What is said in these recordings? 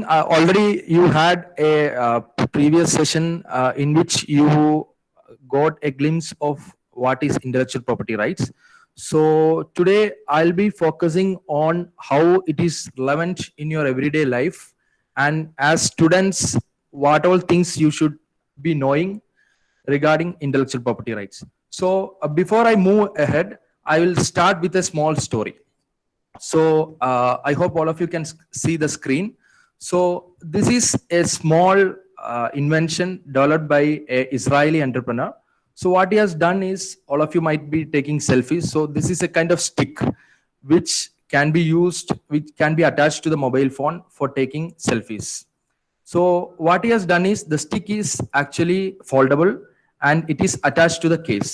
already you had a previous session in which you got a glimpse of what is intellectual property rights. So today I'll be focusing on how it is relevant in your everyday life, and as students, what all things you should be knowing regarding intellectual property rights. So before I move ahead, I will start with a small story. So I hope all of you can see the screen. So this is a small invention developed by an Israeli entrepreneur. So what he has done is, all of you might be taking selfies. So this is a kind of stick which can be used, which can be attached to the mobile phone for taking selfies. So what he has done is, the stick is actually foldable and it is attached to the case.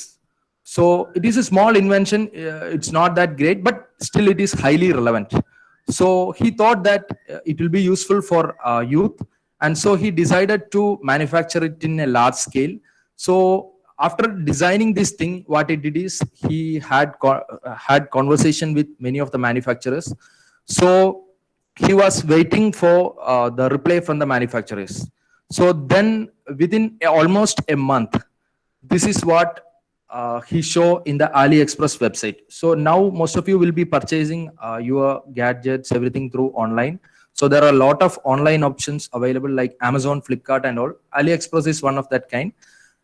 So it is a small invention. It's not that great, but still it is highly relevant. So he thought that it will be useful for youth. And so he decided to manufacture it in a large scale. So after designing this thing, what he did is, he had conversation with many of the manufacturers. So he was waiting for the reply from the manufacturers. So then within almost a month, this is what he show in the AliExpress website. So now most of you will be purchasing your gadgets, everything through online. So there are a lot of online options available like Amazon, Flipkart and all. AliExpress is one of that kind,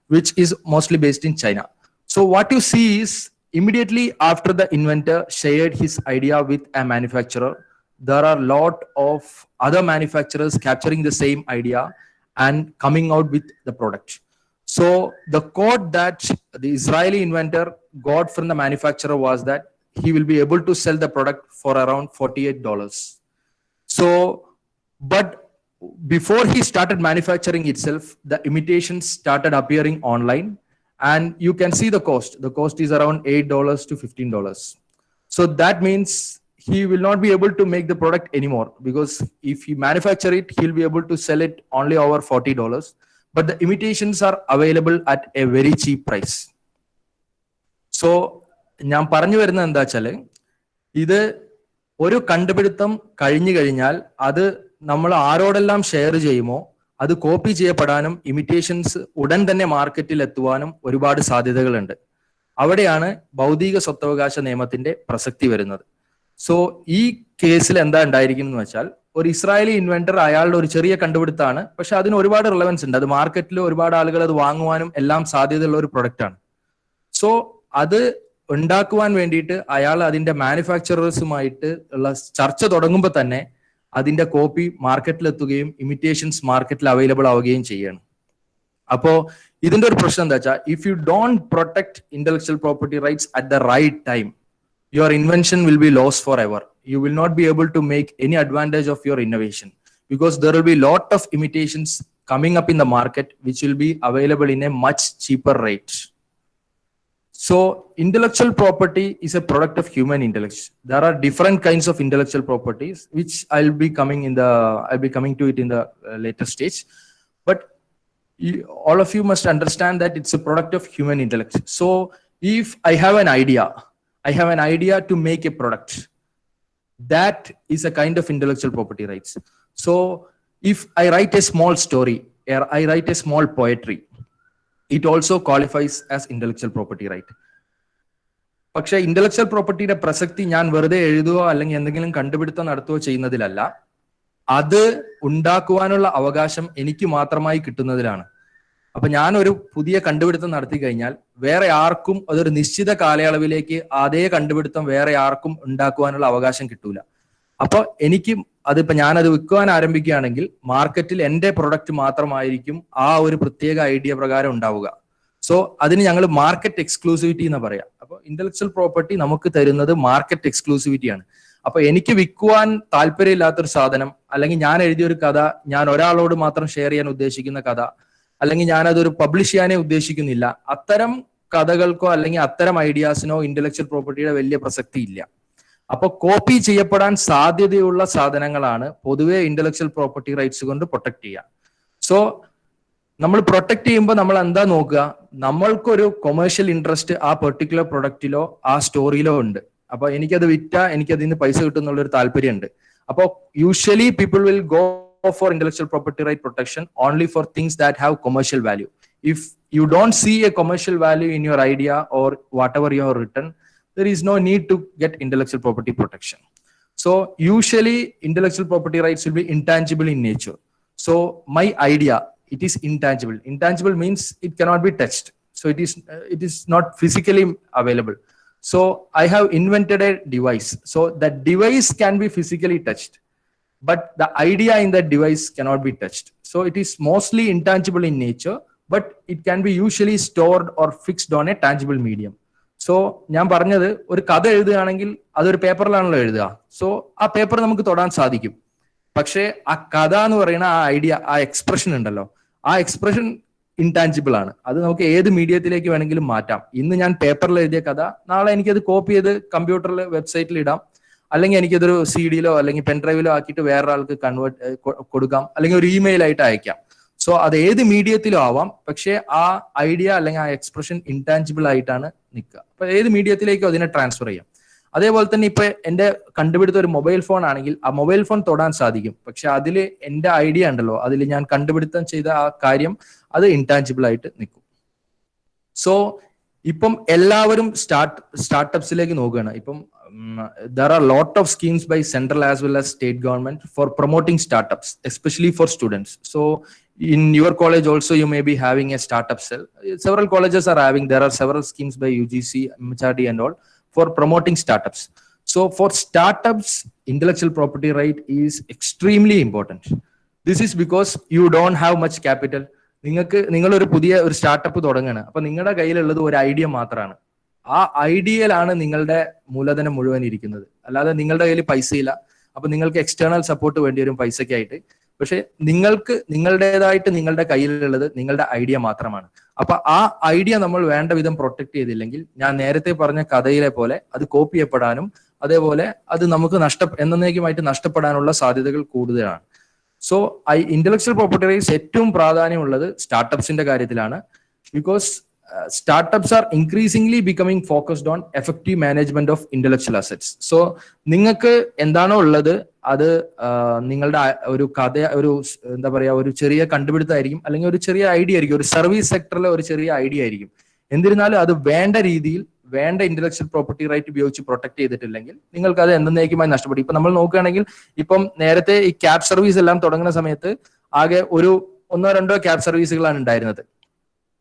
which is mostly based in China. So what you see is, immediately after the inventor shared his idea with a manufacturer, there are a lot of other manufacturers capturing the same idea and coming out with the product. So the code that the Israeli inventor got from the manufacturer was that he will be able to sell the product for around $48. So, but before he started manufacturing itself, the imitations started appearing online, and you can see the cost. The cost is around $8 to $15. So that means he will not be able to make the product anymore, because if he manufacture it, he'll be able to sell it only over $40. But the imitations are available at a very cheap price. So ഞാൻ പറഞ്ഞു വരുന്നത് എന്താ വെച്ചാല്, ഇത് ഒരു കണ്ടുപിടുത്തം കഴിഞ്ഞു കഴിഞ്ഞാൽ അത് നമ്മൾ ആരോടെല്ലാം ഷെയർ ചെയ്യുമോ, അത് കോപ്പി ചെയ്യപ്പെടാനും ഇമിറ്റേഷൻസ് ഉടൻ തന്നെ മാർക്കറ്റിൽ എത്തുവാനും ഒരുപാട് സാധ്യതകളുണ്ട്. അവിടെയാണ് ഭൗതിക സ്വത്തവകാശ നിയമത്തിന്റെ പ്രസക്തി വരുന്നത്. സോ ഈ കേസിൽ എന്താ ഉണ്ടായിരിക്കുന്നത് എന്ന് വെച്ചാൽ, ഒരു ഇസ്രായേലി ഇൻവെന്റർ അയാളുടെ ഒരു ചെറിയ കണ്ടുപിടുത്തമാണ്, പക്ഷെ അതിന് ഒരുപാട് റിലവൻസ് ഉണ്ട്. അത് മാർക്കറ്റിൽ ഒരുപാട് ആളുകൾ അത് വാങ്ങുവാനും എല്ലാം സാധ്യതയുള്ള ഒരു പ്രൊഡക്റ്റ് ആണ്. സോ അത് ഉണ്ടാക്കുവാൻ വേണ്ടിയിട്ട് അയാൾ അതിന്റെ മാനുഫാക്ചറേഴ്സുമായിട്ട് ഉള്ള ചർച്ച തുടങ്ങുമ്പോൾ തന്നെ അതിന്റെ കോപ്പി മാർക്കറ്റിൽ എത്തുകയും ഇമിറ്റേഷൻസ് മാർക്കറ്റിൽ അവൈലബിൾ ആവുകയും ചെയ്യാണ്. അപ്പോ ഇതിന്റെ ഒരു പ്രശ്നം എന്താ വെച്ചാൽ, if you don't protect intellectual property rights at the right time, your invention will be lost forever. You will not be able to make any advantage of your innovation, because there will be a lot of imitations coming up in the market which will be available in a much cheaper rate. So intellectual property is a product of human intellect. There are different kinds of intellectual properties which I'll be coming to it in the later stage. But all of you must understand that it's a product of human intellect. So if I have an idea to make a product, that is a kind of intellectual property rights. So if I write a small story or I write a small poetry, it also qualifies as intellectual property right. പക്ഷെ intellectual പ്രോപ്പർട്ടിയുടെ പ്രസക്തി ഞാൻ വെറുതെ എഴുതുകയോ അല്ലെങ്കിൽ എന്തെങ്കിലും കണ്ടുപിടുത്തം നടത്തുകയോ ചെയ്യുന്നതിലല്ല, അത് ഉണ്ടാക്കുവാനുള്ള അവകാശം എനിക്ക് മാത്രമായി കിട്ടുന്നതിലാണ്. അപ്പൊ ഞാൻ ഒരു പുതിയ കണ്ടുപിടുത്തം നടത്തി കഴിഞ്ഞാൽ വേറെ ആർക്കും അതൊരു നിശ്ചിത കാലയളവിലേക്ക് അതേ കണ്ടുപിടുത്തം വേറെ ആർക്കും ഉണ്ടാക്കുവാനുള്ള അവകാശം കിട്ടൂല. അപ്പൊ എനിക്ക് അതിപ്പോ ഞാനത് വിൽക്കുവാൻ ആരംഭിക്കുകയാണെങ്കിൽ മാർക്കറ്റിൽ എന്റെ പ്രൊഡക്റ്റ് മാത്രമായിരിക്കും ആ ഒരു പ്രത്യേക ഐഡിയ പ്രകാരം ഉണ്ടാവുക. സോ അതിന് ഞങ്ങൾ മാർക്കറ്റ് എക്സ്ക്ലൂസിവിറ്റി എന്ന് പറയാം. അപ്പൊ ഇന്റലക്ച്വൽ പ്രോപ്പർട്ടി നമുക്ക് തരുന്നത് മാർക്കറ്റ് എക്സ്ക്ലൂസിവിറ്റിയാണ്. അപ്പൊ എനിക്ക് വിൽക്കുവാൻ താല്പര്യമില്ലാത്തൊരു സാധനം, അല്ലെങ്കിൽ ഞാൻ എഴുതിയൊരു കഥ ഞാൻ ഒരാളോട് മാത്രം ഷെയർ ചെയ്യാൻ ഉദ്ദേശിക്കുന്ന കഥ, അല്ലെങ്കിൽ ഞാനതൊരു പബ്ലിഷ് ചെയ്യാനേ ഉദ്ദേശിക്കുന്നില്ല, അത്തരം കഥകൾക്കോ അല്ലെങ്കിൽ അത്തരം ഐഡിയാസിനോ ഇന്റലക്ച്വൽ പ്രോപ്പർട്ടിയുടെ വലിയ പ്രസക്തി ഇല്ല. അപ്പൊ കോപ്പി ചെയ്യപ്പെടാൻ സാധ്യതയുള്ള സാധനങ്ങളാണ് പൊതുവെ ഇന്റലക്ച്വൽ പ്രോപ്പർട്ടി റൈറ്റ്സ് കൊണ്ട് പ്രൊട്ടക്ട് ചെയ്യുക. സോ നമ്മൾ പ്രൊട്ടക്ട് ചെയ്യുമ്പോൾ നമ്മൾ എന്താ നോക്കുക, നമ്മൾക്കൊരു കൊമേഴ്ഷ്യൽ ഇൻട്രസ്റ്റ് ആ പെർട്ടിക്കുലർ പ്രൊഡക്റ്റിലോ ആ സ്റ്റോറിയിലോ ഉണ്ട്. അപ്പൊ എനിക്കത് വിറ്റാ എനിക്ക് അതിൽ നിന്ന് പൈസ കിട്ടും എന്നുള്ളൊരു താല്പര്യമുണ്ട്. അപ്പോൾ usually people will go for intellectual property right protection only for things that have commercial value. If you don't see a commercial value in your idea or whatever you have written, there is no need to get intellectual property protection. So usually intellectual property rights will be intangible in nature. So my idea, it is intangible. Intangible means it cannot be touched. So it is not physically available. So I have invented a device. So that device can be physically touched, but the idea in that device cannot be touched. So it is mostly intangible in nature, but it can be usually stored or fixed on a tangible medium. So ഞാൻ പറഞ്ഞത്, ഒരു കഥ എഴുതുകയാണെങ്കിൽ അതൊരു പേപ്പറിലാണല്ലോ എഴുതുക. So ആ paper നമുക്ക് തൊടാൻ സാധിക്കും. പക്ഷേ ആ കഥ എന്ന് പറയുന്ന ആ ഐഡിയ, ആ എക്സ്പ്രഷൻ ഉണ്ടല്ലോ, ആ എക്സ്പ്രഷൻ ഇൻടാഞ്ചിബിൾ ആണ്. അത് നമുക്ക് ഏത് മീഡിയത്തിലേക്ക് വേണമെങ്കിലും മാറ്റാം. ഇന്ന് ഞാൻ പേപ്പറിൽ എഴുതിയ കഥ നാളെ എനിക്കത് കോപ്പി ചെയ്ത് കമ്പ്യൂട്ടറിൽ വെബ്സൈറ്റിൽ ഇടാം, അല്ലെങ്കിൽ എനിക്കതൊരു CD-യിലോ അല്ലെങ്കിൽ പെൻഡ്രൈവിലോ ആക്കിയിട്ട് വേറൊരാൾക്ക് കൊടുക്കാം, അല്ലെങ്കിൽ ഒരു ഇമെയിൽ ആയിട്ട് അയക്കാം. സോ അത് ഏത് മീഡിയത്തിലും ആവാം, പക്ഷേ ആ ഐഡിയ അല്ലെങ്കിൽ ആ എക്സ്പ്രഷൻ ഇൻടാഞ്ചിബിൾ ആയിട്ടാണ് നിൽക്കുക. അപ്പൊ ഏത് മീഡിയത്തിലേക്കും അതിനെ ട്രാൻസ്ഫർ ചെയ്യാം. അതേപോലെ തന്നെ ഇപ്പൊ എന്റെ കണ്ടുപിടുത്ത ഒരു മൊബൈൽ ഫോൺ ആണെങ്കിൽ ആ മൊബൈൽ ഫോൺ തൊടാൻ സാധിക്കും, പക്ഷെ അതിൽ എന്റെ ഐഡിയ ഉണ്ടല്ലോ, അതിൽ ഞാൻ കണ്ടുപിടുത്തം ചെയ്ത ആ കാര്യം അത് ഇൻടാഞ്ചിബിൾ ആയിട്ട് നിൽക്കും. സോ ഇപ്പം എല്ലാവരും സ്റ്റാർട്ടപ്സിലേക്ക് നോക്കുകയാണ്. ഇപ്പം there are a lot of schemes by central as well as state government for promoting startups, especially for students. So in your college also you may be having a startup cell. Several colleges are having, there are several schemes by UGC, MHRD and all for promoting startups. So for startups, intellectual property right is extremely important. This is because you don't have much capital. നിങ്ങളൊരു പുതിയ ഒരു startup തുടങ്ങുകയാണ്. അപ്പൊ നിങ്ങളുടെ കയ്യിലുള്ളത് ഒരു idea മാത്രമാണ്. ആ ഐഡിയയിലാണ് നിങ്ങളുടെ മൂലധനം മുഴുവൻ ഇരിക്കുന്നത്. അല്ലാതെ നിങ്ങളുടെ കയ്യിൽ പൈസ ഇല്ല. അപ്പൊ നിങ്ങൾക്ക് എക്സ്റ്റേണൽ സപ്പോർട്ട് വേണ്ടി വരും പൈസയ്ക്കായിട്ട്. പക്ഷെ നിങ്ങൾക്ക് നിങ്ങളുടേതായിട്ട് നിങ്ങളുടെ കയ്യിലുള്ളത് നിങ്ങളുടെ ഐഡിയ മാത്രമാണ്. അപ്പൊ ആ ഐഡിയ നമ്മൾ വേണ്ട വിധം പ്രൊട്ടക്ട് ചെയ്തില്ലെങ്കിൽ, ഞാൻ നേരത്തെ പറഞ്ഞ കഥയിലെ പോലെ അത് കോപ്പി ചെയ്യപ്പെടാനും അതേപോലെ അത് നമുക്ക് എന്നേക്കുമായിട്ട് നഷ്ടപ്പെടാനുള്ള സാധ്യതകൾ കൂടുതലാണ്. സോ ഇന്റലക്ച്വൽ പ്രോപ്പർട്ടി റൈറ്റ്സ് ഏറ്റവും പ്രാധാന്യമുള്ളത് സ്റ്റാർട്ടപ്സിന്റെ കാര്യത്തിലാണ്. Because startups are increasingly becoming focused on effective management of intellectual assets. So നിങ്ങൾക്ക് എന്താണോ ഉള്ളത് അത് നിങ്ങളുടെ ഒരു കഥ, ഒരു എന്താ പറയാ, ഒരു ചെറിയ കണ്ടുപിടുത്തമായിരിക്കും, അല്ലെങ്കിൽ ഒരു ചെറിയ ഐഡിയ ആയിരിക്കും, ഒരു സർവീസ് സെക്ടറിലെ ഒരു ചെറിയ ഐഡിയ ആയിരിക്കും. എന്നിരുന്നാലും അത് വേണ്ട രീതിയിൽ വേണ്ട ഇന്റലക്ച്വൽ പ്രോപ്പർട്ടി റൈറ്റ് ഉപയോഗിച്ച് പ്രൊട്ടക്ട് ചെയ്തിട്ടില്ലെങ്കിൽ നിങ്ങൾക്ക് അത് എന്നേക്കുമായി നഷ്ടപ്പെടും. ഇപ്പൊ നമ്മൾ നോക്കുകയാണെങ്കിൽ, ഇപ്പം നേരത്തെ ഈ ക്യാബ് സർവീസ് എല്ലാം തുടങ്ങുന്ന സമയത്ത് ആകെ ഒന്നോ രണ്ടോ ക്യാബ് സർവീസുകളാണ് ഉണ്ടായിരുന്നത്.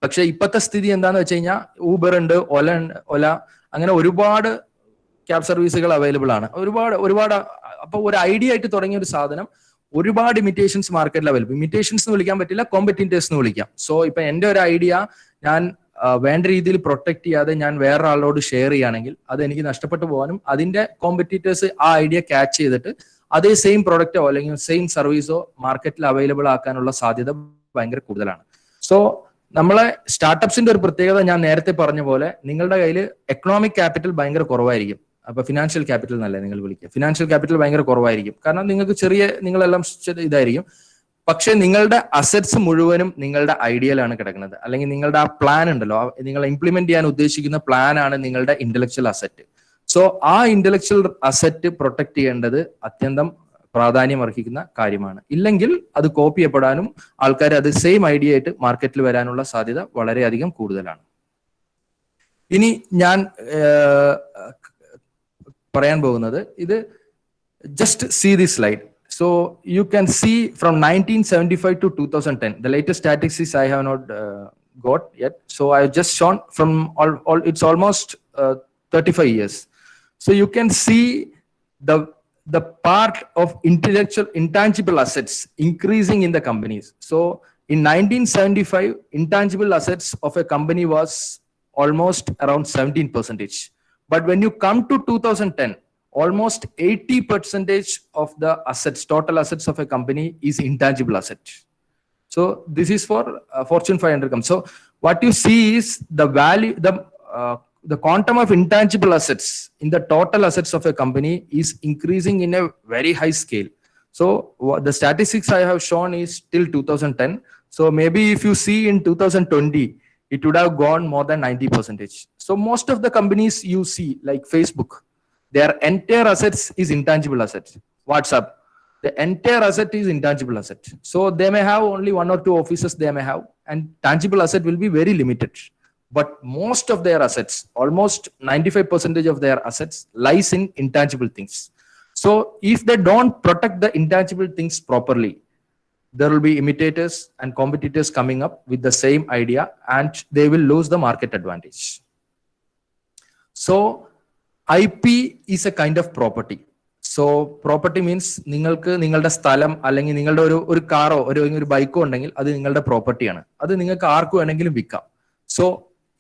പക്ഷെ ഇപ്പോഴത്തെ സ്ഥിതി എന്താന്ന് വെച്ച് കഴിഞ്ഞാൽ ഊബർ ഉണ്ട്, ഒല അങ്ങനെ ഒരുപാട് ക്യാബ് സർവീസുകൾ അവൈലബിൾ ആണ്. ഒരുപാട് അപ്പൊ ഒരു ഐഡിയ ആയിട്ട് തുടങ്ങിയ ഒരു സാധനം ഒരുപാട് ഇമിറ്റേഷൻസ് മാർക്കറ്റിൽ അവൈലബിൾ. ഇമിറ്റേഷൻസ് എന്ന് വിളിക്കാൻ പറ്റില്ല, കോമ്പറ്റീറ്റേഴ്സ് എന്ന് വിളിക്കാം. സോ ഇപ്പൊ എന്റെ ഒരു ഐഡിയ ഞാൻ വേണ്ട രീതിയിൽ പ്രൊട്ടക്ട് ചെയ്യാതെ ഞാൻ വേറൊരാളോട് ഷെയർ ചെയ്യുകയാണെങ്കിൽ അത് എനിക്ക് നഷ്ടപ്പെട്ടു പോകാനും അതിന്റെ കോമ്പറ്റീറ്റേഴ്സ് ആ ഐഡിയ ക്യാച്ച് ചെയ്തിട്ട് അതേ സെയിം പ്രൊഡക്റ്റോ അല്ലെങ്കിൽ സെയിം സർവീസോ മാർക്കറ്റിൽ അവൈലബിൾ ആക്കാനുള്ള സാധ്യത ഭയങ്കര കൂടുതലാണ്. സോ നമ്മളെ സ്റ്റാർട്ടപ്സിന്റെ ഒരു പ്രത്യേകത ഞാൻ നേരത്തെ പറഞ്ഞ പോലെ, നിങ്ങളുടെ കയ്യിൽ എക്കണോമിക് ക്യാപിറ്റൽ ഭയങ്കര കുറവായിരിക്കും. അപ്പൊ ഫിനാൻഷ്യൽ ക്യാപിറ്റൽ എന്നല്ലേ നിങ്ങൾ വിളിക്കുക. ഫിനാൻഷ്യൽ ക്യാപിറ്റൽ ഭയങ്കര കുറവായിരിക്കും, കാരണം നിങ്ങൾക്ക് നിങ്ങളെല്ലാം ഇതായിരിക്കും. പക്ഷെ നിങ്ങളുടെ അസറ്റ്സ് മുഴുവനും നിങ്ങളുടെ ഐഡിയയിലാണ് കിടക്കുന്നത്, അല്ലെങ്കിൽ നിങ്ങളുടെ ആ പ്ലാൻ ഉണ്ടല്ലോ, നിങ്ങൾ ഇംപ്ലിമെന്റ് ചെയ്യാൻ ഉദ്ദേശിക്കുന്ന പ്ലാൻ ആണ് നിങ്ങളുടെ ഇന്റലക്ച്വൽ അസറ്റ്. സോ ആ ഇന്റലക്ച്വൽ അസറ്റ് പ്രൊട്ടക്ട് ചെയ്യേണ്ടത് അത്യന്തം പ്രാധാന്യം അർഹിക്കുന്ന കാര്യമാണ്. ഇല്ലെങ്കിൽ അത് കോപ്പി ചെയ്യപ്പെടാനും ആൾക്കാർ അത് സെയിം ഐഡിയ ആയിട്ട് മാർക്കറ്റിൽ വരാനുള്ള സാധ്യത വളരെയധികം കൂടുതലാണ്. ഇനി ഞാൻ പറയാൻ പോകുന്നത് ഇത്, just see this slide. So you can see from 1975 to 2010. The latest statistics I have not got yet. So I have just shown from all it's almost 35 years. So you can see the part of intangible assets increasing in the companies. So in 1975, intangible assets of a company was almost around 17%. But when you come to 2010, almost 80% of the assets, total assets of a company is intangible assets. So this is for Fortune 500 companies. So what you see is the value, the quantum of intangible assets in the total assets of a company is increasing in a very high scale. So the statistics I have shown is till 2010. So maybe if you see in 2020, it would have gone more than 90%. So most of the companies you see, like Facebook, their entire assets is intangible assets. WhatsApp, The entire asset is intangible asset. So they may have only 1 or 2 offices they may have, and tangible asset will be very limited. But most of their assets, almost 95% of their assets lies in intangible things. So if they don't protect the intangible things properly, there will be imitators and competitors coming up with the same idea, and they will lose the market advantage. So IP is a kind of property. So property means നിങ്ങൾക്ക് നിങ്ങളുടെ സ്ഥലം അല്ലെങ്കിൽ നിങ്ങളുടെ ഒരു കാറോ ഒരു ബൈക്കോ ഉണ്ടെങ്കിൽ അത് നിങ്ങളുടെ പ്രോപ്പർട്ടിയാണ്. അത് നിങ്ങൾക്ക് ആർക്ക് വേണമെങ്കിലും വിൽക്കാം. So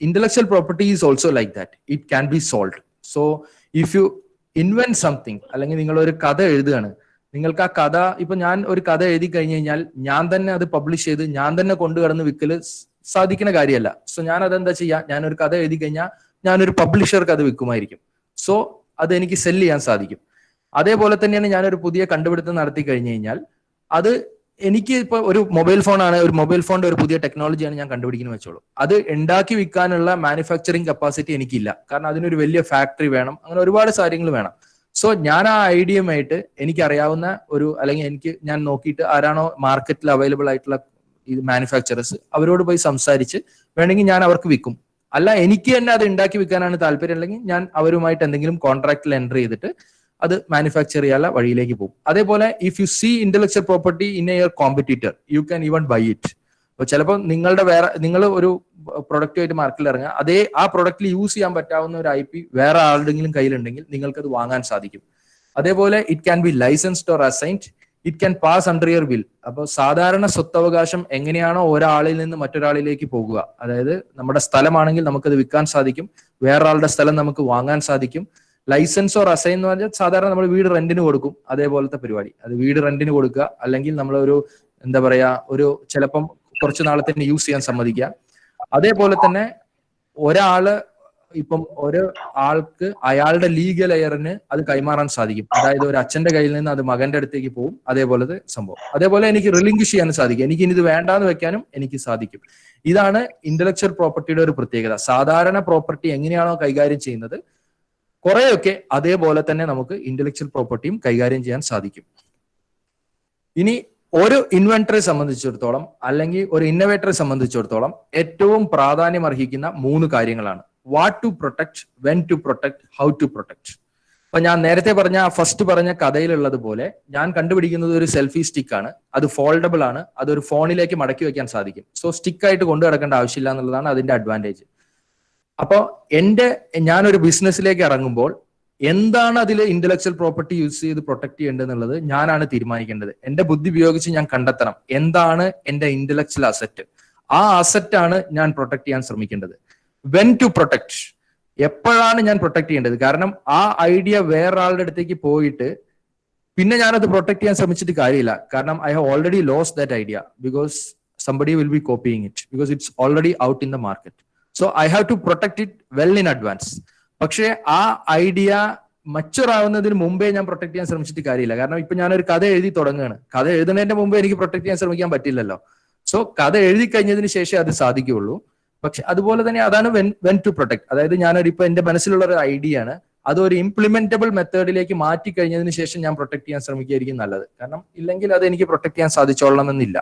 intellectual property is also like that. It can be sold. So if U invent something, അല്ലെങ്കിൽ നിങ്ങൾ ഒരു കഥ എഴുതുകയാണ്, നിങ്ങൾക്ക് ആ കഥ, ഇപ്പൊ ഞാൻ ഒരു കഥ എഴുതി കഴിഞ്ഞു കഴിഞ്ഞാൽ ഞാൻ തന്നെ അത് പബ്ലിഷ് ചെയ്ത് ഞാൻ തന്നെ കൊണ്ടുകടന്ന് വിൽക്കല് സാധിക്കുന്ന കാര്യമല്ല. സോ ഞാൻ അതെന്താ ചെയ്യാ, ഞാനൊരു കഥ എഴുതി കഴിഞ്ഞാൽ ഞാനൊരു പബ്ലിഷർക്ക് അത് വിൽക്കുമായിരിക്കും. സോ അത് എനിക്ക് സെല് ചെയ്യാൻ സാധിക്കും. അതേപോലെ തന്നെയാണ് ഞാനൊരു പുതിയ കണ്ടുപിടുത്തം നടത്തി കഴിഞ്ഞു കഴിഞ്ഞാൽ അത് എനിക്ക് ഇപ്പൊ ഒരു മൊബൈൽ ഫോൺ ആണ്, ഒരു മൊബൈൽ ഫോണിന്റെ ഒരു പുതിയ ടെക്നോളജിയാണ് ഞാൻ കണ്ടുപിടിക്കുന്നത് വെച്ചോളൂ. അത് ഉണ്ടാക്കി വിൽക്കാനുള്ള മാനുഫാക്ചറിങ് കപ്പാസിറ്റി എനിക്കില്ല. കാരണം അതിനൊരു വലിയ ഫാക്ടറി വേണം, അങ്ങനെ ഒരുപാട് കാര്യങ്ങൾ വേണം. സോ ഞാൻ ആ ഐഡിയയുമായിട്ട് എനിക്കറിയാവുന്ന അല്ലെങ്കിൽ ഞാൻ നോക്കിയിട്ട് ആരാണോ മാർക്കറ്റിൽ അവൈലബിൾ ആയിട്ടുള്ള ഈ മാനുഫാക്ചറേഴ്സ്, അവരോട് പോയി സംസാരിച്ച് വേണമെങ്കിൽ ഞാൻ അവർക്ക് വിൽക്കും. അല്ല എനിക്ക് തന്നെ അത് ഉണ്ടാക്കി വിൽക്കാനാണ് താല്പര്യം, അല്ലെങ്കിൽ ഞാൻ അവരുമായിട്ട് എന്തെങ്കിലും കോൺട്രാക്റ്റിൽ എൻ്റർ ചെയ്തിട്ട് അത് മാനുഫാക്ചർ ചെയ്യാനുള്ള വഴിയിലേക്ക് പോകും. അതേപോലെ if you see intellectual property in a your competitor, you can even buy it. അപ്പൊ ചിലപ്പോൾ നിങ്ങൾ ഒരു പ്രൊഡക്റ്റുമായിട്ട് മാർക്കറ്റിൽ ഇറങ്ങുക, ആ പ്രൊഡക്റ്റിൽ യൂസ് ചെയ്യാൻ പറ്റാവുന്ന ഒരു IP വേറെ ആരുടെങ്കിലും കയ്യിലുണ്ടെങ്കിൽ നിങ്ങൾക്ക് അത് വാങ്ങാൻ സാധിക്കും. അതേപോലെ it can B licensed or assigned, it can pass under your will. അപ്പോൾ സാധാരണ സ്വത്തവകാശം എങ്ങനെയാണോ ഒരാളിൽ നിന്ന് മറ്റൊരാളിലേക്ക് പോകുക, അതായത് നമ്മുടെ സ്ഥലമാണെങ്കിൽ നമുക്കത് വിൽക്കാൻ സാധിക്കും, വേറൊരാളുടെ സ്ഥലം നമുക്ക് വാങ്ങാൻ സാധിക്കും. ലൈസൻസ് ഓർ അസൈൻ എന്ന് പറഞ്ഞാൽ സാധാരണ നമ്മൾ വീട് റെന്റിന് കൊടുക്കും, അതേപോലത്തെ പരിപാടി. അത് വീട് റെന്റിന് കൊടുക്കുക, അല്ലെങ്കിൽ നമ്മളൊരു എന്താ പറയാ ചിലപ്പം കുറച്ച് നാളത്തിന് യൂസ് ചെയ്യാൻ സമ്മതിക്കുക. അതേപോലെ തന്നെ ഒരു ആൾക്ക് അയാളുടെ ലീഗൽ എയറിന് അത് കൈമാറാൻ സാധിക്കും. അതായത് ഒരു അച്ഛന്റെ കയ്യിൽ നിന്ന് അത് മകന്റെ അടുത്തേക്ക് പോകും, അതേപോലത്തെ സംഭവം. അതേപോലെ എനിക്ക് റിലിംഗ്വിഷ് ചെയ്യാൻ സാധിക്കും, എനിക്ക് ഇനി ഇത് വേണ്ടാന്ന് വെക്കാനും എനിക്ക് സാധിക്കും. ഇതാണ് ഇന്റലക്ച്വൽ പ്രോപ്പർട്ടിയുടെ ഒരു പ്രത്യേകത. സാധാരണ പ്രോപ്പർട്ടി എങ്ങനെയാണോ കൈകാര്യം ചെയ്യുന്നത്, കുറെയൊക്കെ അതേപോലെ തന്നെ നമുക്ക് ഇന്റലക്ച്വൽ പ്രോപ്പർട്ടിയും കൈകാര്യം ചെയ്യാൻ സാധിക്കും. ഇനി ഒരു ഇൻവെന്ററെ സംബന്ധിച്ചിടത്തോളം, അല്ലെങ്കിൽ ഒരു ഇന്നോവേറ്ററെ സംബന്ധിച്ചിടത്തോളം ഏറ്റവും പ്രാധാന്യം അർഹിക്കുന്ന 3 കാര്യങ്ങളാണ്: what to protect, when to protect, how to protect. അപ്പൊ ഞാൻ നേരത്തെ ഫസ്റ്റ് പറഞ്ഞ കഥയിലുള്ളത് പോലെ ഞാൻ കണ്ടുപിടിക്കുന്നത് ഒരു സെൽഫി സ്റ്റിക്ക് ആണ്. അത് ഫോൾഡബിൾ ആണ്, അതൊരു ഫോണിലേക്ക് മടക്കി വെക്കാൻ സാധിക്കും. സോ സ്റ്റിക്കായിട്ട് കൊണ്ടു നടക്കേണ്ട ആവശ്യമില്ല എന്നുള്ളതാണ് അതിന്റെ അഡ്വാൻറ്റേജ്. അപ്പോൾ ഞാനൊരു ബിസിനസ്സിലേക്ക് ഇറങ്ങുമ്പോൾ എന്താണ് അതിൽ ഇന്റലക്ച്വൽ പ്രോപ്പർട്ടി യൂസ് ചെയ്ത് പ്രൊട്ടക്ട് ചെയ്യേണ്ടത് എന്നുള്ളത് ഞാനാണ് തീരുമാനിക്കേണ്ടത്. എന്റെ ബുദ്ധി ഉപയോഗിച്ച് ഞാൻ കണ്ടെത്തണം എന്താണ് എന്റെ ഇന്റലക്ച്വൽ അസറ്റ്. ആ അസറ്റാണ് ഞാൻ പ്രൊട്ടക്ട് ചെയ്യാൻ ശ്രമിക്കേണ്ടത്. വെൻ ടു പ്രൊട്ടക്ട്, എപ്പോഴാണ് ഞാൻ പ്രൊട്ടക്ട് ചെയ്യേണ്ടത്? കാരണം ആ ഐഡിയ വേറൊരാളുടെ അടുത്തേക്ക് പോയിട്ട് പിന്നെ ഞാനത് പ്രൊട്ടക്ട് ചെയ്യാൻ ശ്രമിച്ചിട്ട് കാര്യമില്ല. കാരണം I have already lost that idea because somebody will be copying it, because it's already out in the market. So I have to protect it well in advance. പക്ഷേ ആ ഐഡിയ മച്ചുവർ ആവുന്നതിന് മുമ്പേ ഞാൻ protect ചെയ്യാൻ ശ്രമിച്ചിട്ട് കാര്യമില്ല. കാരണം ഇപ്പൊ ഞാനൊരു കഥ എഴുതി തുടങ്ങുകയാണ്, കഥ എഴുതുന്നതിന്റെ മുമ്പേ എനിക്ക് പ്രൊട്ടക്ട് ചെയ്യാൻ ശ്രമിക്കാൻ പറ്റില്ലല്ലോ. സോ കഥ എഴുതി കഴിഞ്ഞതിന് ശേഷം അത് സാധിക്കുകയുള്ളൂ. പക്ഷെ അതുപോലെ തന്നെ അതാണ് വെൻ ടു പ്രൊട്ടക്ട്. അതായത് ഇപ്പൊ എന്റെ മനസ്സിലുള്ള ഒരു ഐഡിയ ആണ്, അതൊരു ഇംപ്ലിമെന്റബിൾ മെത്തേഡിലേക്ക് മാറ്റി കഴിഞ്ഞതിന് ശേഷം ഞാൻ പ്രൊട്ടക്ട് ചെയ്യാൻ ശ്രമിക്കുകയായിരിക്കും നല്ലത്. കാരണം ഇല്ലെങ്കിൽ അത് എനിക്ക് പ്രൊട്ടക്ട് ചെയ്യാൻ സാധിച്ചോളണമെന്നില്ല.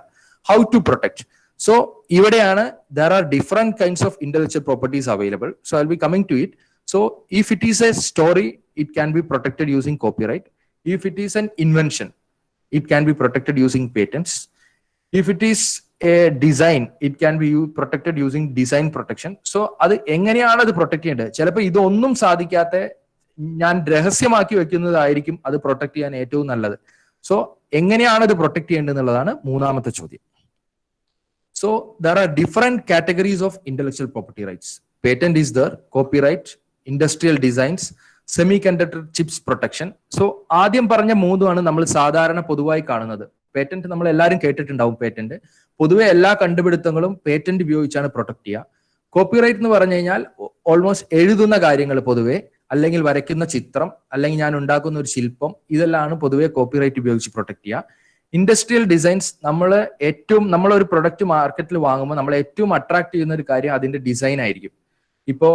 How to protect. So ഇവിടെയാണ് there are different kinds of intellectual properties available. So I'll be coming to it. So if it is a story, it can be protected using copyright. If it is an invention, it can be protected using patents. If it is a design, it can be protected using design protection. So അത് എങ്ങനെയാണ് അത് protect ചെയ്യേണ്ടത്? ചിലപ്പോൾ ഇതൊന്നും സാധിക്കാത്ത ഞാൻ രഹസ്യമാക്കി വെക്കുന്നതായിരിക്കും അത് പ്രൊട്ടക്ട് ചെയ്യാൻ ഏറ്റവും നല്ലത്. സോ എങ്ങനെയാണ് അത് പ്രൊട്ടക്ട് ചെയ്യേണ്ടത് എന്നുള്ളതാണ് 3ാമത്തെ ചോദ്യം. So there are different categories of intellectual property rights. Patent is there, copyright, industrial designs, semiconductor chips protection. So ആദ്യം പറഞ്ഞ 3 നമ്മൾ സാധാരണ പൊതുവായി കാണുന്നത്. പേറ്റന്റ് നമ്മൾ എല്ലാവരും കേട്ടിട്ടുണ്ടാവും. പേറ്റന്റ് പൊതുവെ എല്ലാ കണ്ടുപിടുത്തങ്ങളും പേറ്റന്റ് ഉപയോഗിച്ചാണ് പ്രൊട്ടക്ട് ചെയ്യുക. കോപ്പിറൈറ്റ് എന്ന് പറഞ്ഞു കഴിഞ്ഞാൽ ഓൾമോസ്റ്റ് എഴുതുന്ന കാര്യങ്ങൾ പൊതുവെ, അല്ലെങ്കിൽ വരയ്ക്കുന്ന ചിത്രം, അല്ലെങ്കിൽ ഞാൻ ഉണ്ടാക്കുന്ന ഒരു ശില്പം, ഇതെല്ലാം പൊതുവെ കോപ്പിറൈറ്റ് ഉപയോഗിച്ച് പ്രൊട്ടക്ട് ചെയ്യുക. ഇൻഡസ്ട്രിയൽ ഡിസൈൻസ്, നമ്മളൊരു പ്രൊഡക്റ്റ് മാർക്കറ്റിൽ വാങ്ങുമ്പോൾ നമ്മൾ ഏറ്റവും അട്രാക്ട് ചെയ്യുന്ന ഒരു കാര്യം അതിന്റെ ഡിസൈൻ ആയിരിക്കും. ഇപ്പോ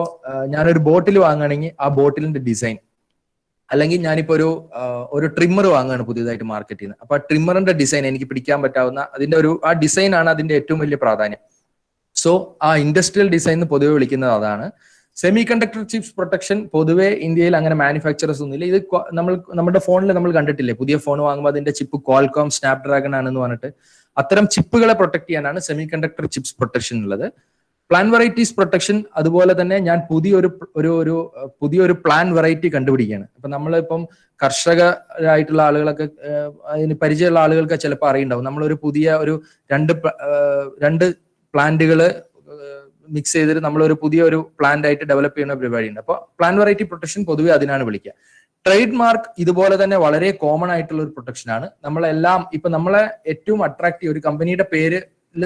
ഞാനൊരു ബോട്ടിൽ വാങ്ങുകയാണെങ്കിൽ ആ ബോട്ടിലിന്റെ ഡിസൈൻ, അല്ലെങ്കിൽ ഞാനിപ്പോ ഒരു ട്രിമ്മർ വാങ്ങുകയാണ് പുതിയതായിട്ട് മാർക്കറ്റിൽ നിന്ന്. അപ്പൊ ആ ട്രിമ്മറിന്റെ ഡിസൈൻ എനിക്ക് പിടിക്കാൻ പറ്റാവുന്ന അതിന്റെ ആ ഡിസൈൻ ആണ് അതിന്റെ ഏറ്റവും വലിയ പ്രാധാന്യം. സോ ആ ഇൻഡസ്ട്രിയൽ ഡിസൈൻ എന്ന് പൊതുവെ വിളിക്കുന്നത് അതാണ്. സെമി കണ്ടക്ടർ ചിപ്സ് പ്രൊട്ടക്ഷൻ പൊതുവെ ഇന്ത്യയിൽ അങ്ങനെ മാനുഫാക്ചറേഴ്സ് ഒന്നുമില്ല. ഇത് നമ്മുടെ ഫോണിൽ നമ്മൾ കണ്ടിട്ടില്ലേ, പുതിയ ഫോൺ വാങ്ങുമ്പോൾ അതിന്റെ ചിപ്പ് ക്വാൾകോം സ്നാപ്ഡ്രാഗൺ ആണെന്ന് പറഞ്ഞിട്ട് അത്തരം ചിപ്പുകളെ പ്രൊട്ടക്ട് ചെയ്യാനാണ് സെമി കണ്ടക്ടർ ചിപ്സ് പ്രൊട്ടക്ഷൻ ഉള്ളത്. പ്ലാൻ വെറൈറ്റീസ് പ്രൊട്ടക്ഷൻ അതുപോലെ തന്നെ ഞാൻ പുതിയൊരു പ്ലാൻ വെറൈറ്റി കണ്ടുപിടിക്കുകയാണ്. ഇപ്പൊ നമ്മളിപ്പം കർഷകരായിട്ടുള്ള ആളുകളൊക്കെ അതിന് പരിചയമുള്ള ആളുകൾക്ക് ചിലപ്പോൾ അറിയുണ്ടാവും. നമ്മളൊരു രണ്ട് പ്ലാന്റുകള് മിക്സ് ചെയ്തിട്ട് നമ്മളൊരു പുതിയൊരു പ്ലാന്റ് ആയിട്ട് ഡെവലപ്പ് ചെയ്യുന്ന പരിപാടിയുണ്ട്. അപ്പോൾ പ്ലാൻ വെറൈറ്റി പ്രൊട്ടക്ഷൻ പൊതുവെ അതിനാണ് വിളിക്കുക. ട്രേഡ് മാർക്ക് ഇതുപോലെ തന്നെ വളരെ കോമൺ ആയിട്ടുള്ള ഒരു പ്രൊട്ടക്ഷൻ ആണ്. നമ്മളെല്ലാം ഇപ്പൊ നമ്മളെ ഏറ്റവും അട്രാക്റ്റീവ് ഒരു കമ്പനിയുടെ പേര്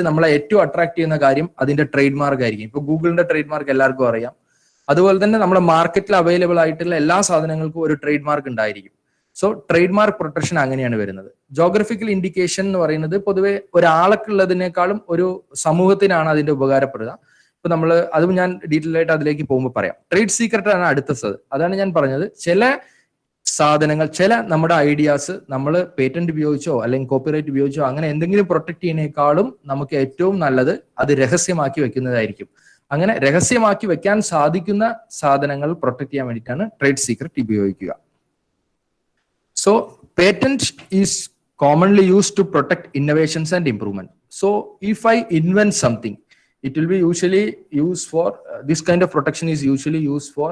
നമ്മളെ ഏറ്റവും അട്രാക്ട് ചെയ്യുന്ന കാര്യം അതിന്റെ ട്രേഡ് മാർക്ക് ആയിരിക്കും. ഇപ്പൊ ഗൂഗിളിന്റെ ട്രേഡ് മാർക്ക് എല്ലാവർക്കും അറിയാം. അതുപോലെ തന്നെ നമ്മുടെ മാർക്കറ്റിൽ അവൈലബിൾ ആയിട്ടുള്ള എല്ലാ സാധനങ്ങൾക്കും ഒരു ട്രേഡ് മാർക്ക് ഉണ്ടായിരിക്കും. സോ ട്രേഡ് മാർക്ക് പ്രൊട്ടക്ഷൻ അങ്ങനെയാണ് വരുന്നത്. ജോഗ്രഫിക്കൽ ഇൻഡിക്കേഷൻ എന്ന് പറയുന്നത് പൊതുവെ ഒരാൾക്കുള്ളതിനേക്കാളും ഒരു സമൂഹത്തിനാണ് അതിന്റെ ഉപകാരപ്പെടുക. ഇപ്പൊ അതും ഞാൻ ഡീറ്റെയിൽ ആയിട്ട് അതിലേക്ക് പോകുമ്പോൾ പറയാം. ട്രേഡ് സീക്രട്ട് ആണ് അടുത്തത്. അതാണ് ഞാൻ പറഞ്ഞത്. ചില സാധനങ്ങൾ, ചില നമ്മുടെ ഐഡിയാസ് നമ്മൾ പേറ്റന്റ് ഉപയോഗിച്ചോ അല്ലെങ്കിൽ കോപ്പിറൈറ്റ് ഉപയോഗിച്ചോ അങ്ങനെ എന്തെങ്കിലും പ്രൊട്ടക്ട് ചെയ്യുന്നതിനേക്കാളും നമുക്ക് ഏറ്റവും നല്ലത് അത് രഹസ്യമാക്കി വെക്കുന്നതായിരിക്കും. അങ്ങനെ രഹസ്യമാക്കി വെക്കാൻ സാധിക്കുന്ന സാധനങ്ങൾ പ്രൊട്ടക്ട് ചെയ്യാൻ വേണ്ടിയിട്ടാണ് ട്രേഡ് സീക്രട്ട് ഉപയോഗിക്കുക. So patent is commonly used to protect innovations and improvement. So if I invent something, it will be usually used for this kind of protection is usually used for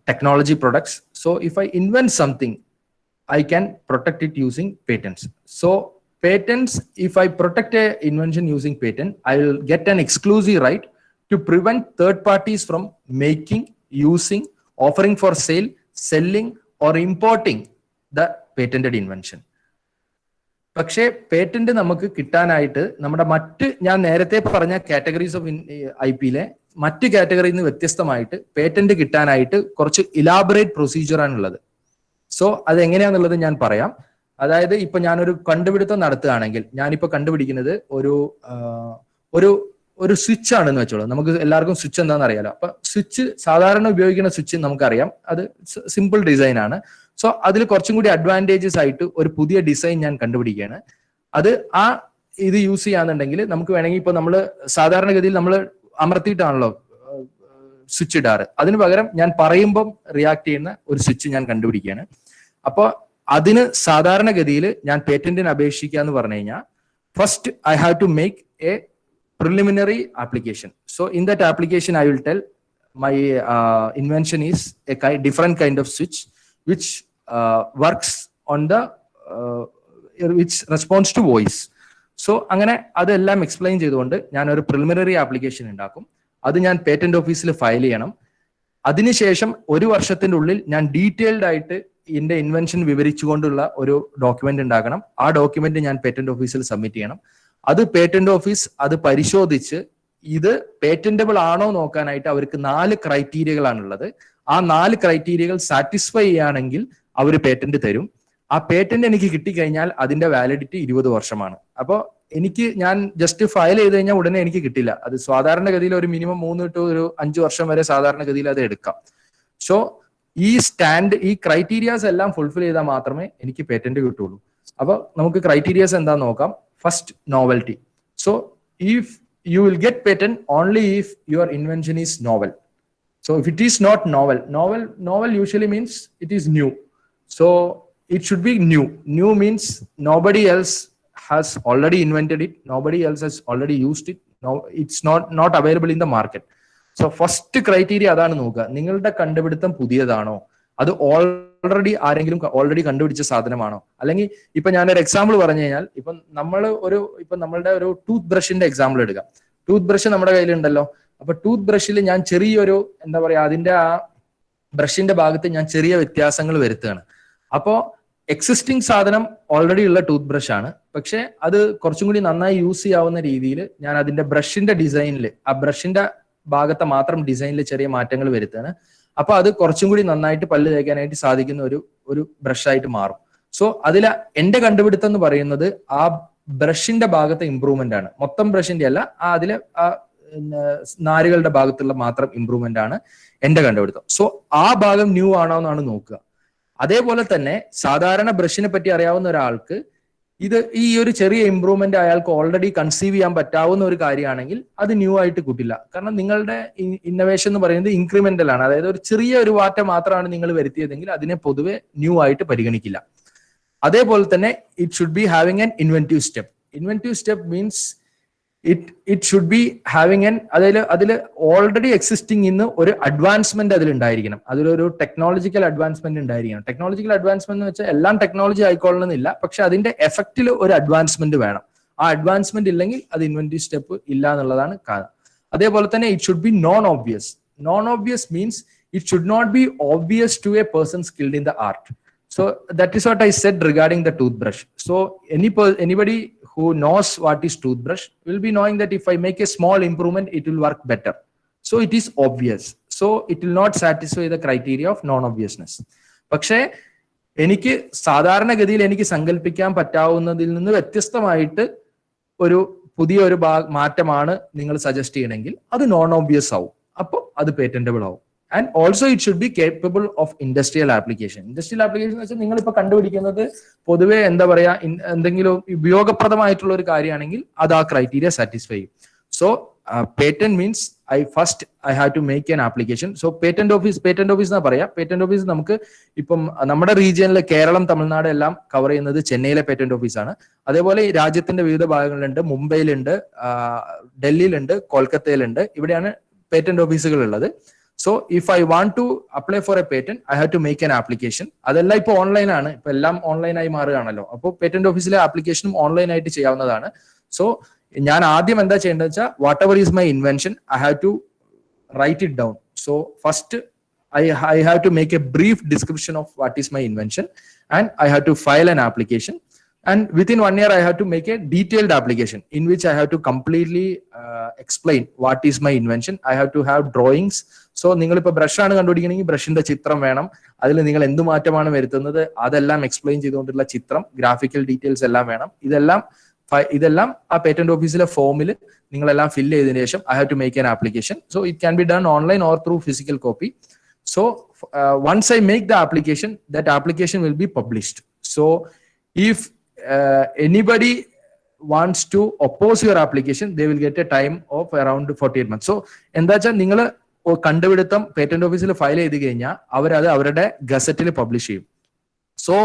technology products. So if I invent something, I can protect it using patents. So patents, if I protect a invention using patent, I will get an exclusive right to prevent third parties from making, using, offering for sale, selling or importing the patented invention. പക്ഷേ patent നമുക്ക് കിട്ടാനായിട്ട് നമ്മുടെ ഞാൻ നേരത്തെ പറഞ്ഞ categories of IP-യിലെ മറ്റ് കാറ്റഗറിയിൽ നിന്ന് വ്യത്യസ്തമായിട്ട് പേറ്റന്റ് കിട്ടാനായിട്ട് കുറച്ച് ഇലാബറേറ്റ് പ്രൊസീജിയർ ആണുള്ളത്. സോ അത് എങ്ങനെയാന്നുള്ളത് ഞാൻ പറയാം. അതായത് ഇപ്പൊ ഞാനൊരു കണ്ടുപിടുത്തം നടത്തുകയാണെങ്കിൽ, ഞാനിപ്പോ കണ്ടുപിടിക്കുന്നത് ഒരു സ്വിച്ച് ആണെന്ന് വെച്ചോളൂ. നമുക്ക് എല്ലാവർക്കും സ്വിച്ച് എന്താണെന്ന് അറിയാലോ. അപ്പൊ സ്വിച്ച് സാധാരണ ഉപയോഗിക്കുന്ന സ്വിച്ച് നമുക്കറിയാം, അത് സിമ്പിൾ ഡിസൈൻ ആണ്. സോ അതിൽ കുറച്ചും കൂടി അഡ്വാൻറ്റേജസ് ആയിട്ട് ഒരു പുതിയ ഡിസൈൻ ഞാൻ കണ്ടുപിടിക്കുകയാണ്. അത് ഇത് യൂസ് ചെയ്യാന്നുണ്ടെങ്കിൽ നമുക്ക് വേണമെങ്കിൽ ഇപ്പൊ നമ്മൾ സാധാരണഗതിയിൽ നമ്മൾ അമർത്തിയിട്ടാണല്ലോ സ്വിച്ച് ഇടാറ്. അതിന് പകരം ഞാൻ പറയുമ്പം റിയാക്ട് ചെയ്യുന്ന ഒരു സ്വിച്ച് ഞാൻ കണ്ടുപിടിക്കുകയാണ്. അപ്പോൾ അതിന് സാധാരണഗതിയിൽ ഞാൻ പേറ്റന്റിന് അപേക്ഷിക്കുക എന്ന് പറഞ്ഞു കഴിഞ്ഞാൽ, first I have to make a preliminary application. So in that application, I will tell my invention is a different kind of switch which works on which responds to voice. So അങ്ങനെ അതെല്ലാം explain ചെയ്തുകൊണ്ട് ഞാൻ ഒരു preliminary application ഉണ്ടാക്കും. അത് ഞാൻ patent ഓഫീസിൽ file ചെയ്യണം. അതിനുശേഷം 1 വർഷത്തിന്റെ ഉള്ളിൽ ഞാൻ ഡീറ്റെയിൽഡ് ആയിട്ട് എന്റെ ഇൻവെൻഷൻ വിവരിച്ചുകൊണ്ടുള്ള ഒരു ഡോക്യുമെന്റ് ഉണ്ടാക്കണം. ആ ഡോക്യുമെന്റ് ഞാൻ പേറ്റന്റ് ഓഫീസിൽ സബ്മിറ്റ് ചെയ്യണം. അത് പേറ്റന്റ് ഓഫീസ് അത് പരിശോധിച്ച് ഇത് പേറ്റന്റബിൾ ആണോ നോക്കാനായിട്ട് അവർക്ക് 4 ക്രൈറ്റീരിയകളാണുള്ളത്. ആ 4 ക്രൈറ്റീരിയകൾ സാറ്റിസ്ഫൈ ചെയ്യുകയാണെങ്കിൽ അവർ പേറ്റന്റ് തരും. ആ പേറ്റന്റ് എനിക്ക് കിട്ടിക്കഴിഞ്ഞാൽ അതിന്റെ വാലിഡിറ്റി 20 വർഷമാണ്. അപ്പോൾ ഞാൻ ജസ്റ്റ് ഫയൽ ചെയ്ത് കഴിഞ്ഞാൽ ഉടനെ എനിക്ക് കിട്ടില്ല. അത് സാധാരണഗതിയിൽ ഒരു മിനിമം 3 to 5 വർഷം വരെ സാധാരണഗതിയിൽ അത് എടുക്കാം. സോ ഈ ക്രൈറ്റീരിയാസ് എല്ലാം ഫുൾഫിൽ ചെയ്താൽ മാത്രമേ എനിക്ക് പേറ്റന്റ് കിട്ടുള്ളൂ. അപ്പൊ നമുക്ക് ക്രൈറ്റീരിയാസ് എന്താന്ന് നോക്കാം. First, novelty. So if you will get patent only if your invention is novel. So if it is not novel usually means it is new. So it should be new. New means nobody else has already invented it. Nobody else has already used it. No, it's not available in the market. So first criteria adanu noka. നിങ്ങളുടെ കണ്ടുപിടുത്തം പുതിയതാണോ, അത് ആരെങ്കിലും already കണ്ടുപിടിച്ച സാധനമാണോ? അല്ലെങ്കിൽ ഇപ്പൊ ഞാനൊരു example പറഞ്ഞു കഴിഞ്ഞാൽ, ഇപ്പൊ നമ്മളുടെ ഒരു ടൂത്ത് ബ്രഷിന്റെ എക്സാമ്പിൾ എടുക്കാം. ടൂത്ത് ബ്രഷ് നമ്മുടെ കയ്യിലുണ്ടല്ലോ. അപ്പൊ ടൂത്ത് ബ്രഷിൽ ഞാൻ ചെറിയൊരു എന്താ പറയാ, അതിന്റെ ആ ബ്രഷിന്റെ ഭാഗത്ത് ഞാൻ ചെറിയ വ്യത്യാസങ്ങൾ വരുത്തുകയാണ്. അപ്പോ എക്സിസ്റ്റിംഗ് സാധനം ഓൾറെഡി ഉള്ള ടൂത്ത് ബ്രഷ് ആണ്. പക്ഷെ അത് കുറച്ചും കൂടി നന്നായി യൂസ് ചെയ്യാവുന്ന രീതിയിൽ ഞാൻ അതിന്റെ ബ്രഷിന്റെ ഡിസൈനിൽ, ആ ബ്രഷിന്റെ ഭാഗത്തെ മാത്രം ഡിസൈനിൽ ചെറിയ മാറ്റങ്ങൾ വരുത്തുകയാണ്. അപ്പൊ അത് കുറച്ചും കൂടി നന്നായിട്ട് പല്ല് തേക്കാനായിട്ട് സാധിക്കുന്ന ഒരു ബ്രഷായിട്ട് മാറും. സോ എന്റെ കണ്ടുപിടുത്തം എന്ന് പറയുന്നത് ആ ബ്രഷിന്റെ ഭാഗത്തെ ഇമ്പ്രൂവ്മെന്റ് ആണ്, മൊത്തം ബ്രഷിന്റെ അല്ല. അതിലെ നാരുകളുടെ ഭാഗത്തുള്ള മാത്രം ഇമ്പ്രൂവ്മെന്റ് ആണ് എന്റെ കണ്ടുപിടുത്തം. സോ ആ ഭാഗം ന്യൂ ആണോ എന്നാണ് നോക്കുക. അതേപോലെ തന്നെ സാധാരണ ബ്രഷിനെ പറ്റി അറിയാവുന്ന ഒരാൾക്ക് ഈ ഒരു ചെറിയ ഇമ്പ്രൂവ്മെന്റ് അയാൾക്ക് ഓൾറെഡി കൺസീവ് ചെയ്യാൻ പറ്റാവുന്ന ഒരു കാര്യമാണെങ്കിൽ അത് ന്യൂ ആയിട്ട് കൂട്ടില്ല. കാരണം നിങ്ങളുടെ ഇന്നോവേഷൻ എന്ന് പറയുന്നത് ഇൻക്രിമെന്റൽ ആണ്. അതായത് ഒരു ചെറിയ ഒരു മാറ്റം മാത്രമാണ് നിങ്ങൾ വരുത്തിയതെങ്കിൽ അതിനെ പൊതുവെ ന്യൂ ആയിട്ട് പരിഗണിക്കില്ല. അതേപോലെ തന്നെ it should be having an inventive step. Inventive step means it should be having an അതിൽ ഓൾറെഡി എക്സിസ്റ്റിംഗ് ഇന്ന് ഒരു അഡ്വാൻസ്മെന്റ് അതിലുണ്ടായിരിക്കണം. അതിലൊരു ടെക്നോളജിക്കൽ അഡ്വാൻസ്മെന്റ് ഉണ്ടായിരിക്കണം. ടെക്നോളജിക്കൽ അഡ്വാൻസ്മെന്റ് എന്ന് വെച്ചാൽ എല്ലാം ടെക്നോളജി ആയിക്കൊള്ളണമെന്നില്ല, പക്ഷെ അതിന്റെ എഫക്റ്റിൽ ഒരു അഡ്വാൻസ്മെന്റ് വേണം. ആ അഡ്വാൻസ്മെന്റ് ഇല്ലെങ്കിൽ അത് ഇൻവെന്റീവ് സ്റ്റെപ്പ് ഇല്ല എന്നുള്ളതാണ് കാരണം. അതേപോലെ തന്നെ it should be non obvious. Non obvious means it should not be obvious to a person skilled in the art. So that is what I said regarding the toothbrush. So anybody who knows what is toothbrush will be knowing that if I make a small improvement, it will work better. So it is obvious. So it will not satisfy the criteria of non-obviousness. പക്ഷേ എനിക്ക് സാധാരണഗതിയിൽ എനിക്ക് സങ്കല്പിക്കാൻ പറ്റാവുന്നതിൽ നിന്ന് വ്യത്യസ്തമായിട്ട് ഒരു പുതിയ ഒരു മാറ്റമാണ് നിങ്ങൾ സജസ്റ്റ് ചെയ്യണമെങ്കിൽ അത് നോൺ ഓബ്വിയസ് ആവും. അപ്പോൾ അത് പേറ്റന്റബിൾ ആവും. And also it should be capable of industrial application. Industrial application എന്ന് വെച്ചാൽ നിങ്ങൾ ഇപ്പൊ കണ്ടുപിടിക്കുന്നത് പൊതുവെ എന്താ പറയാ എന്തെങ്കിലും ഉപയോഗപ്രദമായിട്ടുള്ള ഒരു കാര്യമാണെങ്കിൽ അത് ആ ക്രൈറ്റീരിയ സാറ്റിസ്ഫൈ ചെയ്യും. So patent means I have to make an application. So patent office എന്നാ പറയാ. പേറ്റന്റ് ഓഫീസ് നമുക്ക് ഇപ്പം നമ്മുടെ റീജിയനിലെ കേരളം, തമിഴ്നാട് എല്ലാം കവർ ചെയ്യുന്നത് ചെന്നൈയിലെ പേറ്റന്റ് ഓഫീസാണ്. അതേപോലെ രാജ്യത്തിന്റെ വിവിധ ഭാഗങ്ങളിലുണ്ട്. മുംബൈയിലുണ്ട്, ഡൽഹിയിലുണ്ട്, കൊൽക്കത്തയിലുണ്ട്. ഇവിടെയാണ് പേറ്റന്റ് ഓഫീസുകൾ ഉള്ളത്. So if I want to apply for a patent, I have to make an application. അതെല്ലാം ഇപ്പൊ ഓൺലൈൻ ആണ്. ഇപ്പൊ എല്ലാം ഓൺലൈനായി മാറുകയാണല്ലോ. അപ്പോൾ പേറ്റന്റ് ഓഫീസിലെ ആപ്ലിക്കേഷനും ഓൺലൈൻ ആയിട്ട് ചെയ്യാവുന്നതാണ്. സോ ഞാൻ ആദ്യം എന്താ ചെയ്യേണ്ടത് വെച്ചാൽ whatever is my invention, I have to write it down. So first I have to make a brief description of what is my invention, and I have to file an application. And within 1 year, I have to make a detailed application in which I have to completely explain what is my invention. I have to have drawings. So നിങ്ങൾ ഇപ്പൊ brush ആണ് കണ്ടുപിടിക്കണമെങ്കിൽ ബ്രഷിന്റെ ചിത്രം വേണം. അതിൽ നിങ്ങൾ എന്ത് മാറ്റമാണ് വരുത്തുന്നത് അതെല്ലാം എക്സ്പ്ലെയിൻ ചെയ്തുകൊണ്ടുള്ള ചിത്രം, ഗ്രാഫിക്കൽ ഡീറ്റെയിൽസ് എല്ലാം വേണം. ഇതെല്ലാം ആ പേറ്റന്റ് ഓഫീസിലെ ഫോമിൽ നിങ്ങളെല്ലാം ഫില്ല് ചെയ്തതിനു ശേഷം I have to make an application. So it can be done online or through physical copy. So once I make the application, that application will be published. So if anybody wants to oppose your application, they will get a time of around 48 months. So എന്താ വെച്ചാൽ നിങ്ങൾ കണ്ടുപിടുത്തം patent ഓഫീസിൽ file ചെയ്ത് കഴിഞ്ഞാൽ അവരത് അവരുടെ ഗസറ്റിൽ publish ചെയ്യും. സോ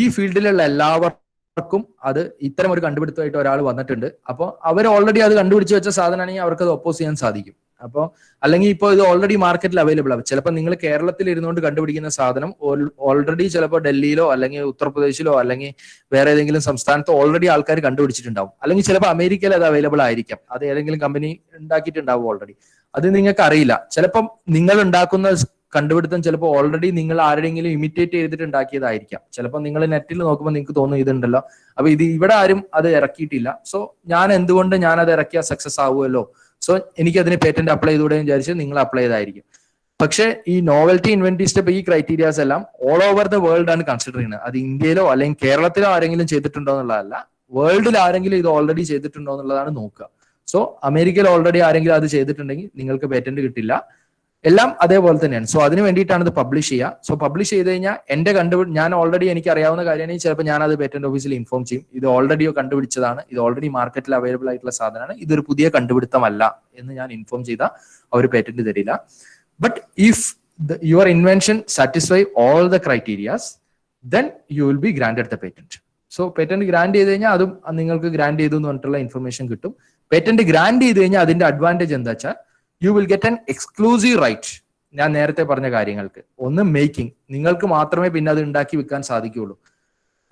ഈ ഫീൽഡിലുള്ള എല്ലാവർക്കും അത് ഇത്തരം ഒരു കണ്ടുപിടുത്തമായിട്ട് ഒരാൾ വന്നിട്ടുണ്ട്. അപ്പോൾ അവർ ഓൾറെഡി അത് കണ്ടുപിടിച്ച് വെച്ച സാധനമാണെങ്കിൽ അവർക്ക് അത് ഒപ്പോസ് ചെയ്യാൻ സാധിക്കും. അപ്പോൾ അല്ലെങ്കിൽ ഇപ്പോൾ ഇത് ഓൾറെഡി മാർക്കറ്റിൽ അവൈലബിൾ ആവും. ചിലപ്പോൾ നിങ്ങൾ കേരളത്തിൽ ഇരുന്നുകൊണ്ട് കണ്ടുപിടിക്കുന്ന സാധനം ഓൾറെഡി ചിലപ്പോൾ ഡൽഹിയിലോ അല്ലെങ്കിൽ ഉത്തർപ്രദേശിലോ അല്ലെങ്കിൽ വേറെ ഏതെങ്കിലും സംസ്ഥാനത്തോ ഓൾറെഡി ആൾക്കാർ കണ്ടുപിടിച്ചിട്ടുണ്ടാവും. അല്ലെങ്കിൽ ചിലപ്പോൾ അമേരിക്കയിൽ അത് അവൈലബിൾ ആയിരിക്കാം. അത് ഏതെങ്കിലും കമ്പനി ഉണ്ടാക്കിയിട്ടുണ്ടാവും ഓൾറെഡി. അത് നിങ്ങൾക്ക് അറിയില്ല. ചിലപ്പം നിങ്ങൾ ഉണ്ടാക്കുന്ന കണ്ടുപിടുത്തം ചിലപ്പോൾ ഓൾറെഡി നിങ്ങൾ ആരുടെയെങ്കിലും ഇമിറ്റേറ്റ് ചെയ്തിട്ട് ഉണ്ടാക്കിയതായിരിക്കാം. ചിലപ്പോൾ നിങ്ങൾ നെറ്റിൽ നോക്കുമ്പോൾ നിങ്ങൾക്ക് തോന്നും ഇതുണ്ടല്ലോ, അപ്പൊ ഇത് ഇവിടെ ആരും അത് ഇറക്കിയിട്ടില്ല, സോ എന്തുകൊണ്ട് അത് ഇറക്കിയാൽ സക്സസ് ആവുമല്ലോ, സോ എനിക്ക് അതിന് പേറ്റന്റ് അപ്ലൈ ചെയ്തുകൂടെ വിചാരിച്ച് നിങ്ങൾ അപ്ലൈ ചെയ്തായിരിക്കും. പക്ഷെ ഈ നോവൽറ്റി, ഇൻവെന്റീവ് സ്റ്റെപ്പ്, ഈ ക്രൈറ്റീരിയാസ് എല്ലാം ഓൾ ഓവർ ദ വേൾഡ് ആണ് കൺസിഡർ ചെയ്യുന്നത്. അത് ഇന്ത്യയിലോ അല്ലെങ്കിൽ കേരളത്തിലോ ആരെങ്കിലും ചെയ്തിട്ടുണ്ടോ എന്നുള്ളതല്ല, വേൾഡിൽ ആരെങ്കിലും ഇത് ഓൾറെഡി ചെയ്തിട്ടുണ്ടോ എന്നുള്ളതാണ് നോക്കുക. സോ അമേരിക്കയിൽ ഓൾറെഡി ആരെങ്കിലും അത് ചെയ്തിട്ടുണ്ടെങ്കിൽ നിങ്ങൾക്ക് പേറ്റന്റ് കിട്ടില്ല. എല്ലാം അതേപോലെ തന്നെയാണ്. സോ അതിന് വേണ്ടിയിട്ടാണ് ഇത് പബ്ലിഷ് ചെയ്യുക. സോ പബ്ലിഷ് ചെയ്ത് കഴിഞ്ഞാൽ ഞാൻ ഓൾറെഡി എനിക്ക് അറിയാവുന്ന കാര്യമാണെങ്കിൽ ചിലപ്പോൾ ഞാൻ അത് പേറ്റന്റ് ഓഫീസിൽ ഇൻഫോം ചെയ്യും. ഇത് ഓൾറെഡി കണ്ടുപിടിച്ചതാണ്, ഇത് ഓൾറെഡി മാർക്കറ്റിൽ അവൈലബിൾ ആയിട്ടുള്ള സാധനമാണ്, ഇതൊരു പുതിയ കണ്ടുപിടുത്തമല്ല എന്ന് ഞാൻ ഇൻഫോം ചെയ്താൽ അവർ പേറ്റന്റ് തരില്ല. But if your invention satisfy all the criterias, then you will be granted the patent. So patent grand ചെയ്ത് കഴിഞ്ഞാൽ അതും നിങ്ങൾക്ക് ഗ്രാൻഡ് ചെയ്തു എന്ന് പറഞ്ഞിട്ടുള്ള ഇൻഫർമേഷൻ കിട്ടും. പേറ്റന്റ് ഗ്രാൻഡ് ചെയ്ത് കഴിഞ്ഞാൽ അതിന്റെ അഡ്വാൻറ്റേജ് എന്താ വെച്ചാൽ you will get an exclusive right. ഞാൻ നേരത്തെ പറഞ്ഞ കാര്യങ്ങൾക്ക് ഒന്ന് മേക്കിംഗ്, നിങ്ങൾക്ക് മാത്രമേ പിന്നെ അത് ഉണ്ടാക്കി വിൽക്കാൻ സാധിക്കുകയുള്ളൂ.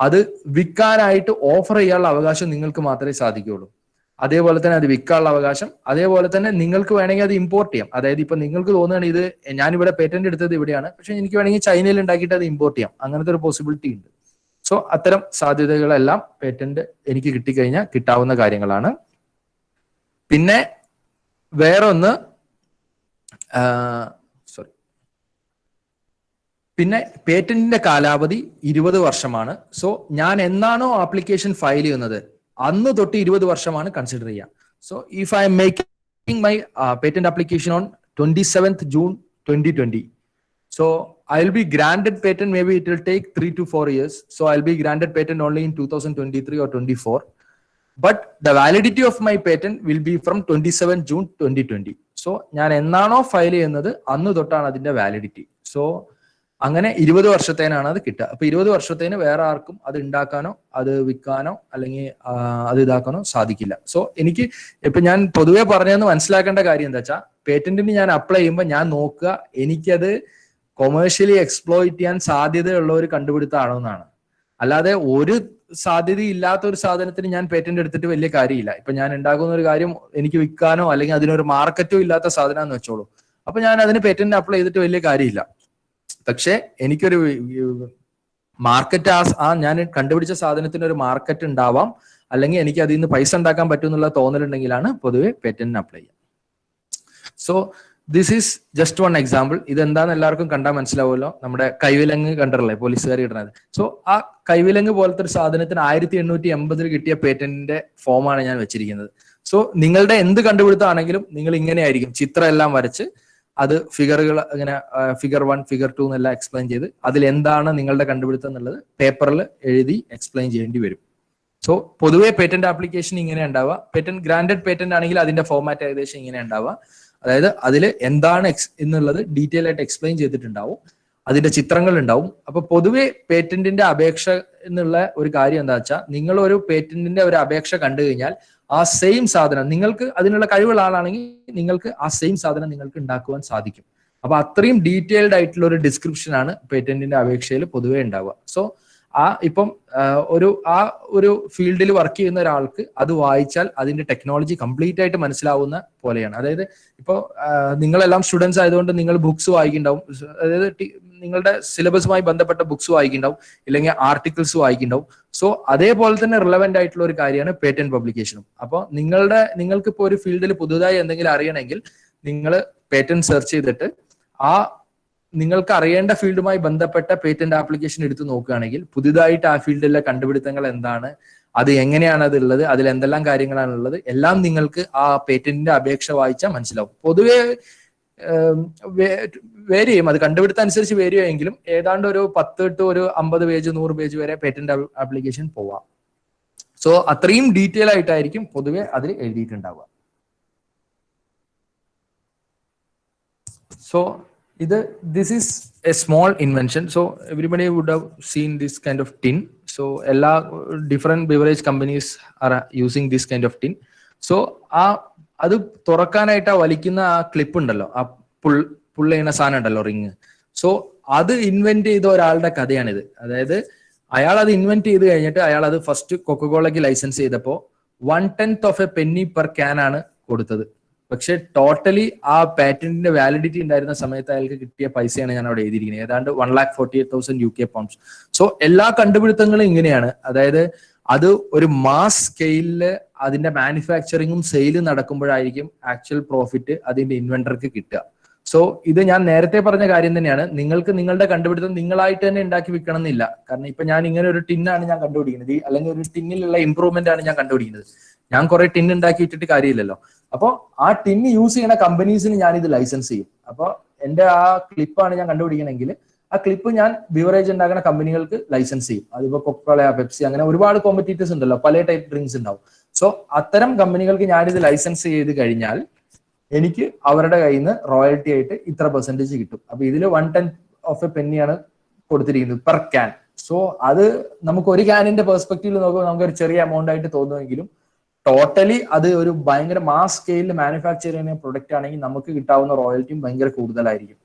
അത് വിൽക്കാനായിട്ട് ഓഫർ ചെയ്യാനുള്ള അവകാശം നിങ്ങൾക്ക് മാത്രമേ സാധിക്കുകയുള്ളൂ. അതേപോലെ തന്നെ അത് വിൽക്കാനുള്ള അവകാശം, അതേപോലെ തന്നെ നിങ്ങൾക്ക് വേണമെങ്കിൽ അത് ഇമ്പോർട്ട് ചെയ്യാം. അതായത് ഇപ്പൊ നിങ്ങൾക്ക് തോന്നുകയാണ് ഇത് ഞാനിവിടെ പേറ്റന്റ് എടുത്തത് ഇവിടെയാണ്, പക്ഷെ എനിക്ക് വേണമെങ്കിൽ ചൈനയിൽ ഉണ്ടാക്കിയിട്ട് അത് ഇമ്പോർട്ട് ചെയ്യാം, അങ്ങനത്തെ ഒരു പോസിബിലിറ്റി ഉണ്ട്. സോ അത്തരം സാധ്യതകളെല്ലാം പേറ്റന്റ് എനിക്ക് കിട്ടിക്കഴിഞ്ഞാൽ കിട്ടാവുന്ന കാര്യങ്ങളാണ്. പിന്നെ വേറൊന്ന് പിന്നെ പേറ്റന്റിന്റെ കാലാവധി 20 വർഷമാണ്. സോ ഞാൻ എന്നാണോ ആപ്ലിക്കേഷൻ ഫയൽ ചെയ്യുന്നത് അന്ന് തൊട്ട് 20 വർഷമാണ് കൺസിഡർ ചെയ്യുക. So if I M making my patent application on 27th June 2020. So I'll be granted patent, maybe it will take 3 to 4 years. So I'll be granted patent only in 2023 or 24. But the validity of my patent will be from 27 June 2020. So ഞാൻ എന്നാണോ file ചെയ്യുന്നത് അന്ന് തൊട്ടാണ് അതിന്റെ validity. So അങ്ങനെ 20 വർഷത്തേനാണ് അത് കിട്ടുക. അപ്പൊ 20 വർഷത്തേന് വേറെ ആർക്കും അത് ഉണ്ടാക്കാനോ അത് വിൽക്കാനോ അല്ലെങ്കിൽ അത് ഇതാക്കാനോ സാധിക്കില്ല. സോ എനിക്ക് ഇപ്പൊ ഞാൻ പൊതുവെ പറഞ്ഞതെന്ന് മനസ്സിലാക്കേണ്ട കാര്യം എന്താ വെച്ചാൽ, പേറ്റന്റിന് ഞാൻ അപ്ലൈ ചെയ്യുമ്പോൾ ഞാൻ നോക്കുക എനിക്കത് കൊമേഴ്ഷ്യലി എക്സ്പ്ലോയിറ്റ് ചെയ്യാൻ സാധ്യതയുള്ള ഒരു കണ്ടുപിടുത്തമാണോ എന്നാണ്. അല്ലാതെ ഒരു സാധ്യത ഇല്ലാത്ത ഒരു സാധനത്തിന് ഞാൻ പേറ്റന്റ് എടുത്തിട്ട് വലിയ കാര്യമില്ല. ഇപ്പൊ ഞാൻ ഉണ്ടാക്കുന്ന ഒരു കാര്യം എനിക്ക് വിൽക്കാനോ അല്ലെങ്കിൽ അതിനൊരു മാർക്കറ്റോ ഇല്ലാത്ത സാധനമാണെന്ന് വെച്ചോളൂ, അപ്പൊ ഞാൻ അതിന് പേറ്റന്റ് അപ്ലൈ ചെയ്തിട്ട് വലിയ കാര്യമില്ല. പക്ഷെ എനിക്കൊരു മാർക്കറ്റ് ഞാൻ കണ്ടുപിടിച്ച സാധനത്തിന് ഒരു മാർക്കറ്റ് ഉണ്ടാവാം, അല്ലെങ്കിൽ എനിക്ക് അതിൽ നിന്ന് പൈസ ഉണ്ടാക്കാൻ പറ്റും എന്നുള്ള തോന്നലുണ്ടെങ്കിലാണ് പൊതുവെ പേറ്റന്റിന് അപ്ലൈ ചെയ്യുക. So this is just one example. ഇതെന്താന്ന് എല്ലാവർക്കും കണ്ടാൽ മനസ്സിലാവുമല്ലോ. നമ്മുടെ കൈവിലങ്ങ് കണ്ടല്ലേ പോലീസുകാർ ഇടുന്നത്. സോ ആ കൈവിലങ്ങ് പോലത്തെ ഒരു സാധനത്തിന് 1880 കിട്ടിയ പേറ്റന്റിന്റെ ഫോമാണ് ഞാൻ വെച്ചിരിക്കുന്നത്. സോ നിങ്ങളുടെ എന്ത് കണ്ടുപിടുത്തമാണെങ്കിലും നിങ്ങൾ ഇങ്ങനെ ആയിരിക്കും ചിത്രം എല്ലാം വരച്ച് അത് ഫിഗറുകൾ ഇങ്ങനെ ഫിഗർ 1 ഫിഗർ 2 എന്നെല്ലാം എക്സ്പ്ലെയിൻ ചെയ്ത് അതിൽ എന്താണ് നിങ്ങളുടെ കണ്ടുപിടുത്തം എന്നുള്ളത് പേപ്പറിൽ എഴുതി എക്സ്പ്ലെയിൻ ചെയ്യേണ്ടി വരും. സോ പൊതുവെ പേറ്റന്റ് ആപ്ലിക്കേഷൻ ഇങ്ങനെ ഉണ്ടാവുക. പേറ്റന്റ് ഗ്രാൻഡഡ് പേറ്റന്റ് ആണെങ്കിൽ അതിന്റെ ഫോർമാറ്റ് ഏകദേശം ഇങ്ങനെ ഉണ്ടാവുക. അതായത് അതിൽ എന്താണ് എന്നുള്ളത് ഡീറ്റെയിൽ ആയിട്ട് എക്സ്പ്ലെയിൻ ചെയ്തിട്ടുണ്ടാവും, അതിന്റെ ചിത്രങ്ങൾ ഉണ്ടാവും. അപ്പൊ പൊതുവെ പേറ്റന്റിന്റെ അപേക്ഷ എന്നുള്ള ഒരു കാര്യം എന്താ വെച്ചാൽ, നിങ്ങൾ ഒരു പേറ്റന്റിന്റെ ഒരു അപേക്ഷ കണ്ടു കഴിഞ്ഞാൽ ആ സെയിം സാധനം നിങ്ങൾക്ക് അതിനുള്ള കഴിവുള്ള ആളാണെങ്കിൽ നിങ്ങൾക്ക് ആ സെയിം സാധനം നിങ്ങൾക്ക് ഉണ്ടാക്കുവാൻ സാധിക്കും. അപ്പൊ അത്രയും ഡീറ്റെയിൽഡ് ആയിട്ടുള്ള ഒരു ഡിസ്ക്രിപ്ഷൻ ആണ് പേറ്റന്റിന്റെ അപേക്ഷയിൽ പൊതുവെ ഉണ്ടാവുക. സോ ഇപ്പം ഒരു ഫീൽഡിൽ വർക്ക് ചെയ്യുന്ന ഒരാൾക്ക് അത് വായിച്ചാൽ അതിന്റെ ടെക്നോളജി കംപ്ലീറ്റ് ആയിട്ട് മനസ്സിലാവുന്ന പോലെയാണ്. അതായത് ഇപ്പൊ നിങ്ങളെല്ലാം സ്റ്റുഡൻസ് ആയതുകൊണ്ട് നിങ്ങൾ ബുക്സ് വായിക്കുന്നുണ്ടാവും, അതായത് നിങ്ങളുടെ സിലബസുമായി ബന്ധപ്പെട്ട ബുക്സ് വായിക്കുന്നുണ്ടാവും, ഇല്ലെങ്കിൽ ആർട്ടിക്കിൾസ് വായിക്കുന്നുണ്ടാവും. സോ അതേപോലെ തന്നെ റിലവന്റ് ആയിട്ടുള്ള ഒരു കാര്യമാണ് പേറ്റന്റ് പബ്ലിക്കേഷനും. അപ്പോൾ നിങ്ങൾക്ക് ഇപ്പോൾ ഒരു ഫീൽഡിൽ പുതുതായി എന്തെങ്കിലും അറിയണമെങ്കിൽ നിങ്ങൾ പേറ്റന്റ് സെർച്ച് ചെയ്തിട്ട് നിങ്ങൾക്ക് അറിയേണ്ട ഫീൽഡുമായി ബന്ധപ്പെട്ട പേറ്റന്റ് ആപ്ലിക്കേഷൻ എടുത്ത് നോക്കുകയാണെങ്കിൽ പുതുതായിട്ട് ആ ഫീൽഡിലെ കണ്ടുപിടുത്തങ്ങൾ എന്താണ്, അത് എങ്ങനെയാണ് അത് ഉള്ളത്, അതിൽ എന്തെല്ലാം കാര്യങ്ങളാണ് ഉള്ളത്, എല്ലാം നിങ്ങൾക്ക് ആ പേറ്റന്റിന്റെ അപേക്ഷ വായിച്ചാൽ മനസ്സിലാവും. പൊതുവെ വേരി ചെയ്യും, അത് കണ്ടുപിടുത്തം അനുസരിച്ച് വേരി ചെയ്യുമെങ്കിലും ഏതാണ്ട് ഒരു 10 to 50 പേജ് 100 പേജ് വരെ പേറ്റന്റ് ആപ്ലിക്കേഷൻ പോവാം. സോ അത്രയും ഡീറ്റെയിൽ ആയിട്ടായിരിക്കും പൊതുവെ അതിൽ എഴുതിയിട്ടുണ്ടാവുക. So this is a small invention. So everybody would have seen this kind of tin. So all different beverage companies are using this kind of tin. So അത് തുറക്കാനായിട്ട് വലിക്കുന്ന ആ clip ഉണ്ടല്ലോ, ആ പുള്ള ചെയ്യുന്ന സാധനം ഉണ്ടല്ലോ, റിങ്. സോ അത് ഇൻവെന്റ് ചെയ്ത ഒരാളുടെ കഥയാണിത്. അതായത് അയാൾ അത് ഇൻവെന്റ് ചെയ്ത് കഴിഞ്ഞിട്ട് അയാൾ അത് ഫസ്റ്റ് കൊക്കക്കോളയ്ക്ക് ലൈസൻസ് ചെയ്തപ്പോ 1/10 of a penny per can ആണ് കൊടുത്തത്. പക്ഷെ ടോട്ടലി ആ പാറ്റന്റിന്റെ വാലിഡിറ്റി ഉണ്ടായിരുന്ന സമയത്ത് അയാൾക്ക് കിട്ടിയ പൈസയാണ് ഞാൻ അവിടെ എഴുതിയിരിക്കുന്നത്, ഏതാണ്ട് 1,48,000 UK pounds. സോ എല്ലാ കണ്ടുപിടുത്തങ്ങളും ഇങ്ങനെയാണ്. അതായത് അത് ഒരു മാസ് സ്കെയിലില് അതിന്റെ മാനുഫാക്ചറിങ്ങും സെയിലും നടക്കുമ്പോഴായിരിക്കും ആക്ച്വൽ പ്രോഫിറ്റ് അതിന്റെ ഇൻവെന്റർക്ക് കിട്ടുക. സോ ഇത് ഞാൻ നേരത്തെ പറഞ്ഞ കാര്യം തന്നെയാണ്. നിങ്ങൾക്ക് നിങ്ങളുടെ കണ്ടുപിടുത്തം നിങ്ങളായിട്ട് തന്നെ ഉണ്ടാക്കി വിൽക്കണം എന്നില്ല. കാരണം ഇപ്പൊ ഞാൻ ഇങ്ങനെ ഒരു ടിന്നാണ് ഞാൻ കണ്ടുപിടിക്കുന്നത്, അല്ലെങ്കിൽ ഒരു ടിന്നിലുള്ള ഇംപ്രൂവ്മെന്റ് ആണ് ഞാൻ കണ്ടുപിടിക്കുന്നത്. ഞാൻ കുറെ ടിൻ ഉണ്ടാക്കി ഇട്ടിട്ട് കാര്യമില്ലല്ലോ. അപ്പോൾ ആ ടിൻ യൂസ് ചെയ്യുന്ന കമ്പനീസിന് ഞാൻ ഇത് ലൈസൻസ് ചെയ്യും. അപ്പോൾ എന്റെ ആ ക്ലിപ്പാണ് ഞാൻ കണ്ടുപിടിക്കണമെങ്കിൽ ആ ക്ലിപ്പ് ഞാൻ ബിവറേജ് ഉണ്ടാക്കുന്ന കമ്പനികൾക്ക് ലൈസൻസ് ചെയ്യും. അതിപ്പോ കൊക്കോള, പെപ്സി, അങ്ങനെ ഒരുപാട് കോമ്പറ്റീറ്റേഴ്സ് ഉണ്ടല്ലോ, പല ടൈപ്പ് ഡ്രിങ്ക്സ് ഉണ്ടാവും. സോ അത്തരം കമ്പനികൾക്ക് ഞാനിത് ലൈസൻസ് ചെയ്ത് കഴിഞ്ഞാൽ എനിക്ക് അവരുടെ കയ്യിൽ നിന്ന് റോയൽറ്റി ആയിട്ട് ഇത്ര പെർസെന്റേജ് കിട്ടും. അപ്പൊ ഇതിൽ 1/10 of a penny ആണ് കൊടുത്തിരിക്കുന്നത് പെർ ക്യാൻ. സോ അത് നമുക്ക് ഒരു ക്യാനിന്റെ പെർസ്പെക്റ്റീവിൽ നോക്കുമ്പോൾ നമുക്ക് ഒരു ചെറിയ എമൗണ്ട് ആയിട്ട് തോന്നുമെങ്കിലും ടോട്ടലി അത് ഒരു ഭയങ്കര മാസ് സ്കെയിലിൽ മാനുഫാക്ചർ ചെയ്യുന്ന പ്രൊഡക്റ്റ് ആണെങ്കിൽ നമുക്ക് കിട്ടാവുന്ന റോയൽറ്റിയും ഭയങ്കര കൂടുതലായിരിക്കും.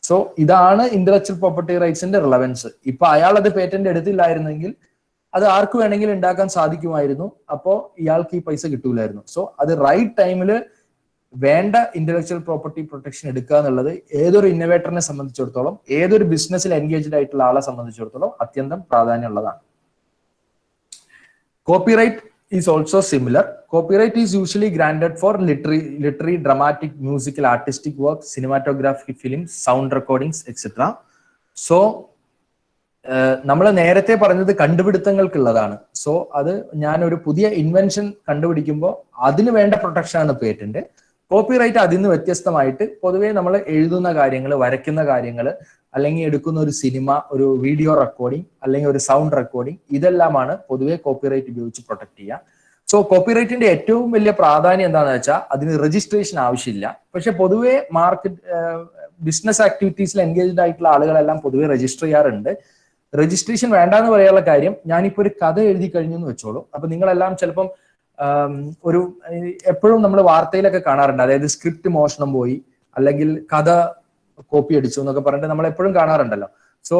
സോ ഇതാണ് ഇന്റലക്ച്വൽ പ്രോപ്പർട്ടി റൈറ്റ്സിന്റെ റിലവൻസ്. ഇപ്പൊ അയാൾ അത് പേറ്റന്റ് എടുത്തില്ലായിരുന്നെങ്കിൽ അത് ആർക്ക് വേണമെങ്കിലും ഉണ്ടാക്കാൻ സാധിക്കുമായിരുന്നു. അപ്പോ ഇയാൾക്ക് ഈ പൈസ കിട്ടൂലായിരുന്നു. സോ അത് റൈറ്റ് ടൈമില് വേണ്ട ഇന്റലക്ച്വൽ പ്രോപ്പർട്ടി പ്രൊട്ടക്ഷൻ എടുക്കുക എന്നുള്ളത് ഏതൊരു ഇന്നോവേറ്ററിനെ സംബന്ധിച്ചിടത്തോളം, ഏതൊരു ബിസിനസ്സിൽ എൻഗേജ്ഡ് ആയിട്ടുള്ള ആളെ സംബന്ധിച്ചിടത്തോളം അത്യന്തം പ്രാധാന്യമുള്ളതാണ്. Copyright is also similar. Copyright is usually granted for literary, dramatic, musical, artistic work, cinematographic films, sound recordings, etc. So നമ്മൾ നേരത്തെ പറഞ്ഞത് കണ്ടുപിടുത്തങ്ങൾക്കുള്ളതാണ്. സോ അത് ഞാൻ ഒരു പുതിയ ഇൻവെൻഷൻ കണ്ടുപിടിക്കുമ്പോൾ അതിന് വേണ്ട പ്രൊട്ടക്ഷൻ ആണ് പേറ്റന്റ്. കോപ്പിറൈറ്റ് അതിൽ നിന്ന് വ്യത്യസ്തമായിട്ട് പൊതുവേ നമ്മൾ എഴുതുന്ന കാര്യങ്ങൾ, വരയ്ക്കുന്ന കാര്യങ്ങൾ, അല്ലെങ്കിൽ എടുക്കുന്ന ഒരു സിനിമ, ഒരു വീഡിയോ റെക്കോർഡിംഗ്, അല്ലെങ്കിൽ ഒരു സൗണ്ട് റെക്കോർഡിംഗ്, ഇതെല്ലാമാണ് പൊതുവെ കോപ്പിറൈറ്റ് ഉപയോഗിച്ച് പ്രൊട്ടക്ട് ചെയ്യുക. സോ കോപ്പിറൈറ്റിന്റെ ഏറ്റവും വലിയ പ്രാധാന്യം എന്താണെന്ന് വെച്ചാൽ അതിന് രജിസ്ട്രേഷൻ ആവശ്യമില്ല. പക്ഷെ പൊതുവെ ബിസിനസ് ആക്ടിവിറ്റീസിൽ എൻഗേജ്ഡ് ആയിട്ടുള്ള ആളുകളെല്ലാം പൊതുവെ രജിസ്റ്റർ ചെയ്യാറുണ്ട്. രജിസ്ട്രേഷൻ വേണ്ടാന്ന് പറയാനുള്ള കാര്യം, ഞാനിപ്പോ ഒരു കഥ എഴുതി കഴിഞ്ഞു എന്ന് വെച്ചോളൂ. അപ്പൊ നിങ്ങളെല്ലാം ചിലപ്പം ഒരു എപ്പോഴും നമ്മൾ വാർത്തയിലൊക്കെ കാണാറുണ്ട്, അതായത് സ്ക്രിപ്റ്റ് മോഷണം പോയി അല്ലെങ്കിൽ കഥ കോപ്പി അടിച്ചു എന്നൊക്കെ പറഞ്ഞിട്ട് നമ്മൾ എപ്പോഴും കാണാറുണ്ടല്ലോ. സോ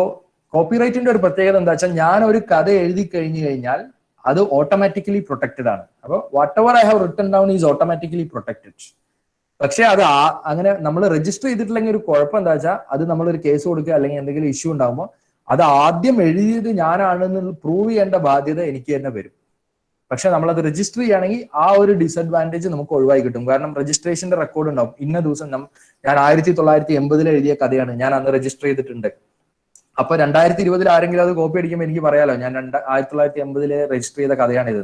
കോപ്പിറൈറ്റിന്റെ ഒരു പ്രത്യേകത എന്താ വെച്ചാൽ, ഞാൻ ഒരു കഥ എഴുതി കഴിഞ്ഞു കഴിഞ്ഞാൽ അത് ഓട്ടോമാറ്റിക്കലി പ്രൊട്ടക്റ്റഡ് ആണ്. അപ്പോൾ what ever I have written down is automatically protected. പക്ഷെ അത് അങ്ങനെ നമ്മൾ രജിസ്റ്റർ ചെയ്തിട്ടില്ലെങ്കിൽ ഒരു കുഴപ്പം എന്താ വെച്ചാൽ, അത് നമ്മളൊരു കേസ് കൊടുക്കുക അല്ലെങ്കിൽ എന്തെങ്കിലും ഇഷ്യൂ ഉണ്ടാകുമ്പോൾ അത് ആദ്യം എഴുതിയത് ഞാനാണെന്ന് പ്രൂവ് ചെയ്യേണ്ട ബാധ്യത എനിക്ക് തന്നെ വരും. പക്ഷെ നമ്മളത് രജിസ്റ്റർ ചെയ്യുകയാണെങ്കിൽ ആ ഒരു ഡിസഡ്വാൻറ്റേജ് നമുക്ക് ഒഴിവായി കിട്ടും. കാരണം രജിസ്ട്രേഷന്റെ റെക്കോർഡ് ഉണ്ടാവും. ഇന്ന ദിവസം ഞാൻ 1980 എഴുതിയ കഥയാണ്, ഞാൻ അന്ന് രജിസ്റ്റർ ചെയ്തിട്ടുണ്ട്. അപ്പൊ 2020 ആരെങ്കിലും അത് കോപ്പി അടിക്കുമ്പോൾ എനിക്ക് പറയാലോ ഞാൻ 1980 രജിസ്റ്റർ ചെയ്ത കഥയാണിത്.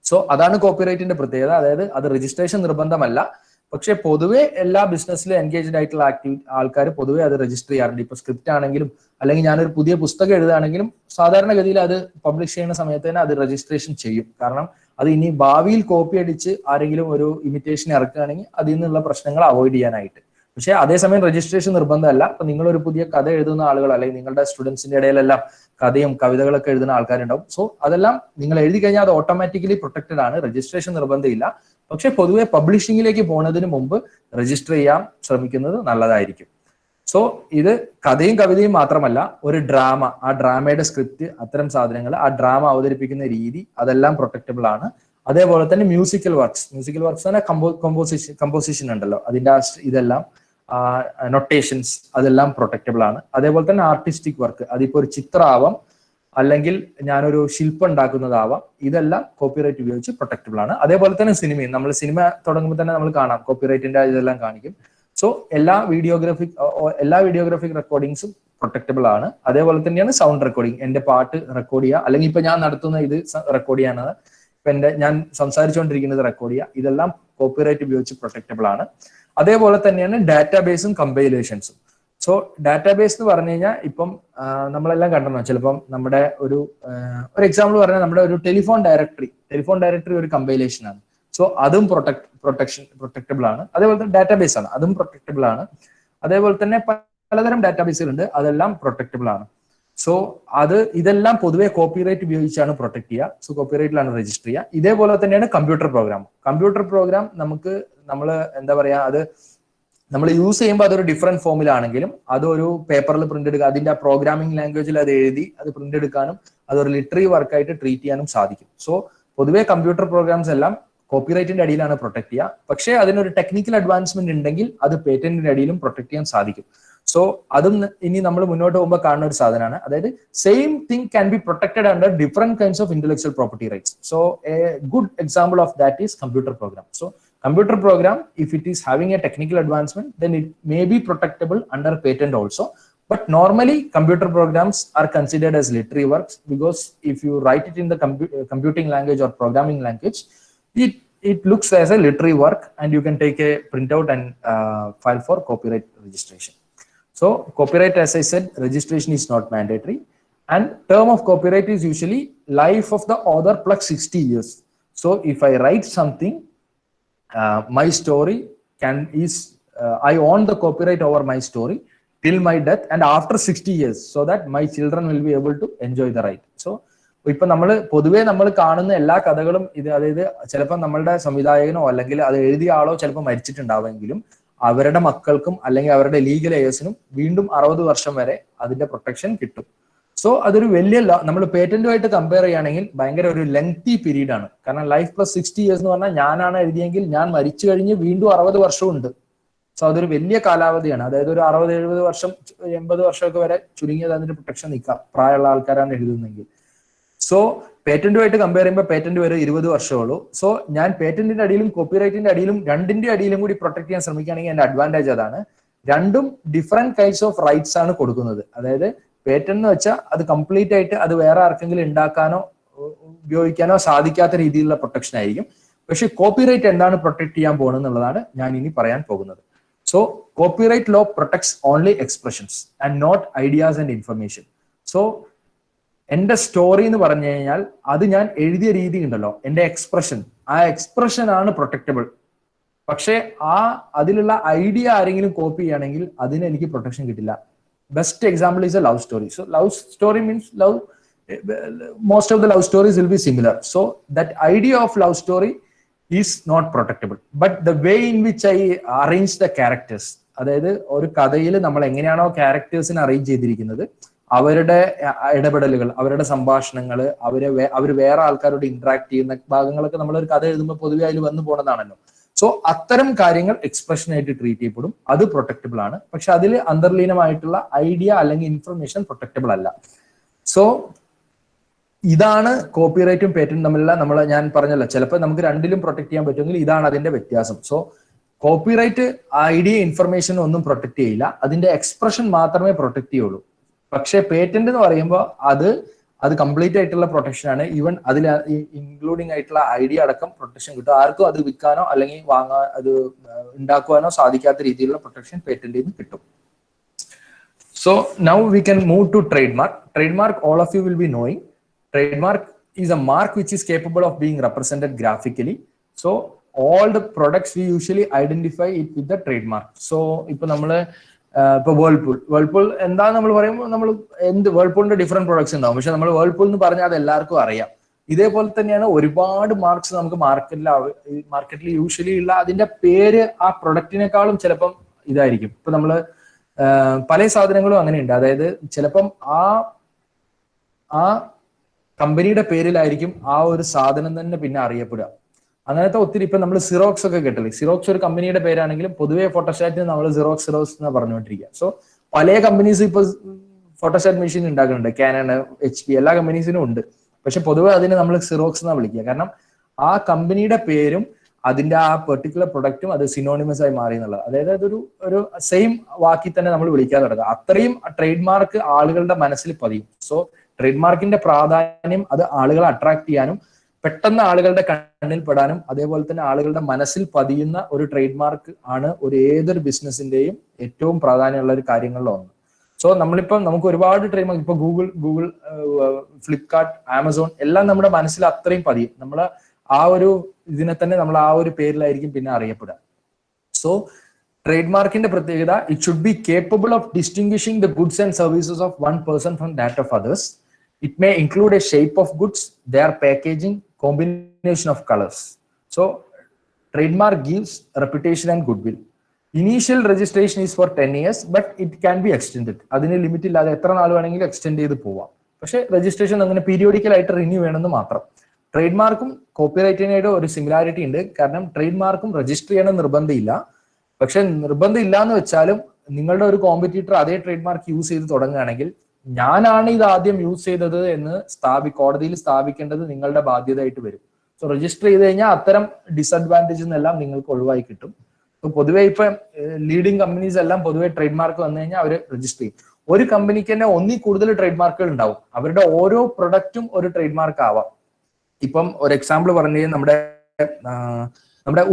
സോ അതാണ് കോപ്പിറൈറ്റിന്റെ പ്രത്യേകത. അതായത് അത് രജിസ്ട്രേഷൻ നിർബന്ധമല്ല, പക്ഷെ പൊതുവെ എല്ലാ ബിസിനസ്സിലും എൻഗേജ്ഡ് ആയിട്ടുള്ള ആൾക്കാർ പൊതുവെ അത് രജിസ്റ്റർ ചെയ്യാറുണ്ട്. ഇപ്പൊ സ്ക്രിപ്റ്റ് ആണെങ്കിലും അല്ലെങ്കിൽ ഞാനൊരു പുതിയ പുസ്തകം എഴുതുകയാണെങ്കിലും സാധാരണഗതിയിൽ അത് പബ്ലിഷ് ചെയ്യുന്ന സമയത്ത് തന്നെ അത് രജിസ്ട്രേഷൻ ചെയ്യും. കാരണം അത് ഇനി ഭാവിയിൽ കോപ്പി അടിച്ച് ആരെങ്കിലും ഒരു ഇമിറ്റേഷൻ ഇറക്കുകയാണെങ്കിൽ അതിൽ നിന്നുള്ള പ്രശ്നങ്ങൾ അവോയ്ഡ് ചെയ്യാനായിട്ട്. പക്ഷെ അതേസമയം രജിസ്ട്രേഷൻ നിർബന്ധമല്ല. ഇപ്പൊ നിങ്ങളൊരു പുതിയ കഥ എഴുതുന്ന ആളുകൾ അല്ലെങ്കിൽ നിങ്ങളുടെ സ്റ്റുഡൻസിന്റെ ഇടയിലെല്ലാം കഥയും കവിതകളൊക്കെ എഴുതുന്ന ആൾക്കാരുണ്ടാവും. സോ അതെല്ലാം നിങ്ങൾ എഴുതി കഴിഞ്ഞാൽ അത് ഓട്ടോമാറ്റിക്കലി പ്രൊട്ടക്റ്റഡ് ആണ്, രജിസ്ട്രേഷൻ നിർബന്ധമില്ല. പക്ഷെ പൊതുവെ പബ്ലിഷിംഗിലേക്ക് പോകുന്നതിന് മുമ്പ് രജിസ്റ്റർ ചെയ്യാൻ ശ്രമിക്കുന്നത് നല്ലതായിരിക്കും. സോ ഇത് കഥയും കവിതയും മാത്രമല്ല, ഒരു ഡ്രാമ, ആ ഡ്രാമയുടെ സ്ക്രിപ്റ്റ്, അത്തരം സാധനങ്ങൾ, ആ ഡ്രാമ അവതരിപ്പിക്കുന്ന രീതി, അതെല്ലാം പ്രൊട്ടക്റ്റബിൾ ആണ്. അതേപോലെ തന്നെ മ്യൂസിക്കൽ വർക്ക്സ് തന്നെ കമ്പോസിഷൻ ഉണ്ടല്ലോ, അതിന്റെ ഇതെല്ലാം നൊട്ടേഷൻസ്, അതെല്ലാം പ്രൊട്ടക്റ്റബിൾ ആണ്. അതേപോലെ തന്നെ ആർട്ടിസ്റ്റിക് വർക്ക്, അതിപ്പോ ഒരു ചിത്രമാവാം അല്ലെങ്കിൽ ഞാനൊരു ശില്പം ഉണ്ടാക്കുന്നതാവാം, ഇതെല്ലാം കോപ്പിറൈറ്റ് ഉപയോഗിച്ച് പ്രൊട്ടക്റ്റബിൾ ആണ്. അതേപോലെ തന്നെ സിനിമയും, നമ്മൾ സിനിമ തുടങ്ങുമ്പോൾ തന്നെ നമ്മൾ കാണാം കോപ്പിറൈറ്റിന്റെ ഇതെല്ലാം കാണിക്കും. സോ എല്ലാ വീഡിയോഗ്രാഫിക് റെക്കോർഡിങ്സും പ്രൊട്ടക്റ്റബിൾ ആണ്. അതേപോലെ തന്നെയാണ് സൗണ്ട് റെക്കോർഡിങ്, എന്റെ പാട്ട് റെക്കോർഡ് ചെയ്യുക, അല്ലെങ്കിൽ ഇപ്പൊ ഞാൻ നടത്തുന്ന ഇത് റെക്കോർഡ് ചെയ്യാനാണ്, ഇപ്പൊ ഞാൻ സംസാരിച്ചുകൊണ്ടിരിക്കുന്നത് റെക്കോർഡ് ചെയ്യുക, ഇതെല്ലാം കോപ്പിറൈറ്റ് ഉപയോഗിച്ച് പ്രൊട്ടക്റ്റബിൾ ആണ്. അതേപോലെ തന്നെയാണ് ഡാറ്റാബേസും കമ്പൈലേഷൻസും. സോ ഡാറ്റാബേസ് എന്ന് പറഞ്ഞു കഴിഞ്ഞാൽ ഇപ്പം നമ്മളെല്ലാം കണ്ടോ, ചിലപ്പം നമ്മുടെ ഒരു എക്സാമ്പിൾ പറഞ്ഞാൽ നമ്മുടെ ഒരു ടെലിഫോൺ ഡയറക്ടറി ഒരു കമ്പൈലേഷൻ ആണ്. സോ അതും പ്രൊട്ടക്റ്റബിൾ ആണ്. അതേപോലെ തന്നെ ഡാറ്റാബേസ് ആണ്, അതും പ്രൊട്ടക്റ്റബിൾ ആണ്. അതേപോലെ തന്നെ പലതരം ഡാറ്റാബേസുകൾ ഉണ്ട്, അതെല്ലാം പ്രൊട്ടക്റ്റബിൾ ആണ്. സോ ഇതെല്ലാം പൊതുവെ കോപ്പിറൈറ്റ് ഉപയോഗിച്ചാണ് പ്രൊട്ടക്ട് ചെയ്യുക. സോ കോപ്പിറൈറ്റിലാണ് രജിസ്റ്റർ ചെയ്യുക. ഇതേപോലെ തന്നെയാണ് കമ്പ്യൂട്ടർ പ്രോഗ്രാം. നമ്മൾ എന്താ പറയാ, അത് നമ്മൾ യൂസ് ചെയ്യുമ്പോൾ അതൊരു ഡിഫറെന്റ് ഫോമിലാണെങ്കിലും അതൊരു പേപ്പറിൽ പ്രിന്റ് എടുക്കുക, അതിന്റെ ആ പ്രോഗ്രാമിംഗ് ലാംഗ്വേജിൽ അത് എഴുതി അത് പ്രിന്റ് എടുക്കാനും അതൊരു ലിറ്റററി വർക്കായിട്ട് ട്രീറ്റ് ചെയ്യാനും സാധിക്കും. സോ പൊതുവെ കമ്പ്യൂട്ടർ പ്രോഗ്രാംസ് എല്ലാം കോപ്പിറൈറ്റിന്റെ അടിയിലാണ് പ്രൊട്ടക്ട് ചെയ്യുക. പക്ഷേ അതിനൊരു ടെക്നിക്കൽ അഡ്വാൻസ്മെന്റ് ഉണ്ടെങ്കിൽ അത് പേറ്റന്റിന്റെ അടിയിലും പ്രൊട്ടക്ട് ചെയ്യാൻ സാധിക്കും. സോ അതും ഇനി നമ്മൾ മുന്നോട്ട് പോകുമ്പോൾ കാണുന്ന ഒരു സാധനമാണ്. അതായത് same thing can be protected under different kinds of intellectual property rights. So A good example of that is computer program. So computer program, if it is having a technical advancement, then it may be protectable under patent also. But normally computer programs are considered as literary works, because if you write it in the computing language or programming language, it looks as a literary work, and you can take a printout and file for copyright registration. So copyright, as I said, registration is not mandatory, and term of copyright is usually life of the author plus 60 years. So if I write something, my story I own the copyright over my story till my death and after 60 years, so that my children will be able to enjoy the right. So ഇപ്പൊ പൊതുവേ നമ്മൾ കാണുന്ന എല്ലാ കഥകളും അതായത് ചിലപ്പോൾ നമ്മളുടെ സംവിധായകനോ അല്ലെങ്കിൽ അത് എഴുതിയ ആളോ ചിലപ്പോൾ മരിച്ചിട്ടുണ്ടാവുമെങ്കിലും അവരുടെ മക്കൾക്കും അല്ലെങ്കിൽ അവരുടെ ലീഗൽ എയേഴ്സിനും വീണ്ടും 60 വർഷം വരെ അതിന്റെ പ്രൊട്ടക്ഷൻ കിട്ടും. സോ അതൊരു വലിയ നമ്മൾ പേറ്റന്റുമായിട്ട് കമ്പയർ ചെയ്യുകയാണെങ്കിൽ ഭയങ്കര ഒരു ലെങ്തി പീരീഡ് ആണ്. കാരണം ലൈഫ് പ്ലസ് 60 ഇയേഴ്സ് എന്ന് പറഞ്ഞാൽ ഞാനാണ് എഴുതിയെങ്കിൽ ഞാൻ മരിച്ചു കഴിഞ്ഞ് വീണ്ടും 60 വർഷമുണ്ട്. സോ അതൊരു വലിയ കാലാവധിയാണ്. അതായത് ഒരു 60-70 വർഷം 80 വർഷമൊക്കെ വരെ ചുരുങ്ങിയത് അതിന്റെ പ്രൊട്ടക്ഷൻ നിൽക്കാം, പ്രായമുള്ള ആൾക്കാരാണ് എഴുതുന്നെങ്കിൽ. സോ പേറ്റന്റുമായിട്ട് കമ്പയർ ചെയ്യുമ്പോൾ പേറ്റന്റ് വരെ 20 വർഷമുള്ളൂ. സോ ഞാൻ പേറ്റന്റിന്റെ അടിയിലും കോപ്പിറൈറ്റിന്റെ അടിയിലും രണ്ടിന്റെ അടിയിലും കൂടി പ്രൊട്ടക്ട് ചെയ്യാൻ ശ്രമിക്കുകയാണെങ്കിൽ എന്റെ അഡ്വാൻറ്റേജ് അതാണ്. രണ്ടും ഡിഫറെന്റ് കൈൻഡ്സ് ഓഫ് റൈറ്റ്സ് ആണ് കൊടുക്കുന്നത്. അതായത് പേറ്റന്റ് എന്ന് വെച്ചാൽ അത് കംപ്ലീറ്റ് ആയിട്ട് അത് വേറെ ആർക്കെങ്കിലും ഉണ്ടാക്കാനോ ഉപയോഗിക്കാനോ സാധിക്കാത്ത രീതിയിലുള്ള പ്രൊട്ടക്ഷൻ ആയിരിക്കും. പക്ഷെ കോപ്പിറൈറ്റ് എന്താണ് പ്രൊട്ടക്ട് ചെയ്യാൻ പോകുന്നതെന്നുള്ളതാണ് ഞാൻ ഇനി പറയാൻ പോകുന്നത്. So copyright law protects only expressions and not ideas and information. So എന്റെ സ്റ്റോറി എന്ന് പറഞ്ഞു കഴിഞ്ഞാൽ അത് ഞാൻ എഴുതിയ രീതി ഉണ്ടല്ലോ, എന്റെ എക്സ്പ്രഷൻ, ആ എക്സ്പ്രഷൻ ആണ് പ്രൊട്ടക്റ്റബിൾ. പക്ഷെ അതിലുള്ള ഐഡിയ ആരെങ്കിലും കോപ്പി ചെയ്യുകയാണെങ്കിൽ അതിന് എനിക്ക് പ്രൊട്ടക്ഷൻ കിട്ടില്ല. Best example is A love story. So love story means love, most of the love stories will be similar. So that idea of love story is not protectable. But the way in which I arrange the characters, അതായത് ഒരു കഥയിൽ നമ്മൾ എങ്ങനെയാണോ ക്യാരക്ടേഴ്സിനെ arrange ചെയ്തിരിക്കുന്നത്, അവരുടെ ഇടപെടലുകൾ, അവരുടെ സംഭാഷണങ്ങൾ, അവർ വേറെ ആൾക്കാരോട് ഇന്ററാക്ട് ചെയ്യുന്ന ഭാഗങ്ങളൊക്കെ നമ്മൾ ഒരു കഥ എഴുതുമ്പോൾ പൊതുവെ അതിൽ വന്നു പോണതാണല്ലോ. സോ അത്തരം കാര്യങ്ങൾ എക്സ്പ്രഷൻ ആയിട്ട് ട്രീറ്റ് ചെയ്യപ്പെടും, അത് പ്രൊട്ടക്റ്റബിൾ ആണ്. പക്ഷെ അതിൽ അന്തർലീനമായിട്ടുള്ള ഐഡിയ അല്ലെങ്കിൽ ഇൻഫർമേഷൻ പ്രൊട്ടക്റ്റബിൾ അല്ല. സോ ഇതാണ് കോപ്പിറൈറ്റും പേറ്റന്റും തമ്മിലുള്ള ഞാൻ പറഞ്ഞല്ലോ, ചിലപ്പോൾ നമുക്ക് രണ്ടിലും പ്രൊട്ടക്ട് ചെയ്യാൻ പറ്റുമെങ്കിൽ ഇതാണ് അതിന്റെ വ്യത്യാസം. സോ കോപ്പിറൈറ്റ് ഐഡിയ ഇൻഫർമേഷൻ ഒന്നും പ്രൊട്ടക്ട് ചെയ്യില്ല, അതിന്റെ എക്സ്പ്രഷൻ മാത്രമേ പ്രൊട്ടക്ട് ചെയ്യുള്ളൂ. പക്ഷെ പേറ്റന്റ് എന്ന് പറയുമ്പോൾ അത് കംപ്ലീറ്റ് ആയിട്ടുള്ള പ്രൊട്ടക്ഷൻ ആണ്. ഈവൻ അതിൽ ഇൻക്ലൂഡിംഗ് ആയിട്ടുള്ള ഐഡിയ അടക്കം പ്രൊട്ടക്ഷൻ കിട്ടും. ആർക്കും അത് വിൽക്കാനോ അല്ലെങ്കിൽ അത് ഉണ്ടാക്കുവാനോ സാധിക്കാത്ത രീതിയിലുള്ള പ്രൊട്ടക്ഷൻ പേറ്റന്റിൽ നിന്ന് കിട്ടും. So now we can move to trademark. Trademark, all of you will be knowing. Trademark is a mark which is capable of being represented graphically. So all the products we usually identify it with the trademark. So ipo nammal ipo Whirlpool endha nammal parayumbol nammal endu Whirlpoolinte different products undavum, പക്ഷെ നമ്മൾ Whirlpool എന്ന് പറഞ്ഞാൽ അത് എല്ലാവർക്കും അറിയാം. ഇതേപോലെ തന്നെയാണ് ഒരുപാട് മാർക്സ് നമുക്ക് മാർക്കറ്റിൽ യൂഷ്വലി ഉള്ള അതിന്റെ പേര് ആ പ്രൊഡക്റ്റിനേക്കാളും ചിലപ്പം ഇതായിരിക്കും. ഇപ്പൊ നമ്മള് പല സാധനങ്ങളും അങ്ങനെയുണ്ട്. അതായത് ചിലപ്പം ആ കമ്പനിയുടെ പേരിലായിരിക്കും ആ ഒരു സാധനം തന്നെ പിന്നെ അറിയപ്പെടുക. അങ്ങനത്തെ ഒത്തിരി, ഇപ്പൊ നമ്മൾ സിറോക്സ് ഒക്കെ കേട്ടില്ലേ, സിറോക്സ് ഒരു കമ്പനിയുടെ പേരാണെങ്കിലും പൊതുവെ ഫോട്ടോസ്റ്റാറ്റിന് നമ്മൾ സിറോക്സ് എന്ന് പറഞ്ഞുകൊണ്ടിരിക്കുക. സോ പല കമ്പനീസ് ഇപ്പൊ ഫോട്ടോസ്റ്റാറ്റ് മെഷീൻ ഉണ്ടാക്കുന്നുണ്ട്, കാനൺ, HP, എല്ലാ കമ്പനീസിനും ഉണ്ട്. പക്ഷെ പൊതുവെ അതിനെ നമ്മൾ സിറോക്സ് എന്നാണ് വിളിക്കുക. കാരണം ആ കമ്പനിയുടെ പേരും അതിന്റെ ആ പെർട്ടിക്കുലർ പ്രൊഡക്റ്റും അത് സിനോണിമസ് ആയി മാറി എന്നുള്ളത്. അതായത് അതൊരു സെയിം വാക്കി തന്നെ നമ്മൾ വിളിക്കാൻ തുടങ്ങുക. അത്രയും ട്രേഡ് മാർക്ക് ആളുകളുടെ മനസ്സിൽ പതിയും. സോ ട്രേഡ് മാർക്കിന്റെ പ്രാധാന്യം അത് ആളുകളെ അട്രാക്ട് ചെയ്യാനും പെട്ടെന്ന് ആളുകളുടെ കണ്ണിൽ പെടാനും അതേപോലെ തന്നെ ആളുകളുടെ മനസ്സിൽ പതിയുന്ന ഒരു ട്രേഡ് മാർക്ക് ആണ് ഏതൊരു ബിസിനസിന്റെയും ഏറ്റവും പ്രാധാന്യമുള്ള ഒരു കാര്യങ്ങളിൽ ഒന്ന്. സോ നമുക്ക് ഒരുപാട് ട്രേഡ് മാർക്ക്, ഇപ്പൊ ഗൂഗിൾ, ഫ്ലിപ്കാർട്ട്, ആമസോൺ എല്ലാം നമ്മുടെ മനസ്സിൽ അത്രയും പതിയും. നമ്മള് ആ ഒരു ഇതിനെ തന്നെ നമ്മൾ ആ ഒരു പേരിലായിരിക്കും പിന്നെ അറിയപ്പെടുക. സോ ട്രേഡ് മാർക്കിന്റെ പ്രത്യേകത, it should be capable of distinguishing the goods and services of one person from that of others. It may include a shape of goods, their packaging, combination of colors. So trademark gives reputation and goodwill. Initial registration is for 10 years, but it can be extended. അതിന് limit ഇല്ലാതെ എത്ര നാൾ വേണമെങ്കിലും extend ചെയ്ത് പോവാം. പക്ഷെ registration അങ്ങനെ periodical ആയിട്ട് റിന്യൂ വേണമെന്ന് മാത്രം. ട്രേഡ് മാർക്കും കോപ്പിറൈറ്റിനായിട്ട് ഒരു സിമിലാരിറ്റി ഉണ്ട്. കാരണം ട്രേഡ് മാർക്കും രജിസ്റ്റർ ചെയ്യണം നിർബന്ധമില്ല. പക്ഷെ നിർബന്ധം ഇല്ല എന്ന് വെച്ചാലും നിങ്ങളുടെ ഒരു കോമ്പറ്റീറ്റർ അതേ ട്രേഡ് മാർക്ക് യൂസ് ചെയ്ത് തുടങ്ങുകയാണെങ്കിൽ ഞാനാണ് ഇത് ആദ്യം യൂസ് ചെയ്തത് എന്ന് കോടതിയിൽ സ്ഥാപിക്കേണ്ടത് നിങ്ങളുടെ ബാധ്യതയായിട്ട് വരും. സോ രജിസ്റ്റർ ചെയ്ത് കഴിഞ്ഞാൽ അത്തരം ഡിസഡ്വാൻറ്റേജ് എല്ലാം നിങ്ങൾക്ക് ഒഴിവായി കിട്ടും. സോ പൊതുവെ ഇപ്പൊ ലീഡിങ് കമ്പനീസ് എല്ലാം പൊതുവെ ട്രേഡ് മാർക്ക് വന്നു കഴിഞ്ഞാൽ അവർ രജിസ്റ്റർ ചെയ്യും. ഒരു കമ്പനിക്ക് തന്നെ ഒന്നിൽ കൂടുതൽ ട്രേഡ് മാർക്കുകൾ ഉണ്ടാവും. അവരുടെ ഓരോ പ്രൊഡക്റ്റും ഒരു ട്രേഡ് മാർക്ക് ആവാം. ഇപ്പം ഒരു എക്സാമ്പിൾ പറഞ്ഞു കഴിഞ്ഞാൽ നമ്മുടെ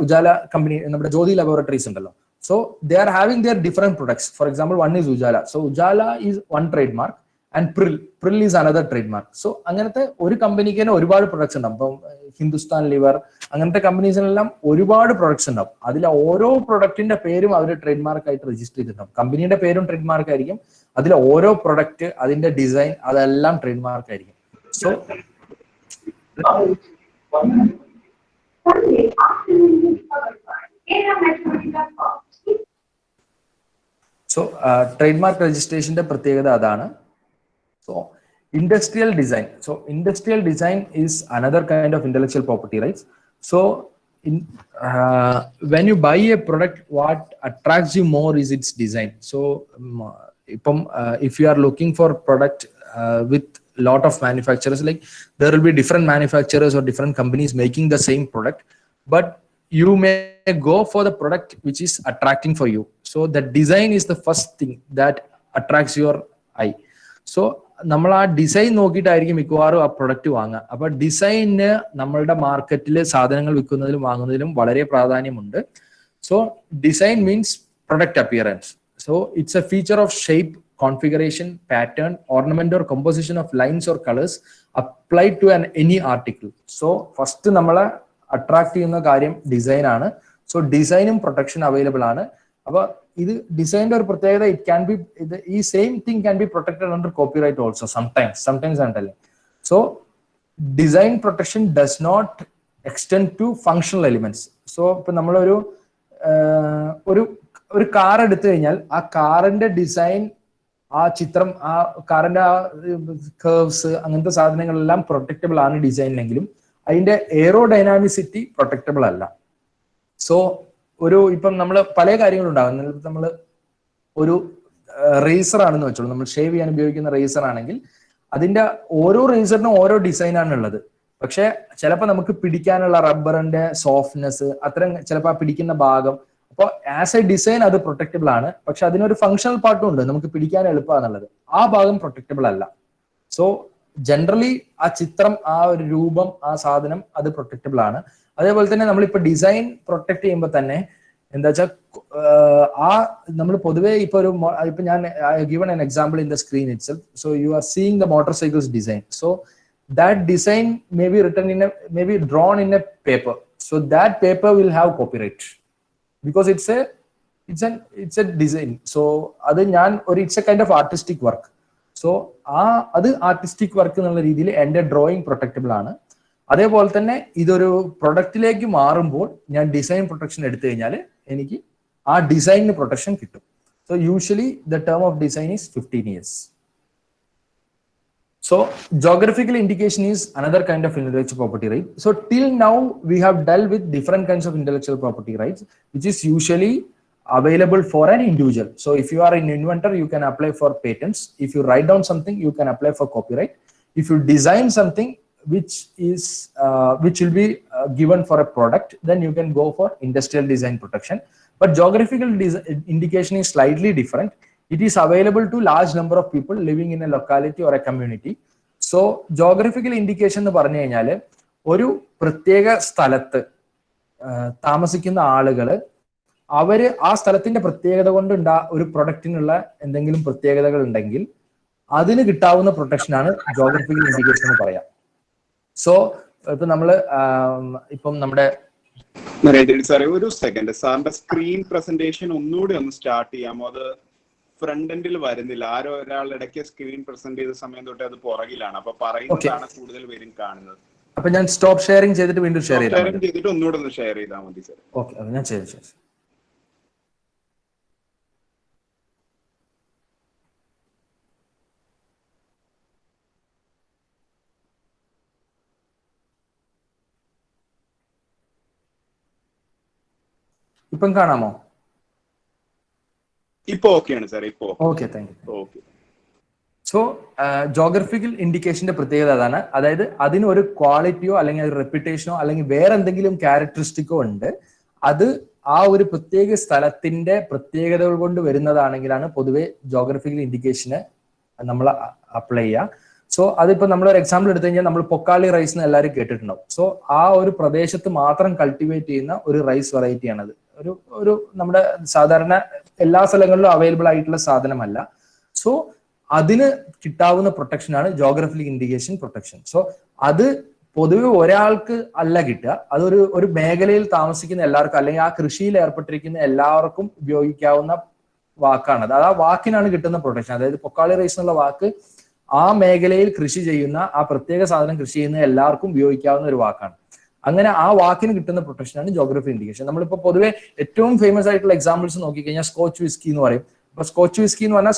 ഉജാല കമ്പനി, നമ്മുടെ ജ്യോതി ലബോറട്ടറീസ് ഉണ്ടല്ലോ. So they are having their different products. For example, one is Ujala. So Ujala is one trademark and Prill is another trademark. So അങ്ങനത്തെ ഒരു കമ്പനിക്ക് തന്നെ ഒരുപാട് പ്രൊഡക്ട്സ് ഉണ്ടാവും. ഇപ്പം ഹിന്ദുസ്ഥാൻ ലിവർ അങ്ങനത്തെ കമ്പനീസിനെല്ലാം ഒരുപാട് പ്രൊഡക്ട്സ് ഉണ്ടാവും. അതിൽ ഓരോ പ്രൊഡക്റ്റിന്റെ പേരും അവർ ട്രേഡ് മാർക്ക് ആയിട്ട് രജിസ്റ്റർ ചെയ്തിട്ടുണ്ടാവും. കമ്പനിയുടെ പേരും ട്രേഡ് മാർക്ക് ആയിരിക്കും. അതിലെ ഓരോ പ്രൊഡക്റ്റ്, അതിന്റെ ഡിസൈൻ, അതെല്ലാം ട്രേഡ് മാർക്ക് ആയിരിക്കും. സോ ട്രേഡ് മാർക്ക് രജിസ്ട്രേഷന്റെ പ്രത്യേകത അതാണ്. So industrial design. So industrial design is another kind of intellectual property rights. So when you buy a product, what attracts you more is its design. So if you are looking for product with lot of manufacturers, like there will be different manufacturers or different companies making the same product, but you may go for the product which is attracting for you. So the design is the first thing that attracts your eye. So നമ്മൾ ആ design നോക്കിയിട്ടായിരിക്കും മിക്കവാറും ആ product വാങ്ങുക. അപ്പൊ ഡിസൈനിന് നമ്മളുടെ മാർക്കറ്റിൽ സാധനങ്ങൾ വിൽക്കുന്നതിലും വാങ്ങുന്നതിലും വളരെ പ്രാധാന്യമുണ്ട്. So design means product appearance. So it's a feature of shape, configuration, pattern, ornament or composition of lines or colours applied to any article. So first നമ്മളെ അട്രാക്ട് ചെയ്യുന്ന കാര്യം ഡിസൈൻ ആണ്. സോ ഡിസൈനും പ്രൊട്ടക്ഷൻ അവൈലബിൾ ആണ്. അപ്പൊ ഇത് ഡിസൈനിന്റെ ഒരു പ്രത്യേകത, ഇറ്റ് ക്യാൻ ബി, ഈ same thing can be protected under copyright also sometimes ആണ് telling. So design protection does not extend to functional elements. So ഇപ്പൊ നമ്മളൊരു ഒരു കാർ എടുത്തു കഴിഞ്ഞാൽ ആ കാറിന്റെ ഡിസൈൻ, ആ ചിത്രം, ആ കാറിന്റെ ആ കർവ്സ്, അങ്ങനത്തെ സാധനങ്ങളെല്ലാം പ്രൊട്ടക്റ്റബിൾ ആണ് ഡിസൈനിലെങ്കിലും അതിന്റെ എയറോഡൈനാമിസിറ്റി പ്രൊട്ടക്റ്റബിൾ അല്ല. സോ ഇപ്പം നമ്മൾ പല കാര്യങ്ങളുണ്ടാകും. നമ്മൾ ഒരു റേസർ ആണെന്ന് വെച്ചോളൂ, നമ്മൾ ഷേവ് ചെയ്യാൻ ഉപയോഗിക്കുന്ന റേസർ ആണെങ്കിൽ അതിന്റെ ഓരോ റേസറിനും ഓരോ ഡിസൈനാണ് ഉള്ളത്. പക്ഷെ ചിലപ്പോൾ നമുക്ക് പിടിക്കാനുള്ള റബ്ബറിന്റെ സോഫ്റ്റ്നെസ്, അത്തരം ചിലപ്പോൾ ആ പിടിക്കുന്ന ഭാഗം, അപ്പോൾ ആസ് എ ഡിസൈൻ അത് പ്രൊട്ടക്റ്റബിൾ ആണ്. പക്ഷെ അതിനൊരു ഫങ്ഷണൽ പാർട്ടും ഉണ്ട്, നമുക്ക് പിടിക്കാൻ എളുപ്പമാണെന്നുള്ളത്. ആ ഭാഗം പ്രൊട്ടക്റ്റബിൾ അല്ല. സോ ജനറലി ആ ചിത്രം, ആ ഒരു രൂപം, ആ സാധനം അത് പ്രൊട്ടക്റ്റബിൾ ആണ്. അതേപോലെ തന്നെ നമ്മളിപ്പോ ഡിസൈൻ പ്രൊട്ടക്ട് ചെയ്യുമ്പോൾ തന്നെ എന്താ വെച്ചാൽ ആ നമ്മൾ പൊതുവേ ഇപ്പൊ ഞാൻ given an example in the screen itself. So you are seeing the motorcycles design. So that design may be written in a, may be drawn in a paper. So that paper will have copyright because it's a design. So അത് it's a kind of artistic work. So അത് artistic work എന്നുള്ള രീതിയിൽ എന്റെ drawing പ്രൊട്ടക്റ്റബിൾ ആണ്. അതേപോലെ തന്നെ ഇതൊരു പ്രൊഡക്റ്റിലേക്ക് മാറുമ്പോൾ ഞാൻ ഡിസൈൻ പ്രൊട്ടക്ഷൻ എടുത്തു കഴിഞ്ഞാൽ എനിക്ക് ആ ഡിസൈനിന് പ്രൊട്ടക്ഷൻ കിട്ടും. So usually the term of design is 15 years. So geographical indication is another kind of intellectual property right. So till now we have dealt with different kinds of intellectual property rights which is usually available for an individual. So if you are an inventor, you can apply for patents. If you write down something, you can apply for copyright. If you design something which will be given for a product, then you can go for industrial design protection. But geographical indication is slightly different. It is available to large number of people living in a locality or a community. So geographical indication എന്ന് പറഞ്ഞു കഴിഞ്ഞാൽ ഒരു പ്രത്യേക സ്ഥലത്ത് താമസിക്കുന്ന ആളുകൾ അവര് ആ സ്ഥലത്തിന്റെ പ്രത്യേകത കൊണ്ട് ഒരു പ്രൊഡക്റ്റിനുള്ള എന്തെങ്കിലും പ്രത്യേകതകൾ ഉണ്ടെങ്കിൽ അതിന് കിട്ടാവുന്ന പ്രൊട്ടക്ഷൻ ആണ് ജോഗ്രഫിക്കൽ ഇൻഡിക്കേഷൻ എന്ന് പറയാം. സോ ഇപ്പൊ നമ്മള് ഇപ്പം നമ്മുടെ സാറേ ഒരു സെക്കൻഡ്, സാറിന്റെ സ്ക്രീൻ പ്രസന്റേഷൻ ഒന്നുകൂടി ഒന്ന് സ്റ്റാർട്ട് ചെയ്യാമോ? അത് ഫ്രണ്ട് എൻഡിൽ വരുന്നില്ല. ആരോ ഒരാൾ ഇടയ്ക്ക് സ്ക്രീൻ പ്രസന്റ് ചെയ്ത സമയം തൊട്ട് അത് പുറകിലാണ്. അപ്പൊ പറയുന്നതാണ് കൂടുതൽ പേരും കാണുന്നത്. അപ്പൊ ഞാൻ സ്റ്റോപ്പ് ഷെയറിംഗ് ചെയ്തിട്ട് വീണ്ടും ഷെയർ ചെയ്തിട്ട് ഒന്നുകൂടെ ഒന്ന് ഷെയർ ചെയ്താൽ മതി സാർ. ഓക്കെ, ഞാൻ ചെയ്തു. ഇപ്പം കാണാമോ? ഇപ്പൊ ഓക്കെയാണ് സാർ. ഇപ്പൊ okay, thank you. So geographical ഇൻഡിക്കേഷന്റെ പ്രത്യേകത അതാണ്. അതായത് അതിന് ഒരു ക്വാളിറ്റിയോ അല്ലെങ്കിൽ ഒരു റെപ്യൂട്ടേഷനോ അല്ലെങ്കിൽ വേറെ എന്തെങ്കിലും ക്യാരക്ടറിസ്റ്റിക്കോ ഉണ്ട്. അത് ആ ഒരു പ്രത്യേക സ്ഥലത്തിന്റെ പ്രത്യേകതകൾ കൊണ്ട് വരുന്നതാണെങ്കിലാണ് പൊതുവെ ജോഗ്രഫിക്കൽ ഇൻഡിക്കേഷന് നമ്മൾ അപ്ലൈ ചെയ്യുക. സോ അതിപ്പോ നമ്മളൊരു എക്സാമ്പിൾ എടുത്തു കഴിഞ്ഞാൽ നമ്മൾ പൊക്കാളി റൈസ് എന്ന് എല്ലാവരും കേട്ടിട്ടുണ്ടാവും. സോ ആ ഒരു പ്രദേശത്ത് മാത്രം കൾട്ടിവേറ്റ് ചെയ്യുന്ന ഒരു റൈസ് വെറൈറ്റിയാണത്. ഒരു നമ്മുടെ സാധാരണ എല്ലാ സ്ഥലങ്ങളിലും അവൈലബിൾ ആയിട്ടുള്ള സാധനമല്ല. സോ അതിന് കിട്ടാവുന്ന പ്രൊട്ടക്ഷൻ ആണ് ജോഗ്രഫിക്കൽ ഇൻഡിക്കേഷൻ പ്രൊട്ടക്ഷൻ. സോ അത് പൊതുവെ ഒരാൾക്ക് അല്ല കിട്ടുക, അതൊരു മേഖലയിൽ താമസിക്കുന്ന എല്ലാവർക്കും അല്ലെങ്കിൽ ആ കൃഷിയിൽ ഏർപ്പെട്ടിരിക്കുന്ന എല്ലാവർക്കും ഉപയോഗിക്കാവുന്ന വാക്കാണ്. അത് ആ വാക്കിനാണ് കിട്ടുന്ന പ്രൊട്ടക്ഷൻ. അതായത് പൊക്കാളി റൈസ് എന്നുള്ള വാക്ക് ആ മേഖലയിൽ കൃഷി ചെയ്യുന്ന ആ പ്രത്യേക സാധനം കൃഷി ചെയ്യുന്ന എല്ലാവർക്കും ഉപയോഗിക്കാവുന്ന ഒരു വാക്കാണ്. അങ്ങനെ ആ വാക്കിന് കിട്ടുന്ന പ്രൊട്ടക്ഷനാണ് ജോഗ്രഫി ഇൻഡിക്കേഷൻ. നമ്മളിപ്പോ പൊതുവെ ഏറ്റവും ഫേമസ് ആയിട്ടുള്ള എക്സാമ്പിൾസ് നോക്കിക്കഴിഞ്ഞാൽ സ്കോച്ച് വിസ്കി എന്ന് പറയും. അപ്പൊ സ്കോച്ച് വിസ്കി എന്ന് പറഞ്ഞാൽ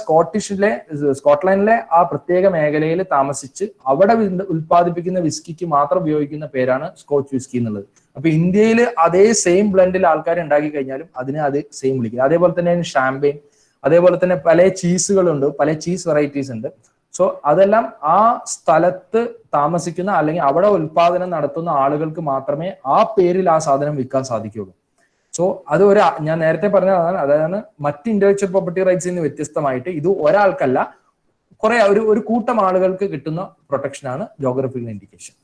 സ്കോട്ട്ലൻഡിലെ ആ പ്രത്യേക മേഖലയിൽ താമസിച്ച് അവിടെ ഉത്പാദിപ്പിക്കുന്ന വിസ്കിക്ക് മാത്രം ഉപയോഗിക്കുന്ന പേരാണ് സ്കോച്ച് വിസ്കി എന്നുള്ളത്. അപ്പൊ ഇന്ത്യയിൽ അതേ സെയിം ബ്ലെൻഡിൽ ആൾക്കാർ ഉണ്ടാക്കി കഴിഞ്ഞാലും അതിനെ അത് സെയിം വിളിക്കുക. അതേപോലെ തന്നെ ഷാമ്പെയിൻ, അതേപോലെ തന്നെ പല ചീസുകളുണ്ട്, പല ചീസ് വെറൈറ്റീസ് ഉണ്ട്. സോ അതെല്ലാം ആ സ്ഥലത്ത് താമസിക്കുന്ന അല്ലെങ്കിൽ അവിടെ ഉൽപാദനം നടത്തുന്ന ആളുകൾക്ക് മാത്രമേ ആ പേരിൽ ആ സാധനം വിൽക്കാൻ സാധിക്കുകയുള്ളൂ. സോ അത് ഞാൻ നേരത്തെ പറഞ്ഞതാണ്, അതാണ് മറ്റ് ഇന്റലക്ച്വൽ പ്രോപ്പർട്ടി റൈറ്റ്സിൽ നിന്ന് വ്യത്യസ്തമായിട്ട് ഇത് ഒരാൾക്കല്ല കുറെ ഒരു കൂട്ടം ആളുകൾക്ക് കിട്ടുന്ന പ്രൊട്ടക്ഷൻ ആണ് ജോഗ്രഫിക്കൽ ഇൻഡിക്കേഷൻ.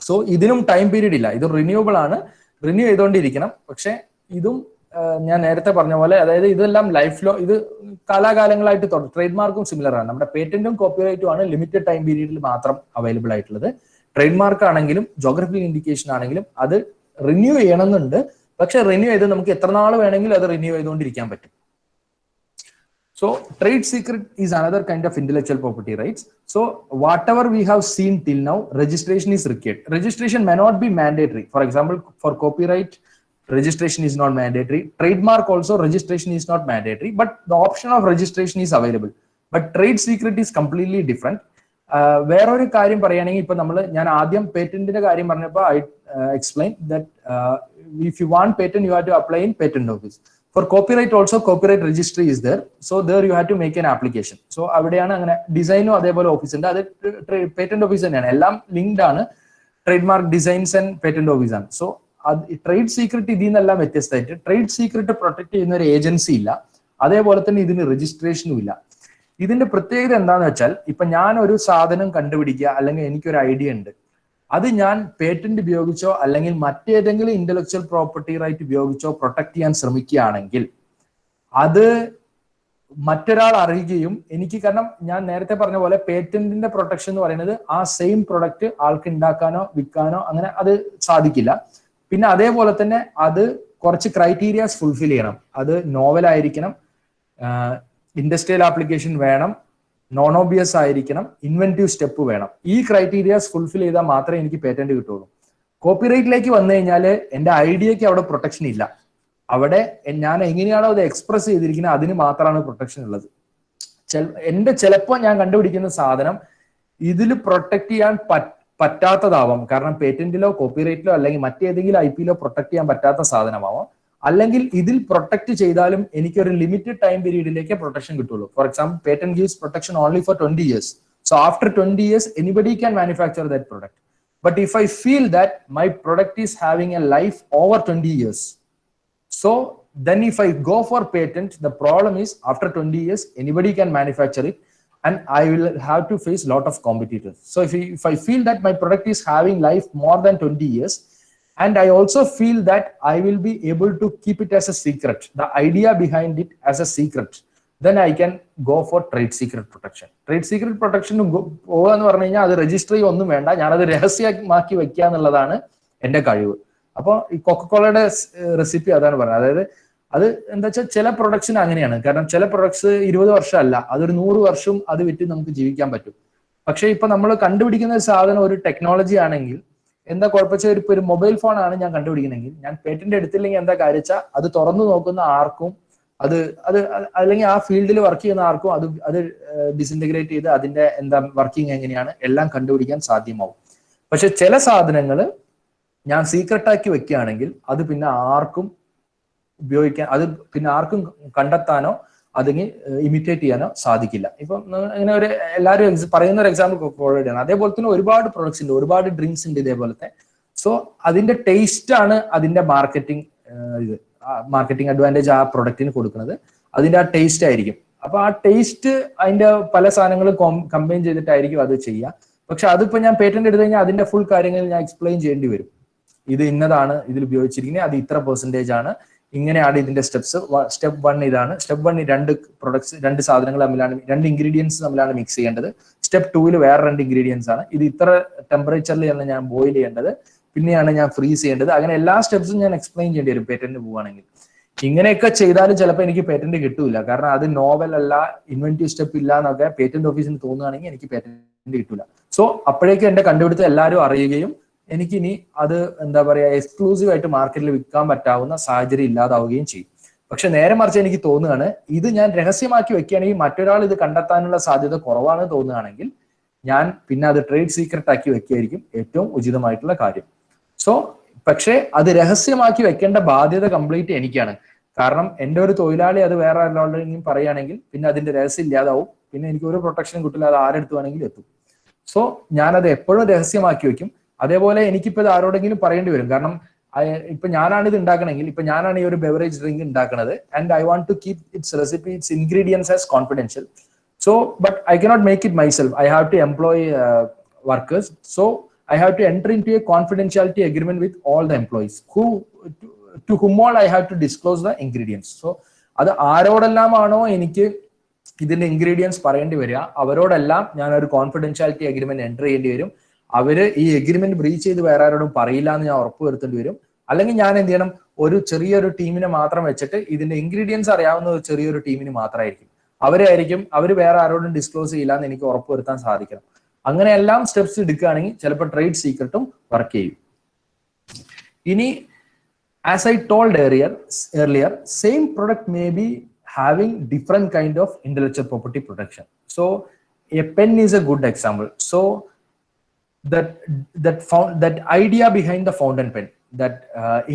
സോ ഇതിനും ടൈം പീരീഡ് ഇല്ല, ഇത് റിന്യൂവബിൾ ആണ്, റിന്യൂ ചെയ്തുകൊണ്ടിരിക്കണം. പക്ഷെ ഇതും ഞാൻ നേരത്തെ പറഞ്ഞ പോലെ, അതായത് ഇതെല്ലാം ഇത് കാലാകാലങ്ങളായിട്ട് ട്രേഡ് മാർക്കും സിമിലർ ആണ്. നമ്മുടെ പേറ്റന്റും കോപ്പിറൈറ്റും ആണ് ലിമിറ്റഡ് ടൈം പീരീഡിൽ മാത്രം അവൈലബിൾ ആയിട്ടുള്ളത്. ട്രേഡ് മാർക്ക് ആണെങ്കിലും ജോഗ്രഫിക്കൽ ഇൻഡിക്കേഷൻ ആണെങ്കിലും അത് റിന്യൂ ചെയ്യണമെന്നുണ്ട്. പക്ഷെ റിന്യൂ ചെയ്ത് നമുക്ക് എത്ര നാൾ വേണമെങ്കിലും അത് റിന്യൂ ചെയ്തുകൊണ്ടിരിക്കാൻ പറ്റും. So trade secret is another kind of intellectual property rights. So whatever we have seen till now, registration is required. Registration may not be mandatory. For example, for copyright, registration is not mandatory. Trademark also, registration is not mandatory, but the option of registration is available. But trade secret is completely different. വേറൊരു കാര്യം പറയുകയാണെങ്കിൽ, ഇപ്പൊ ഞാൻ ആദ്യം പേറ്റന്റിന്റെ കാര്യം പറഞ്ഞപ്പോൾ I explained that if you want patent, you have to apply in patent office. For copyright also, copyright registry is there. So there you have to make an application. So അവിടെയാണ് അങ്ങനെ ഡിസൈനും അതേപോലെ ഓഫീസ് ഉണ്ട്. അത് patent office തന്നെയാണ്, എല്ലാം linked ആണ്. Trade mark designs and patent office ആണ്. സോ ട്രേഡ് സീക്രട്ട് ഇതിൽ നിന്നെല്ലാം വ്യത്യസ്തമായിട്ട് ട്രേഡ് സീക്രട്ട് പ്രൊട്ടക്ട് ചെയ്യുന്ന ഒരു ഏജൻസി ഇല്ല, അതേപോലെ തന്നെ ഇതിന് രജിസ്ട്രേഷനും ഇല്ല. ഇതിന്റെ പ്രത്യേകത എന്താന്ന് വെച്ചാൽ, ഇപ്പൊ ഞാൻ ഒരു സാധനം കണ്ടുപിടിക്കുക, അല്ലെങ്കിൽ എനിക്കൊരു ഐഡിയ ഉണ്ട്, അത് ഞാൻ പേറ്റന്റ് ഉപയോഗിച്ചോ അല്ലെങ്കിൽ മറ്റേതെങ്കിലും ഇന്റലക്ച്വൽ പ്രോപ്പർട്ടി റൈറ്റ് ഉപയോഗിച്ചോ പ്രൊട്ടക്ട് ചെയ്യാൻ ശ്രമിക്കുകയാണെങ്കിൽ അത് മറ്റൊരാൾ അറിയുകയും കാരണം ഞാൻ നേരത്തെ പറഞ്ഞ പോലെ പേറ്റന്റിന്റെ പ്രൊട്ടക്ഷൻ എന്ന് പറയുന്നത് ആ സെയിം പ്രൊഡക്റ്റ് ആൾക്ക് ഉണ്ടാക്കാനോ വിൽക്കാനോ അങ്ങനെ അത് സാധിക്കില്ല. പിന്നെ അതേപോലെ തന്നെ അത് കുറച്ച് ക്രൈറ്റീരിയാസ് ഫുൾഫിൽ ചെയ്യണം. അത് നോവൽ ആയിരിക്കണം, ഇൻഡസ്ട്രിയൽ ആപ്ലിക്കേഷൻ വേണം, നോൺ ഓബിയസ് ആയിരിക്കണം, ഇൻവെന്റീവ് സ്റ്റെപ്പ് വേണം. ഈ ക്രൈറ്റീരിയാസ് ഫുൾഫിൽ ചെയ്താൽ മാത്രമേ എനിക്ക് പേറ്റന്റ് കിട്ടുള്ളൂ. കോപ്പിറൈറ്റിലേക്ക് വന്നു കഴിഞ്ഞാൽ എന്റെ ഐഡിയക്ക് അവിടെ പ്രൊട്ടക്ഷൻ ഇല്ല. അവിടെ ഞാൻ എങ്ങനെയാണോ അത് എക്സ്പ്രസ് ചെയ്തിരിക്കുന്നത് അതിന് മാത്രമാണ് പ്രൊട്ടക്ഷൻ ഉള്ളത്. ചിലപ്പോൾ ഞാൻ കണ്ടുപിടിക്കുന്ന സാധനം ഇതിൽ പ്രൊട്ടക്ട് ചെയ്യാൻ പറ്റാത്തതാവാം. കാരണം പേറ്റന്റിലോ കോപ്പിറൈറ്റിലോ അല്ലെങ്കിൽ മറ്റേതെങ്കിലും IP-ലോ പ്രൊട്ടക്ട് ചെയ്യാൻ പറ്റാത്ത സാധനമാവാം. അല്ലെങ്കിൽ ഇതിൽ പ്രൊട്ടക്ട് ചെയ്താലും എനിക്കൊരു ലിമിറ്റഡ് ടൈം പീരീഡിലേക്ക് പ്രൊട്ടക്ഷൻ കിട്ടുള്ളൂ. For example, patent gives protection only for 20 years. So after 20 years, anybody can manufacture that product. But if I feel that my product is having a life over 20 years, so then if I go for patent, the problem is after 20 years, anybody can manufacture it and I will have to face a lot of competitors. So if I feel that my product is having life more than 20 years, and I also feel that I will be able to keep it as a secret, the idea behind it as a secret, then I can go for trade secret protection. Trade secret protection പോകാന്ന് പറഞ്ഞു കഴിഞ്ഞാൽ അത് registry ഒന്നും വേണ്ട, ഞാനത് രഹസ്യമാക്കി വെക്കുക എന്നുള്ളതാണ് എന്റെ കഴിവ്. അപ്പോൾ ഈ കൊക്കക്കോളയുടെ റെസിപ്പി അതാണ് പറയുന്നത്. അതായത് അത് എന്താ വെച്ചാൽ ചില പ്രൊഡക്ട്സിന് അങ്ങനെയാണ്. കാരണം ചില പ്രൊഡക്ട്സ് 20 വർഷമല്ല, അതൊരു 100 വർഷം അത് വിറ്റ് നമുക്ക് ജീവിക്കാൻ പറ്റും. പക്ഷെ ഇപ്പൊ നമ്മൾ കണ്ടുപിടിക്കുന്ന സാധനം ഒരു ടെക്നോളജി ആണെങ്കിൽ എന്താ കുഴപ്പച്ചാൽ, ഇപ്പൊ ഒരു മൊബൈൽ ഫോൺ ആണ് ഞാൻ കണ്ടുപിടിക്കണമെങ്കിൽ ഞാൻ പേറ്റന്റ് എടുത്തില്ലെങ്കിൽ എന്താ കാര്യച്ചാൽ അത് തുറന്നു നോക്കുന്ന ആർക്കും അത് അല്ലെങ്കിൽ ആ ഫീൽഡിൽ വർക്ക് ചെയ്യുന്ന ആർക്കും അത് ഡിസിന്റഗ്രേറ്റ് ചെയ്ത് അതിന്റെ എന്താ വർക്കിംഗ് എങ്ങനെയാണ് എല്ലാം കണ്ടുപിടിക്കാൻ സാധ്യമാവും. പക്ഷെ ചില സാധനങ്ങൾ ഞാൻ സീക്രട്ടാക്കി വെക്കുകയാണെങ്കിൽ അത് പിന്നെ ആർക്കും ഉപയോഗിക്കാൻ, അത് പിന്നെ ആർക്കും കണ്ടെത്താനോ അല്ലെങ്കിൽ ഇമിറ്റേറ്റ് ചെയ്യാനോ സാധിക്കില്ല. ഇപ്പം ഇങ്ങനെ എല്ലാവരും പറയുന്ന ഒരു എക്സാമ്പിൾ കൊക്കോളയാണ്. അതേപോലെ തന്നെ ഒരുപാട് പ്രൊഡക്ട്സ് ഉണ്ട്, ഒരുപാട് ഡ്രിങ്ക്സ് ഉണ്ട് ഇതേപോലത്തെ. സോ അതിന്റെ ടേസ്റ്റ് ആണ് അതിന്റെ മാർക്കറ്റിംഗ് അഡ്വാൻറ്റേജ് ആ പ്രൊഡക്റ്റിന് കൊടുക്കുന്നത്. അതിന്റെ ആ ടേസ്റ്റ് ആയിരിക്കും. അപ്പൊ ആ ടേസ്റ്റ് അതിന്റെ പല സാധനങ്ങളും കമ്പൈൻ ചെയ്തിട്ടായിരിക്കും അത് ചെയ്യുക. പക്ഷെ അതിപ്പോ ഞാൻ പേറ്റന്റ് എടുത്തു കഴിഞ്ഞാൽ അതിന്റെ ഫുൾ കാര്യങ്ങൾ ഞാൻ എക്സ്പ്ലെയിൻ ചെയ്യേണ്ടി വരും. ഇത് ഇന്നതാണ് ഇതിൽ ഉപയോഗിച്ചിരിക്കുന്നത്, അത് ഇത്ര പെർസെന്റേജ് ആണ്, ഇങ്ങനെയാണ് ഇതിന്റെ സ്റ്റെപ്സ്. സ്റ്റെപ്പ് 1 ഇതാണ്. സ്റ്റെപ്പ് 1 രണ്ട് സാധനങ്ങൾ തമ്മിലാണ്, 2 ഇൻഗ്രീഡിയൻസ് തമ്മിലാണ് മിക്സ് ചെയ്യേണ്ടത്. സ്റ്റെപ്പ് 2 വേറെ 2 ഇൻഗ്രീഡിയൻസ് ആണ്. ഇത് ഇത്ര ടെമ്പറേച്ചറിലാണ് ഞാൻ ബോയിൽ ചെയ്യേണ്ടത്, പിന്നെയാണ് ഞാൻ ഫ്രീസ് ചെയ്യേണ്ടത്. അങ്ങനെ എല്ലാ സ്റ്റെപ്സും ഞാൻ എക്സ്പ്ലെയിൻ ചെയ്യേണ്ടി വരും പേറ്റന്റ് പോവുകയാണെങ്കിൽ. ഇങ്ങനെയൊക്കെ ചെയ്താലും ചിലപ്പോൾ എനിക്ക് പേറ്റന്റ് കിട്ടൂല. കാരണം അത് നോവൽ അല്ല, ഇൻവെന്റീവ് സ്റ്റെപ്പ് ഇല്ല എന്നൊക്കെ പേറ്റന്റ് ഓഫീസിന് തോന്നുകയാണെങ്കിൽ എനിക്ക് പേറ്റന്റ് കിട്ടൂല. സോ അപ്പോഴേക്കും എന്റെ കണ്ടുപിടുത്തം എല്ലാവരും അറിയുകയും എനിക്കിനി അത് എന്താ പറയാ എക്സ്ക്ലൂസീവ് ആയിട്ട് മാർക്കറ്റിൽ വിൽക്കാൻ പറ്റാവുന്ന സാഹചര്യം ഇല്ലാതാവുകയും ചെയ്യും. പക്ഷെ നേരെ മറിച്ച് എനിക്ക് തോന്നുകയാണ്, ഇത് ഞാൻ രഹസ്യമാക്കി വെക്കുകയാണെങ്കിൽ മറ്റൊരാൾ ഇത് കണ്ടെത്താനുള്ള സാധ്യത കുറവാണെന്ന് തോന്നുകയാണെങ്കിൽ ഞാൻ പിന്നെ അത് ട്രേഡ് സീക്രട്ട് ആക്കി വെക്കുകയായിരിക്കും ഏറ്റവും ഉചിതമായിട്ടുള്ള കാര്യം. സോ പക്ഷേ അത് രഹസ്യമാക്കി വെക്കേണ്ട ബാധ്യത കംപ്ലീറ്റ് എനിക്കാണ്. കാരണം എന്റെ ഒരു തൊഴിലാളി അത് വേറെ ആരോടെങ്കിലും പറയുകയാണെങ്കിൽ പിന്നെ അതിന്റെ രഹസ്യം ഇല്ലാതാവും, പിന്നെ എനിക്ക് ഒരു പ്രൊട്ടക്ഷനും കിട്ടില്ല, അത് ആരെടുത്ത് വേണമെങ്കിലും എത്തും. സോ ഞാനത് എപ്പോഴും രഹസ്യമാക്കി വെക്കും. അതേപോലെ എനിക്കിപ്പോൾ ഇത് ആരോടെങ്കിലും പറയേണ്ടി വരും. കാരണം ഇപ്പൊ ഞാനാണ് ഇത് ഉണ്ടാക്കണമെങ്കിൽ, ഇപ്പൊ ഞാനാണ് ഈ ഒരു ബെവറേജ് ഡ്രിങ്ക് ഉണ്ടാക്കുന്നത് and I want to keep its recipe, its ingredients as confidential. So, but I cannot make it myself. I have to employ workers. So I have to enter into a confidentiality agreement with all the employees to whom all I have to disclose the ingredients. So അത് ആരോടെല്ലാമാണോ എനിക്ക് ഇതിന്റെ ingredients പറയേണ്ടി വരിക അവരോടെല്ലാം ഞാൻ ഒരു confidentiality agreement enter ചെയ്യേണ്ടി വരും. അവര് ഈ എഗ്രിമെന്റ് ബ്രീച്ച് ചെയ്ത് വേറെ ആരോടും പറയില്ല എന്ന് ഞാൻ ഉറപ്പ് വരുത്തേണ്ടി വരും. അല്ലെങ്കിൽ ഞാൻ എന്ത് ചെയ്യണം, ഒരു ചെറിയൊരു ടീമിനെ മാത്രം വെച്ചിട്ട് ഇതിന്റെ ഇൻഗ്രീഡിയൻസ് അറിയാവുന്ന ഒരു ചെറിയൊരു ടീമിന് മാത്രമായിരിക്കും. അവർ വേറെ ആരോടും ഡിസ്ക്ലോസ് ചെയ്യില്ല എന്ന് എനിക്ക് ഉറപ്പ് വരുത്താൻ സാധിക്കണം. അങ്ങനെയെല്ലാം സ്റ്റെപ്സ് എടുക്കുകയാണെങ്കിൽ ചിലപ്പോൾ ട്രേഡ് സീക്രട്ടും വർക്ക് ചെയ്യും. ഇനി as I told earlier, same product may be having different kind of intellectual property protection. So a pen is a good example. So that idea behind the fountain pen, that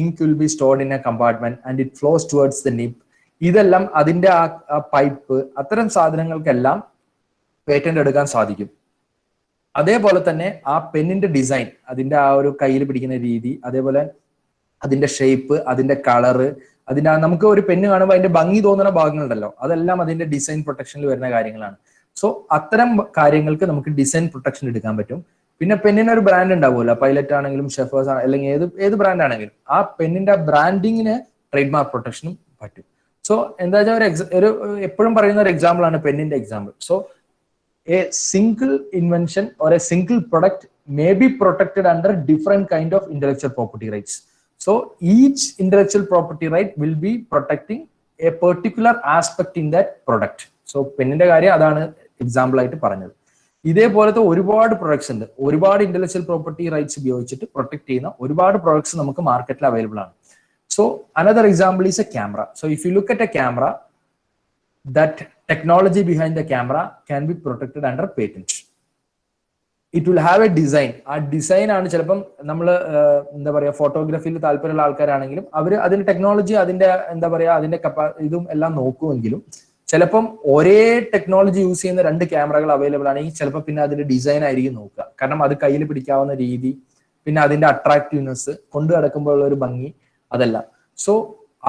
ink will be stored in a compartment and it flows towards the nib, ഇതെല്ലാം അതിന്റെ ആ pipe അത്തരം സാധനങ്ങൾക്കെല്ലാം patent എടുക്കാൻ സാധിക്കും. അതേപോലെ തന്നെ ആ പെന്നിന്റെ design, അതിന്റെ ആ ഒരു കയ്യിൽ പിടിക്കുന്ന രീതി, അതേപോലെ അതിന്റെ ഷേപ്പ്, അതിന്റെ കളറ്, അതിന്റെ നമുക്ക് ഒരു പെണ്ണ് കാണുമ്പോൾ അതിന്റെ ഭംഗി തോന്നുന്ന ഭാഗങ്ങളുണ്ടല്ലോ, അതെല്ലാം അതിന്റെ ഡിസൈൻ പ്രൊട്ടക്ഷനിൽ വരുന്ന കാര്യങ്ങളാണ്. സോ അത്തരം കാര്യങ്ങൾക്ക് നമുക്ക് ഡിസൈൻ പ്രൊട്ടക്ഷൻ എടുക്കാൻ പറ്റും. പിന്നെ പെന്നിന് ഒരു ബ്രാൻഡ് ഉണ്ടാവുമല്ലോ, പൈലറ്റ് ആണെങ്കിലും ഷെഫേഴ്സ് അല്ലെങ്കിൽ ഏത് ബ്രാൻഡ് ആണെങ്കിലും ആ പെന്നിന്റെ ബ്രാൻഡിങ്ങിന് ട്രേഡ് മാർക്ക് പ്രൊട്ടക്ഷനും പറ്റും. സോ എന്താ വെച്ചാൽ ഒരു എപ്പോഴും പറയുന്ന ഒരു എക്സാമ്പിൾ ആണ് പെന്നിന്റെ example. So a single invention or a single product may be protected under different kind of intellectual property rights. So each intellectual property right will be protecting a particular aspect in that product. So പെന്നിന്റെ കാര്യം അതാണ് example ആയിട്ട് പറഞ്ഞത്. ഇതേപോലത്തെ ഒരുപാട് products ഉണ്ട്, ഒരുപാട് intellectual property rights ഉപയോഗിച്ചിട്ട് protect ചെയ്യുന്ന ഒരുപാട് പ്രൊഡക്ട്സ് നമുക്ക് മാർക്കറ്റിൽ അവൈലബിൾ ആണ്. So another example is a camera. So if you look at a camera, that technology behind the camera can be protected under patent. It will have a design. ആ design ആണ് ചിലപ്പം നമ്മൾ എന്താ പറയാ ഫോട്ടോഗ്രാഫിയിൽ താല്പര്യമുള്ള ആൾക്കാരാണെങ്കിലും അവർ അതിന്റെ ടെക്നോളജി അതിന്റെ എന്താ പറയാ അതിന്റെ ഇതും എല്ലാം നോക്കുമെങ്കിലും ചിലപ്പം ഒരേ ടെക്നോളജി യൂസ് ചെയ്യുന്ന രണ്ട് ക്യാമറകൾ അവൈലബിൾ ആണെങ്കിൽ ചിലപ്പോൾ പിന്നെ അതിന്റെ ഡിസൈൻ ആയിരിക്കും നോക്കുക. കാരണം അത് കയ്യിൽ പിടിക്കാവുന്ന രീതി, പിന്നെ അതിന്റെ അട്രാക്റ്റീവ്നെസ്, കൊണ്ടു നടക്കുമ്പോഴുള്ള ഒരു ഭംഗി, അതെല്ലാം. സോ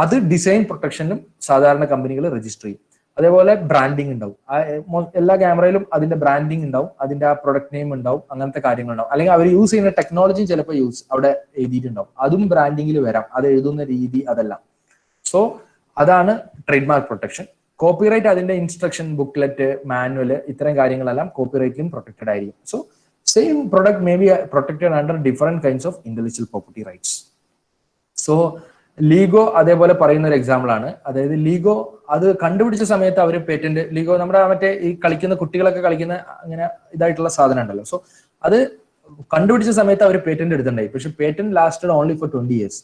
അത് ഡിസൈൻ പ്രൊട്ടക്ഷനും സാധാരണ കമ്പനികൾ രജിസ്റ്റർ ചെയ്യും. അതേപോലെ ബ്രാൻഡിങ് ഉണ്ടാവും, എല്ലാ ക്യാമറയിലും അതിന്റെ ബ്രാൻഡിങ് ഉണ്ടാവും, അതിന്റെ ആ പ്രൊഡക്റ്റ് നെയിം ഉണ്ടാവും, അങ്ങനത്തെ കാര്യങ്ങൾ ഉണ്ടാവും. അല്ലെങ്കിൽ അവർ യൂസ് ചെയ്യുന്ന ടെക്നോളജി ചിലപ്പോൾ അവിടെ എഴുതിയിട്ടുണ്ടാവും, അതും ബ്രാൻഡിങ്ങിൽ വരാം, അത് എഴുതുന്ന രീതി, അതെല്ലാം. സോ അതാണ് ട്രേഡ് മാർക്ക് പ്രൊട്ടക്ഷൻ. കോപ്പിറൈറ്റ് അതിന്റെ ഇൻസ്ട്രക്ഷൻ ബുക്ക്ലെറ്റ്, മാനുവല്, ഇത്തരം കാര്യങ്ങളെല്ലാം കോപ്പിറൈറ്റിലും പ്രൊട്ടക്റ്റഡ് ആയിരിക്കും. So same product may be protected under different kinds of intellectual property rights. So Lego അതേപോലെ പറയുന്ന ഒരു എക്സാമ്പിൾ ആണ്. അതായത് ലീഗോ അത് കണ്ടുപിടിച്ച സമയത്ത് അവർ പേറ്റന്റ്, ലീഗോ നമ്മുടെ മറ്റേ ഈ കളിക്കുന്ന കുട്ടികളൊക്കെ കളിക്കുന്ന അങ്ങനെ ഇതായിട്ടുള്ള സാധനം ഉണ്ടല്ലോ, സോ അത് കണ്ടുപിടിച്ച സമയത്ത് അവർ പേറ്റന്റ് എടുത്തിട്ടുണ്ടായി. പക്ഷെ patent lasted only for 20 years.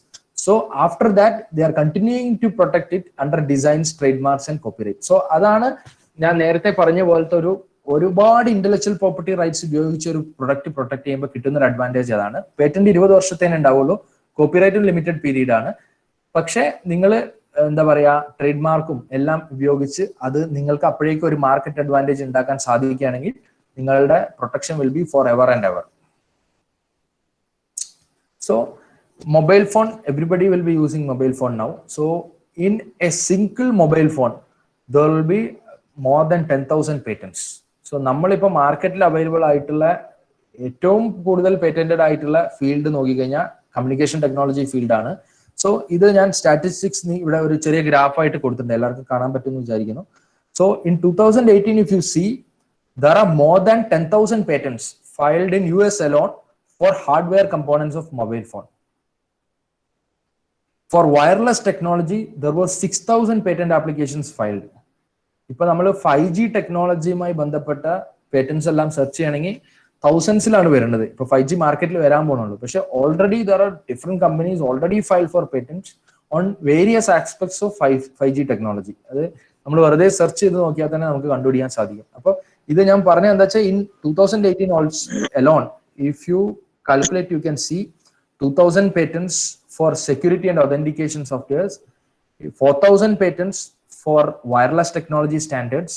So after that they are continuing to protect it under designs, trademarks and copyright. So അതാണ് ഞാൻ നേരത്തെ പറഞ്ഞ പോലത്തെ ഒരുപാട് ഇന്റലക്ച്വൽ പ്രോപ്പർട്ടി റൈറ്റ്സ് ഉപയോഗിച്ച് ഒരു പ്രൊഡക്റ്റ് പ്രൊട്ടക്ട് ചെയ്യുമ്പോൾ കിട്ടുന്ന ഒരു അഡ്വാൻറ്റേജ് അതാണ്. പേറ്റന്റ് 20 വർഷത്തേനെ ഉണ്ടാവുള്ളൂ, കോപ്പിറൈറ്റും ലിമിറ്റഡ് പീരീഡ് ആണ്. പക്ഷെ നിങ്ങൾ എന്താ പറയാ ട്രേഡ് മാർക്കും എല്ലാം ഉപയോഗിച്ച് അത് നിങ്ങൾക്ക് അപ്പോഴേക്കും ഒരു മാർക്കറ്റ് അഡ്വാൻറ്റേജ് ഉണ്ടാക്കാൻ സാധിക്കുകയാണെങ്കിൽ നിങ്ങളുടെ protection will be for ever and ever. So mobile phone, everybody will be using mobile phone now. So in a single mobile phone there will be more than 10,000 patents. So നമ്മളിപ്പോ മാർക്കറ്റിൽ available ആയിട്ടുള്ള ഏറ്റവും കൂടുതൽ patented ആയിട്ടുള്ള field നോക്കിക്കഴിഞ്ഞാൽ communication technology field ആണ്. So ഇത് ഞാൻ സ്റ്റാറ്റിസ്റ്റിക്സ് ഇവിടെ ഒരു ചെറിയ ഗ്രാഫ് ആയിട്ട് കൊടുത്തിട്ടുണ്ട്, എല്ലാവർക്കും കാണാൻ പറ്റുമെന്ന് വിചാരിക്കുന്നു. So in 2018 if you see, there are more than 10,000 patents filed in US alone for hardware components of mobile phone. For wireless technology, there were 6,000 patent applications filed. ഇപ്പൊ നമ്മൾ 5G ടെക്നോളജിയുമായി ബന്ധപ്പെട്ട പേറ്റൻസ് എല്ലാം സെർച്ച് ചെയ്യണമെങ്കിൽ തൗസൻഡ്സിലാണ് വരുന്നത്. ഇപ്പൊ 5G മാർക്കറ്റിൽ വരാൻ പോകുന്നുള്ളൂ. പക്ഷെ already there are different companies already file for patents on various aspects of 5G technology. അത് നമ്മൾ വെറുതെ സെർച്ച് ചെയ്ത് നോക്കിയാൽ തന്നെ നമുക്ക് കണ്ടുപിടിക്കാൻ സാധിക്കും. അപ്പൊ ഇത് ഞാൻ പറഞ്ഞ എന്താ വെച്ചാൽ in 2018 alone, if you calculate, you can see 2,000 patents for security and authentication softwares, 4,000 patents for wireless technology standards,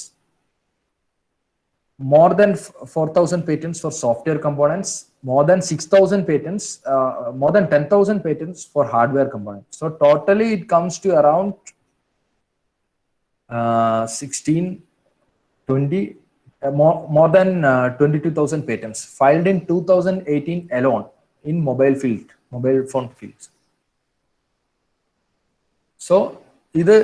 more than 4,000 patents for software components, more than 6,000 patents, more than 10,000 patents for hardware components. So totally it comes to around 16, 20, more than 22,000 patents filed in 2018 alone in mobile phone fields. So ഇത്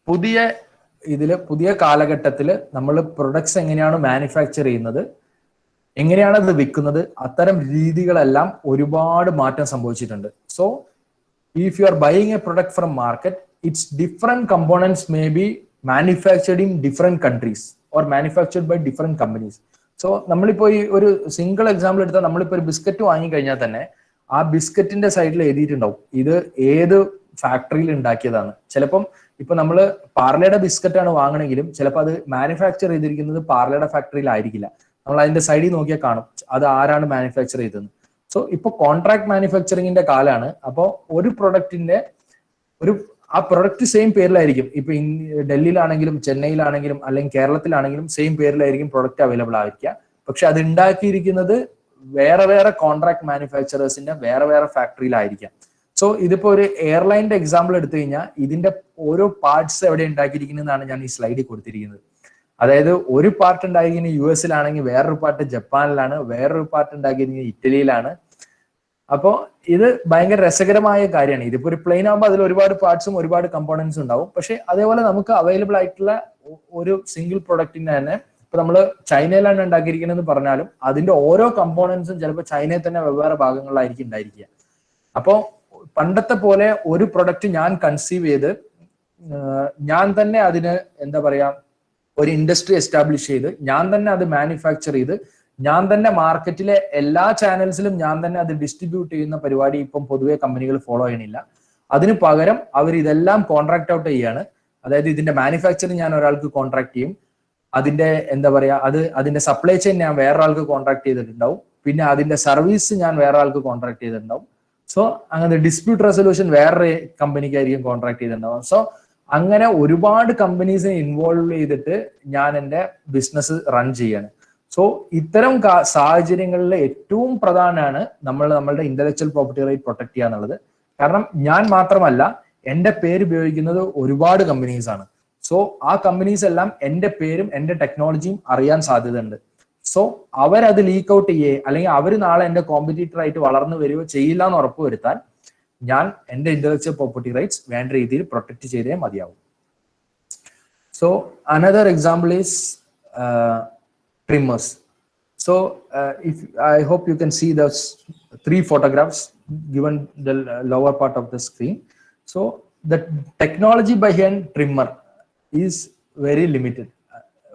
പുതിയ കാലഘട്ടത്തിൽ നമ്മൾ products എങ്ങനെയാണ് manufacture ചെയ്യുന്നത്, എങ്ങനെയാണ് അത് വിൽക്കുന്നത്, അത്തരം രീതികളെല്ലാം ഒരുപാട് മാറ്റം സംഭവിച്ചിട്ടുണ്ട്. So if you are buying a product from market, its different components may be manufactured in different countries or manufactured by different companies. So നമ്മളിപ്പോ ഈ ഒരു സിംഗിൾ എക്സാമ്പിൾ എടുത്താൽ, നമ്മളിപ്പോ ഒരു ബിസ്ക്കറ്റ് വാങ്ങിക്കഴിഞ്ഞാൽ തന്നെ ആ ബിസ്ക്കറ്റിന്റെ സൈഡിൽ എഴുതിയിട്ടുണ്ടാവും ഇത് ഏത് ഫാക്ടറിയിൽ ഉണ്ടാക്കിയതാണ്. ചിലപ്പം ഇപ്പൊ നമ്മൾ പാർലയുടെ ബിസ്ക്കറ്റ് ആണ് വാങ്ങണമെങ്കിലും ചിലപ്പോൾ അത് മാനുഫാക്ചർ ചെയ്തിരിക്കുന്നത് പാർലയുടെ ഫാക്ടറിയിലായിരിക്കില്ല. നമ്മൾ അതിന്റെ സൈഡിൽ നോക്കിയാൽ കാണും അത് ആരാണ് മാനുഫാക്ചർ ചെയ്തത്. സോ ഇപ്പൊ കോൺട്രാക്ട് മാനുഫാക്ചറിങ്ങിന്റെ കാലാണ്. അപ്പോൾ ഒരു പ്രൊഡക്റ്റിന്റെ ആ പ്രൊഡക്റ്റ് സെയിം പേരിലായിരിക്കും. ഇപ്പൊ ഡൽഹിയിലാണെങ്കിലും ചെന്നൈയിലാണെങ്കിലും അല്ലെങ്കിൽ കേരളത്തിലാണെങ്കിലും സെയിം പേരിലായിരിക്കും പ്രൊഡക്റ്റ് അവൈലബിൾ ആയിരിക്കുക. പക്ഷെ അത് ഉണ്ടാക്കിയിരിക്കുന്നത് വേറെ കോൺട്രാക്ട് മാനുഫാക്ചറേഴ്സിന്റെ വേറെ ഫാക്ടറിയിലായിരിക്കാം. സോ ഇതിപ്പോ ഒരു എയർലൈനിന്റെ എക്സാമ്പിൾ എടുത്തു കഴിഞ്ഞാൽ ഇതിന്റെ ഓരോ പാർട്സ് എവിടെ ഉണ്ടാക്കിയിരിക്കുന്നതാണ് ഞാൻ ഈ സ്ലൈഡിൽ കൊടുത്തിരിക്കുന്നത്. അതായത് ഒരു പാർട്ട് ഉണ്ടാക്കിയിരിക്കുന്നത് യു എസിലാണെങ്കിൽ വേറൊരു പാർട്ട് ജപ്പാനിലാണ്, വേറൊരു പാർട്ട് ഉണ്ടാക്കിയിരിക്കുന്നത് ഇറ്റലിയിലാണ്. അപ്പോൾ ഇത് ഭയങ്കര രസകരമായ കാര്യമാണ്. ഇതിപ്പോ ഒരു പ്ലെയിൻ ആകുമ്പോൾ അതിൽ ഒരുപാട് പാർട്സും ഒരുപാട് കമ്പോണൻസും ഉണ്ടാവും. പക്ഷെ അതേപോലെ നമുക്ക് അവൈലബിൾ ആയിട്ടുള്ള ഒരു സിംഗിൾ പ്രൊഡക്റ്റിന് തന്നെ ഇപ്പൊ നമ്മൾ ചൈനയിലാണ് ഉണ്ടാക്കിയിരിക്കുന്നത് പറഞ്ഞാലും അതിന്റെ ഓരോ കമ്പോണൻസും ചിലപ്പോൾ ചൈനയിൽ തന്നെ വെവ്വേറെ ഭാഗങ്ങളിലായിരിക്കും ഉണ്ടായിരിക്കുക. അപ്പോൾ പണ്ടത്തെ പോലെ ഒരു പ്രൊഡക്റ്റ് ഞാൻ കൺസീവ് ചെയ്ത് ഞാൻ തന്നെ അതിന് എന്താ പറയാ ഒരു ഇൻഡസ്ട്രി എസ്റ്റാബ്ലിഷ് ചെയ്ത് ഞാൻ തന്നെ അത് മാനുഫാക്ചർ ചെയ്ത് ഞാൻ തന്നെ മാർക്കറ്റിലെ എല്ലാ ചാനൽസിലും ഞാൻ തന്നെ അത് ഡിസ്ട്രിബ്യൂട്ട് ചെയ്യുന്ന പരിപാടി ഇപ്പം പൊതുവെ കമ്പനികൾ ഫോളോ ചെയ്യണില്ല. അതിന് പകരം അവർ ഇതെല്ലാം കോൺട്രാക്ട് ഔട്ട് ചെയ്യാണ്. അതായത് ഇതിന്റെ മാനുഫാക്ചറിങ് ഞാൻ ഒരാൾക്ക് കോൺട്രാക്ട് ചെയ്യും, അതിന്റെ എന്താ പറയാ അതിന്റെ സപ്ലൈ ചെയിൻ ഞാൻ വേറൊരാൾക്ക് കോൺട്രാക്ട് ചെയ്തിട്ടുണ്ടാവും, പിന്നെ അതിന്റെ സർവീസ് ഞാൻ വേറൊരാൾക്ക് കോൺട്രാക്ട് ചെയ്തിട്ടുണ്ടാവും. സോ അങ്ങനെ ഡിസ്പ്യൂട്ട് റെസൊല്യൂഷൻ വേറൊരു കമ്പനിക്കായിരിക്കും കോൺട്രാക്ട് ചെയ്തിട്ടുണ്ടാവും. സോ അങ്ങനെ ഒരുപാട് കമ്പനീസിനെ ഇൻവോൾവ് ചെയ്തിട്ട് ഞാൻ എൻ്റെ ബിസിനസ് റൺ ചെയ്യാണ്. സോ ഇത്തരം സാഹചര്യങ്ങളിൽ ഏറ്റവും പ്രധാനമാണ് നമ്മളുടെ ഇന്റലക്ച്വൽ പ്രോപ്പർട്ടി റൈറ്റ് പ്രൊട്ടക്ട് ചെയ്യുക എന്നുള്ളത്. കാരണം ഞാൻ മാത്രമല്ല എൻ്റെ പേര് ഉപയോഗിക്കുന്നത് ഒരുപാട് കമ്പനീസ് ആണ്. സോ ആ കമ്പനീസ് എല്ലാം എൻ്റെ പേരും എൻ്റെ ടെക്നോളജിയും അറിയാൻ സാധ്യതയുണ്ട്. സോ അവരത് ലീക്ക് ഔട്ട് ചെയ്യേ അല്ലെങ്കിൽ അവർ നാളെ എൻ്റെ കോമ്പറ്റീറ്റർ ആയിട്ട് വളർന്നു വരികയോ ചെയ്യില്ല എന്ന് ഉറപ്പുവരുത്താൻ ഞാൻ എൻ്റെ ഇന്റലക്ച്വൽ പ്രോപ്പർട്ടി റൈറ്റ്സ് വേണ്ട രീതിയിൽ പ്രൊട്ടക്ട് ചെയ്തേ മതിയാവും. So another example is trimmers. So if I hope you can see the 3 photographs given the lower part of the screen. So the technology behind trimmer is very limited.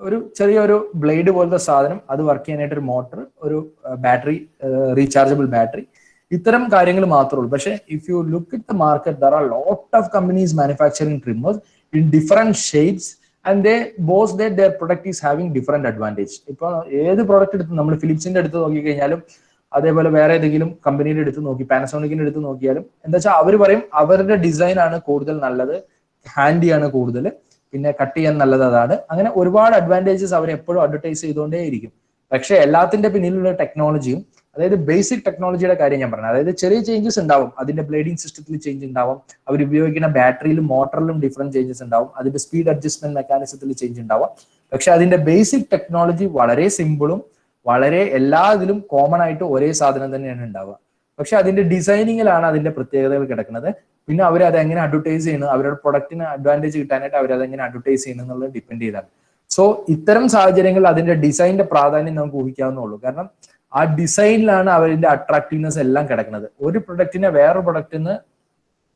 ഒരു ചെറിയൊരു blade പോലത്തെ സാധനം, അത് work ചെയ്യാനായിട്ട് ഒരു motor, ഒരു battery, rechargeable battery, ഇത്തരം കാര്യങ്ങൾ മാത്രമേ ഉള്ളൂ. പക്ഷേ if you look at the market, there are lot of companies manufacturing trimmers in different shades and they boast that their product is having different advantage. ഇപ്പൊ ഏത് പ്രോഡക്റ്റ് എടുത്ത് നമ്മൾ ഫിലിപ്സിന്റെ എടുത്ത് നോക്കിക്കഴിഞ്ഞാലും അതേപോലെ വേറെ ഏതെങ്കിലും കമ്പനിയുടെ എടുത്ത് നോക്കി, പാനസോണിക്കിന്റെ എടുത്ത് നോക്കിയാലും എന്താ വെച്ചാൽ അവർ പറയും അവരുടെ ഡിസൈൻ ആണ് കൂടുതൽ നല്ലത്, ഹാൻഡിയാണ് കൂടുതൽ, പിന്നെ കട്ട് ചെയ്യാൻ നല്ലത് അതാണ്. അങ്ങനെ ഒരുപാട് അഡ്വാൻറ്റേജസ് അവർ എപ്പോഴും അഡ്വർടൈസ് ചെയ്തുകൊണ്ടേയിരിക്കും. പക്ഷെ എല്ലാത്തിന്റെ പിന്നിലുള്ള ടെക്നോളജിയും, അതായത് ബേസിക് ടെക്നോളജിയുടെ കാര്യം ഞാൻ പറഞ്ഞത്, അതായത് ചെറിയ ചേഞ്ചസ് ഉണ്ടാവും, അതിന്റെ ബ്ലേഡിംഗ് സിസ്റ്റത്തിൽ ചേഞ്ച് ഉണ്ടാവും, അവർ ഉപയോഗിക്കുന്ന ബാറ്ററിയിലും മോട്ടറിലും ഡിഫറെന്റ് ചേഞ്ചസ് ഉണ്ടാവും, അതിന്റെ സ്പീഡ് അഡ്ജസ്റ്റ്മെന്റ് മെക്കാനിസത്തിൽ ചേഞ്ച് ഉണ്ടാവും. പക്ഷെ അതിന്റെ ബേസിക് ടെക്നോളജി വളരെ സിമ്പിളും വളരെ എല്ലാ ഇതിലും കോമൺ ആയിട്ട് ഒരേ സാധനം തന്നെയാണ് ഉണ്ടാവുക. പക്ഷെ അതിന്റെ ഡിസൈനിങ്ങിലാണ് അതിന്റെ പ്രത്യേകതകൾ കിടക്കുന്നത്. പിന്നെ അവർ അതെങ്ങനെ അഡ്വർടൈസ് ചെയ്യുന്നത്, അവരുടെ പ്രൊഡക്റ്റിന് അഡ്വാൻറ്റേജ് കിട്ടാനായിട്ട് അവരതെങ്ങനെ അഡ്വർടൈസ് ചെയ്യുന്നത് എന്നുള്ളത് ഡിപ്പെൻഡ് ചെയ്താണ്. സോ ഇത്തരം സാഹചര്യങ്ങളിൽ അതിന്റെ ഡിസൈനിന്റെ പ്രാധാന്യം നമുക്ക് ഊഹിക്കാവുന്നുള്ളൂ. കാരണം ആ ഡിസൈനിലാണ് അവരുടെ അട്രാക്റ്റീവ്നെസ് എല്ലാം കിടക്കുന്നത്. ഒരു പ്രൊഡക്റ്റിനെ വേറൊരു പ്രൊഡക്റ്റിന്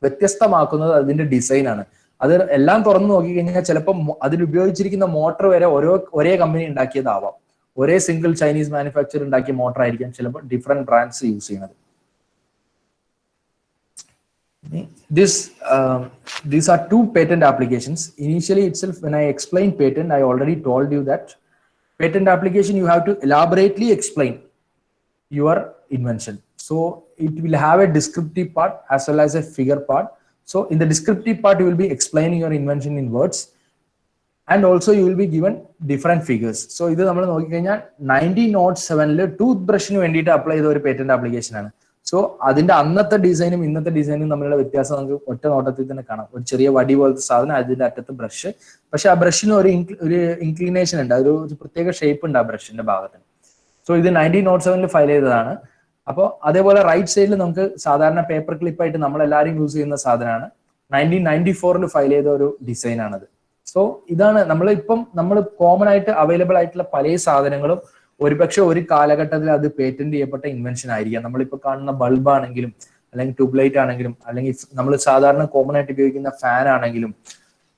വ്യത്യസ്തമാക്കുന്നത് അതിന്റെ ഡിസൈനാണ്. അത് എല്ലാം തുറന്നു നോക്കിക്കഴിഞ്ഞാൽ ചിലപ്പോൾ അതിൽ ഉപയോഗിച്ചിരിക്കുന്ന മോട്ടർ വരെ ഒരേ കമ്പനി ഉണ്ടാക്കിയതാവാം. ഒരേ സിംഗിൾ ചൈനീസ് മാനുഫാക്ചർ ഉണ്ടാക്കിയ മോട്ടർ ആയിരിക്കാം ചിലപ്പോൾ ഡിഫറെന്റ് ബ്രാൻഡ്സ് യൂസ് ചെയ്യുന്നത്. These are 2 patent applications. Initially itself, when I explained patent, I already told you that patent application you have to elaborately explain your invention. So it will have a descriptive part as well as a figure part. So in the descriptive part you will be explaining your invention in words, and also you will be given different figures. So ഇത് നമ്മൾ നോക്കിക്കഴിഞ്ഞാൽ 1907 tooth ബ്രഷിന് വേണ്ടിയിട്ട് apply ചെയ്ത ഒരു patent application ആണ്. So അതിന്റെ അന്നത്തെ ഡിസൈനും ഇന്നത്തെ ഡിസൈനും തമ്മിലുള്ള വ്യത്യാസം നമുക്ക് ഒറ്റ നോട്ടത്തിൽ തന്നെ കാണാം. ഒരു ചെറിയ വടി പോലത്തെ സാധനം, അതിന്റെ അറ്റത്ത് ബ്രഷ്, പക്ഷെ ആ ബ്രഷിന് ഒരു ഇൻക്ലിനേഷൻ ഉണ്ട്, ഒരു പ്രത്യേക ഷേപ്പ് ഉണ്ട് ആ ബ്രഷിന്റെ ഭാഗത്തിന്. സോ ഇത് 1907 ഫയൽ ചെയ്തതാണ്. അപ്പോൾ അതേപോലെ റൈറ്റ് സൈഡിൽ നമുക്ക് സാധാരണ പേപ്പർ ക്ലിപ്പായിട്ട് നമ്മൾ എല്ലാവരും യൂസ് ചെയ്യുന്ന സാധനമാണ്. 1994 ഫയൽ ചെയ്ത ഒരു ഡിസൈൻ ആണത്. സോ ഇതാണ് നമ്മൾ കോമൺ ആയിട്ട് അവൈലബിൾ ആയിട്ടുള്ള പല സാധനങ്ങളും ഒരുപക്ഷെ ഒരു കാലഘട്ടത്തിൽ അത് പേറ്റന്റ് ചെയ്യപ്പെട്ട ഇൻവെൻഷൻ ആയിരിക്കാം. നമ്മളിപ്പോൾ കാണുന്ന ബൾബ് ആണെങ്കിലും, അല്ലെങ്കിൽ ട്യൂബ്ലൈറ്റ് ആണെങ്കിലും, അല്ലെങ്കിൽ നമ്മൾ സാധാരണ കോമൺ ആയിട്ട് ഉപയോഗിക്കുന്ന ഫാൻ ആണെങ്കിലും,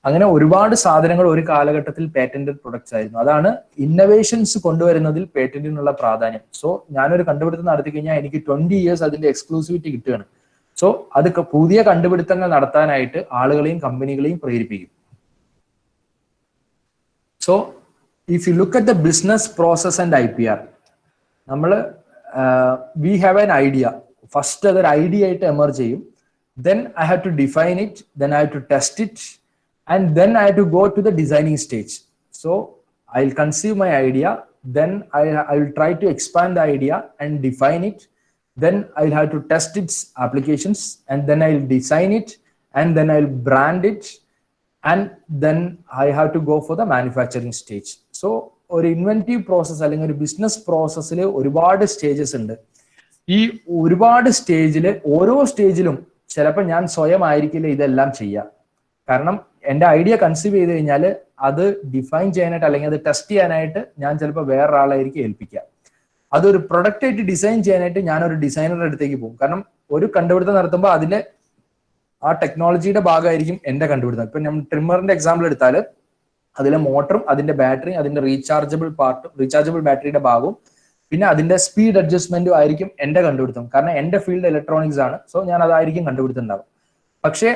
അങ്ങനെ ഒരുപാട് സാധനങ്ങൾ ഒരു കാലഘട്ടത്തിൽ പേറ്റന്റഡ് പ്രൊഡക്ട്സ് ആയിരുന്നു. അതാണ് ഇന്നവേഷൻസ് കൊണ്ടുവരുന്നതിൽ പേറ്റന്റിനുള്ള പ്രാധാന്യം. സോ ഞാനൊരു കണ്ടുപിടുത്തം നടത്തി കഴിഞ്ഞാൽ എനിക്ക് 20 years അതിന്റെ എക്സ്ക്ലൂസിവിറ്റി കിട്ടുകയാണ്. സോ അത് പുതിയ കണ്ടുപിടുത്തങ്ങൾ നടത്താനായിട്ട് ആളുകളെയും കമ്പനികളെയും പ്രേരിപ്പിക്കും. So if you look at the business process and IPR, we have an idea. First അതൊരു ഐഡിയ ആയിട്ട് എമർജ് ചെയ്യും. Then I have to define it, then I have to test it, and then I have to go to the designing stage. So I'll conceive my idea, then I will try to expand the idea and define it, then I'll have to test its applications, and then I'll design it, and then I'll brand it, and then I have to go for the manufacturing stage. So ഒരു inventive process അല്ലെങ്കിൽ ഒരു business പ്രോസസ്സിൽ ഒരുപാട് stages ഉണ്ട്. ഈ ഒരുപാട് സ്റ്റേജിൽ ഓരോ സ്റ്റേജിലും ചിലപ്പോൾ ഞാൻ സ്വയം ആയിരിക്കില്ല ഇതെല്ലാം ചെയ്യുക. കാരണം എൻ്റെ ഐഡിയ കൺസീവ് ചെയ്ത് കഴിഞ്ഞാൽ അത് ഡിഫൈൻ ചെയ്യാനായിട്ട് അല്ലെങ്കിൽ അത് ടെസ്റ്റ് ചെയ്യാനായിട്ട് ഞാൻ ചിലപ്പോൾ വേറൊരാളായിരിക്കും ഏൽപ്പിക്കുക. അതൊരു പ്രൊഡക്റ്റ് ആയിട്ട് ഡിസൈൻ ചെയ്യാനായിട്ട് ഞാൻ ഒരു ഡിസൈനറുടെ അടുത്തേക്ക് പോകും. കാരണം ഒരു കണ്ടുപിടുത്തം നടത്തുമ്പോൾ അതിലെ ആ ടെക്നോളജിയുടെ ഭാഗമായിരിക്കും എൻ്റെ കണ്ടുപിടുത്തം. ഇപ്പൊ നമ്മൾ ട്രിമ്മറിന്റെ എക്സാമ്പിൾ എടുത്താൽ അതിലെ മോട്ടറും അതിന്റെ ബാറ്ററിയും അതിന്റെ റീചാർജബിൾ ബാറ്ററിയുടെ ഭാഗവും പിന്നെ അതിന്റെ സ്പീഡ് അഡ്ജസ്റ്റ്മെന്റും ആയിരിക്കും എൻ്റെ കണ്ടുപിടുത്തം. കാരണം എൻ്റെ ഫീൽഡ് ഇലക്ട്രോണിക്സ് ആണ്. സോ ഞാൻ അതായിരിക്കും കണ്ടുപിടുത്തുണ്ടാവും. പക്ഷെ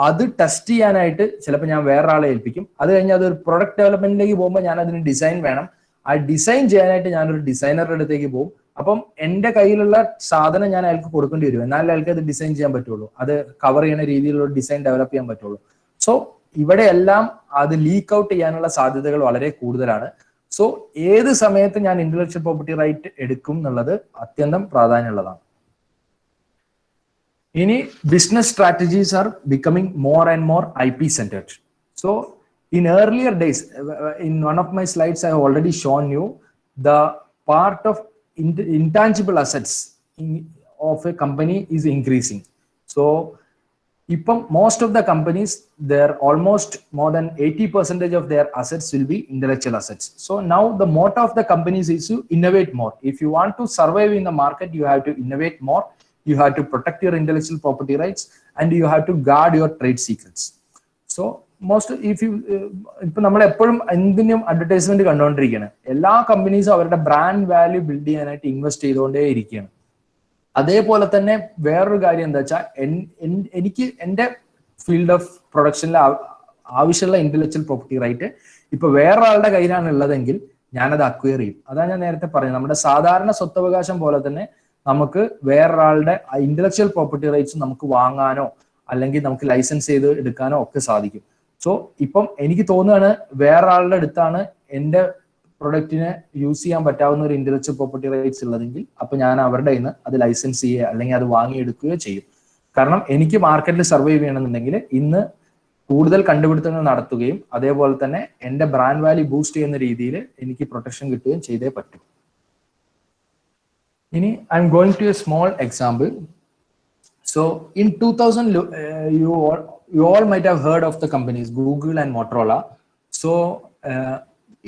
അത് ടെസ്റ്റ് ചെയ്യാനായിട്ട് ചിലപ്പോൾ ഞാൻ വേറൊരാളെ ഏൽപ്പിക്കും. അത് കഴിഞ്ഞ് അതൊരു പ്രൊഡക്റ്റ് ഡെവലപ്മെന്റിലേക്ക് പോകുമ്പോൾ ഞാൻ അതിന് ഡിസൈൻ വേണം. ആ ഡിസൈൻ ചെയ്യാനായിട്ട് ഞാനൊരു ഡിസൈനറുടെ അടുത്തേക്ക് പോകും. അപ്പം എൻ്റെ കയ്യിലുള്ള സാധനം ഞാൻ അയാൾക്ക് കൊടുക്കേണ്ടി വരും. എന്നാലും അയാൾക്ക് അത് ഡിസൈൻ ചെയ്യാൻ പറ്റുള്ളൂ, അത് കവർ ചെയ്യുന്ന രീതിയിലുള്ള ഡിസൈൻ ഡെവലപ്പ് ചെയ്യാൻ പറ്റുള്ളൂ. സോ ഇവിടെയെല്ലാം അത് ലീക്ക് ഔട്ട് ചെയ്യാനുള്ള സാധ്യതകൾ വളരെ കൂടുതലാണ്. സോ ഏത് സമയത്ത് ഞാൻ ഇന്റലക്ച്വൽ പ്രോപ്പർട്ടി റൈറ്റ് എടുക്കും എന്നുള്ളത് അത്യന്തം പ്രാധാന്യമുള്ളതാണ്. ഇനി business strategies are becoming more and more IP centered. So in earlier days, in one of my slides I have already shown you the part of intangible assets of a company is increasing. So most of the companies, they're almost more than 80% of their assets will be intellectual assets. So now the motto of the companies is to innovate more. If you want to survive in the market, you have to innovate more, you have to protect your intellectual property rights, and you have to guard your trade secrets. So ഇപ്പൊ നമ്മൾ എപ്പോഴും എന്തിനും advertisement കണ്ടുകൊണ്ടിരിക്കുകയാണ്. എല്ലാ കമ്പനീസും അവരുടെ brand value build ചെയ്യാനായിട്ട് invest ചെയ്തുകൊണ്ടേ ഇരിക്കുകയാണ്. അതേപോലെ തന്നെ വേറൊരു കാര്യം എന്താ വെച്ചാൽ എനിക്ക് എൻ്റെ ഫീൽഡ് ഓഫ് പ്രൊഡക്ഷനിൽ ആവശ്യമുള്ള ഇന്റലക്ച്വൽ പ്രോപ്പർട്ടി റൈറ്റ് ഇപ്പൊ വേറൊരാളുടെ കയ്യിലാണ് ഉള്ളതെങ്കിൽ ഞാനത് അക്വയർ ചെയ്യും. അതാണ് ഞാൻ നേരത്തെ പറഞ്ഞത്. നമ്മുടെ സാധാരണ സ്വത്തവകാശം പോലെ തന്നെ നമുക്ക് വേറൊരാളുടെ ഇന്റലക്ച്വൽ പ്രോപ്പർട്ടി റൈറ്റ്സ് നമുക്ക് വാങ്ങാനോ അല്ലെങ്കിൽ നമുക്ക് ലൈസൻസ് ചെയ്ത് എടുക്കാനോ ഒക്കെ സാധിക്കും. സോ ഇപ്പം എനിക്ക് തോന്നുകയാണ് വേറൊരാളുടെ അടുത്താണ് എൻ്റെ പ്രൊഡക്റ്റിനെ യൂസ് ചെയ്യാൻ പറ്റാവുന്ന ഒരു ഇന്റലക്ച്വൽ പ്രോപ്പർട്ടി റൈറ്റ്സ് ഉള്ളതെങ്കിൽ അപ്പൊ ഞാൻ അവരുടെ കയ്യിൽ നിന്ന് അത് ലൈസൻസ് ചെയ്യുക അല്ലെങ്കിൽ അത് വാങ്ങിയെടുക്കുകയോ ചെയ്യും. കാരണം എനിക്ക് മാർക്കറ്റിൽ സർവൈവ് ചെയ്യണമെന്നുണ്ടെങ്കിൽ ഇന്ന് കൂടുതൽ കണ്ടുപിടുത്തങ്ങൾ നടത്തുകയും അതേപോലെ തന്നെ എൻ്റെ ബ്രാൻഡ് വാല്യൂ ബൂസ്റ്റ് ചെയ്യുന്ന രീതിയിൽ എനിക്ക് പ്രൊട്ടക്ഷൻ കിട്ടുകയും ചെയ്തേ പറ്റും. ഇനി I'm going to a small example. So in 2000, you all might have heard of the companies Google and Motorola. So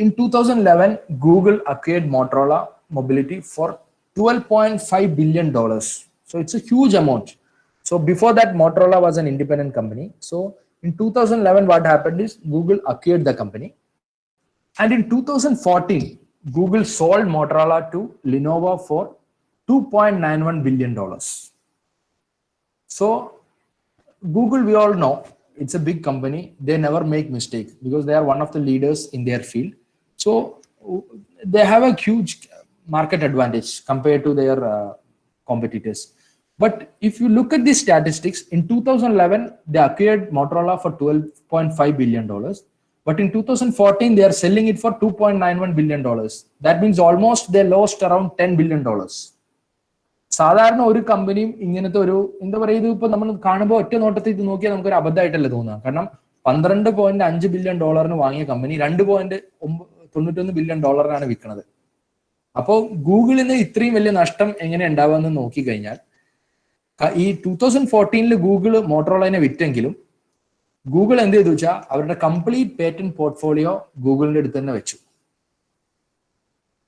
in 2011, Google acquired Motorola Mobility for $12.5 billion. So it's a huge amount. So before that, Motorola was an independent company. So in 2011, what happened is Google acquired the company. And in 2014, Google sold Motorola to Lenovo for $2.91 billion. So Google, we all know, it's a big company. They never make mistakes because they are one of the leaders in their field. So they have a huge market advantage compared to their competitors. But if you look at the statistics, in 2011, they acquired Motorola for $12.5 billion. But in 2014, they are selling it for $2.91 billion. That means almost they lost around $10 billion. സാധാരണ ഒരു കമ്പനിയും ഇങ്ങനത്തെ ഒരു എന്താ പറയുക, ഇത് ഇപ്പൊ നമ്മൾ കാണുമ്പോൾ ഒറ്റ നോട്ടത്തിൽ ഇത് നോക്കിയാൽ നമുക്ക് ഒരു അബദ്ധമായിട്ടല്ലേ തോന്നുക. കാരണം $12.5 ബില്യൺ വാങ്ങിയ കമ്പനി $2.91 ബില്യൺ വിൽക്കുന്നത്. അപ്പോൾ ഗൂഗിളിന് ഇത്രയും വലിയ നഷ്ടം എങ്ങനെ ഉണ്ടാവുമെന്ന് നോക്കിക്കഴിഞ്ഞാൽ, ഈ 2014 ഗൂഗിൾ മോട്ടോറോളനെ വിറ്റെങ്കിലും ഗൂഗിൾ എന്ത് ചെയ്തു വെച്ചാൽ അവരുടെ കംപ്ലീറ്റ് പേറ്റന്റ് പോർട്ട്ഫോളിയോ ഗൂഗിളിന്റെ അടുത്ത് തന്നെ വെച്ചു.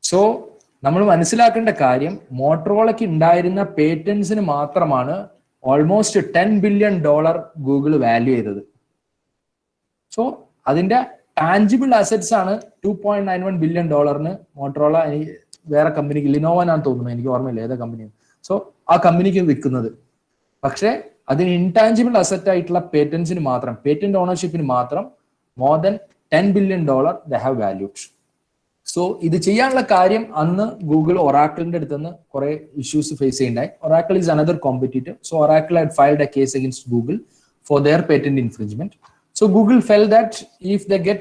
സോ നമ്മൾ മനസ്സിലാക്കേണ്ട കാര്യം, മോട്ടോറോളയ്ക്ക് ഉണ്ടായിരുന്ന പേറ്റന്റ്സിന് മാത്രമാണ് ഓൾമോസ്റ്റ് $10 ബില്യൺ ഗൂഗിൾ വാല്യൂ ചെയ്തത്. സോ അതിന്റെ ടാഞ്ചിബിൾ അസറ്റ്സ് ആണ് $2.91 ബില്യൺ മോട്ടോറോള വേറെ കമ്പനിക്ക്, ലിനോവനാന്ന് തോന്നുന്നു, എനിക്ക് ഓർമ്മയില്ല ഏതാ കമ്പനിയാണ്, സോ ആ കമ്പനിക്ക് വിൽക്കുന്നത്. പക്ഷെ അതിന് ഇൻടാഞ്ചിബിൾ അസറ്റ് ആയിട്ടുള്ള പേറ്റന്റ്സിന് മാത്രം, പേറ്റന്റ് ഓണർഷിപ്പിന് മാത്രം more than $10 billion they have valued. So ഇത് ചെയ്യാനുള്ള കാര്യം, അന്ന് ഗൂഗിൾ ഒറാക്കിളിന്റെ അടുത്ത് നിന്ന് കുറെ ഇഷ്യൂസ് ഫേസ് ചെയ്യുണ്ടായി. Oracle is another competitor. So Oracle had filed a case against Google for their patent infringement. So Google felt that if they get,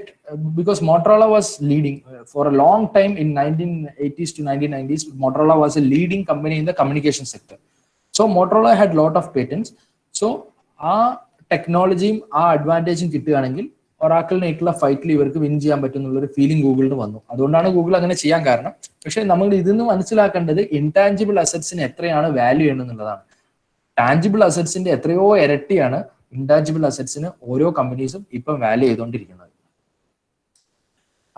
because Motorola was leading for a long time in 1980s to 1990s, Motorola was a leading company in the communication sector. So Motorola had lot of patents. So ആ ടെക്നോളജിയും ആ അഡ്വാൻറ്റേജും കിട്ടുകയാണെങ്കിൽ ഒറാക്കിളിനായിട്ടുള്ള ഫൈറ്റിൽ ഇവർക്ക് win ചെയ്യാൻ പറ്റുന്നുള്ളൊരു feeling ഗൂഗിളിന് വന്നു. അതുകൊണ്ടാണ് Google അങ്ങനെ ചെയ്യാൻ കാരണം. പക്ഷെ നമ്മൾ ഇതിന്ന് മനസ്സിലാക്കേണ്ടത് ഇൻടാഞ്ചിബിൾ അസറ്റ്സിന് എത്രയാണ് വാല്യൂ ചെയ്യുന്നതാണ്. ടാഞ്ചിബിൾ അസറ്റ്സിന്റെ എത്രയോ ഇരട്ടിയാണ് ഇൻടാഞ്ചിബിൾ അസറ്റ്സിന് ഓരോ കമ്പനീസും ഇപ്പം വാല്യൂ ചെയ്തുകൊണ്ടിരിക്കുന്നത്.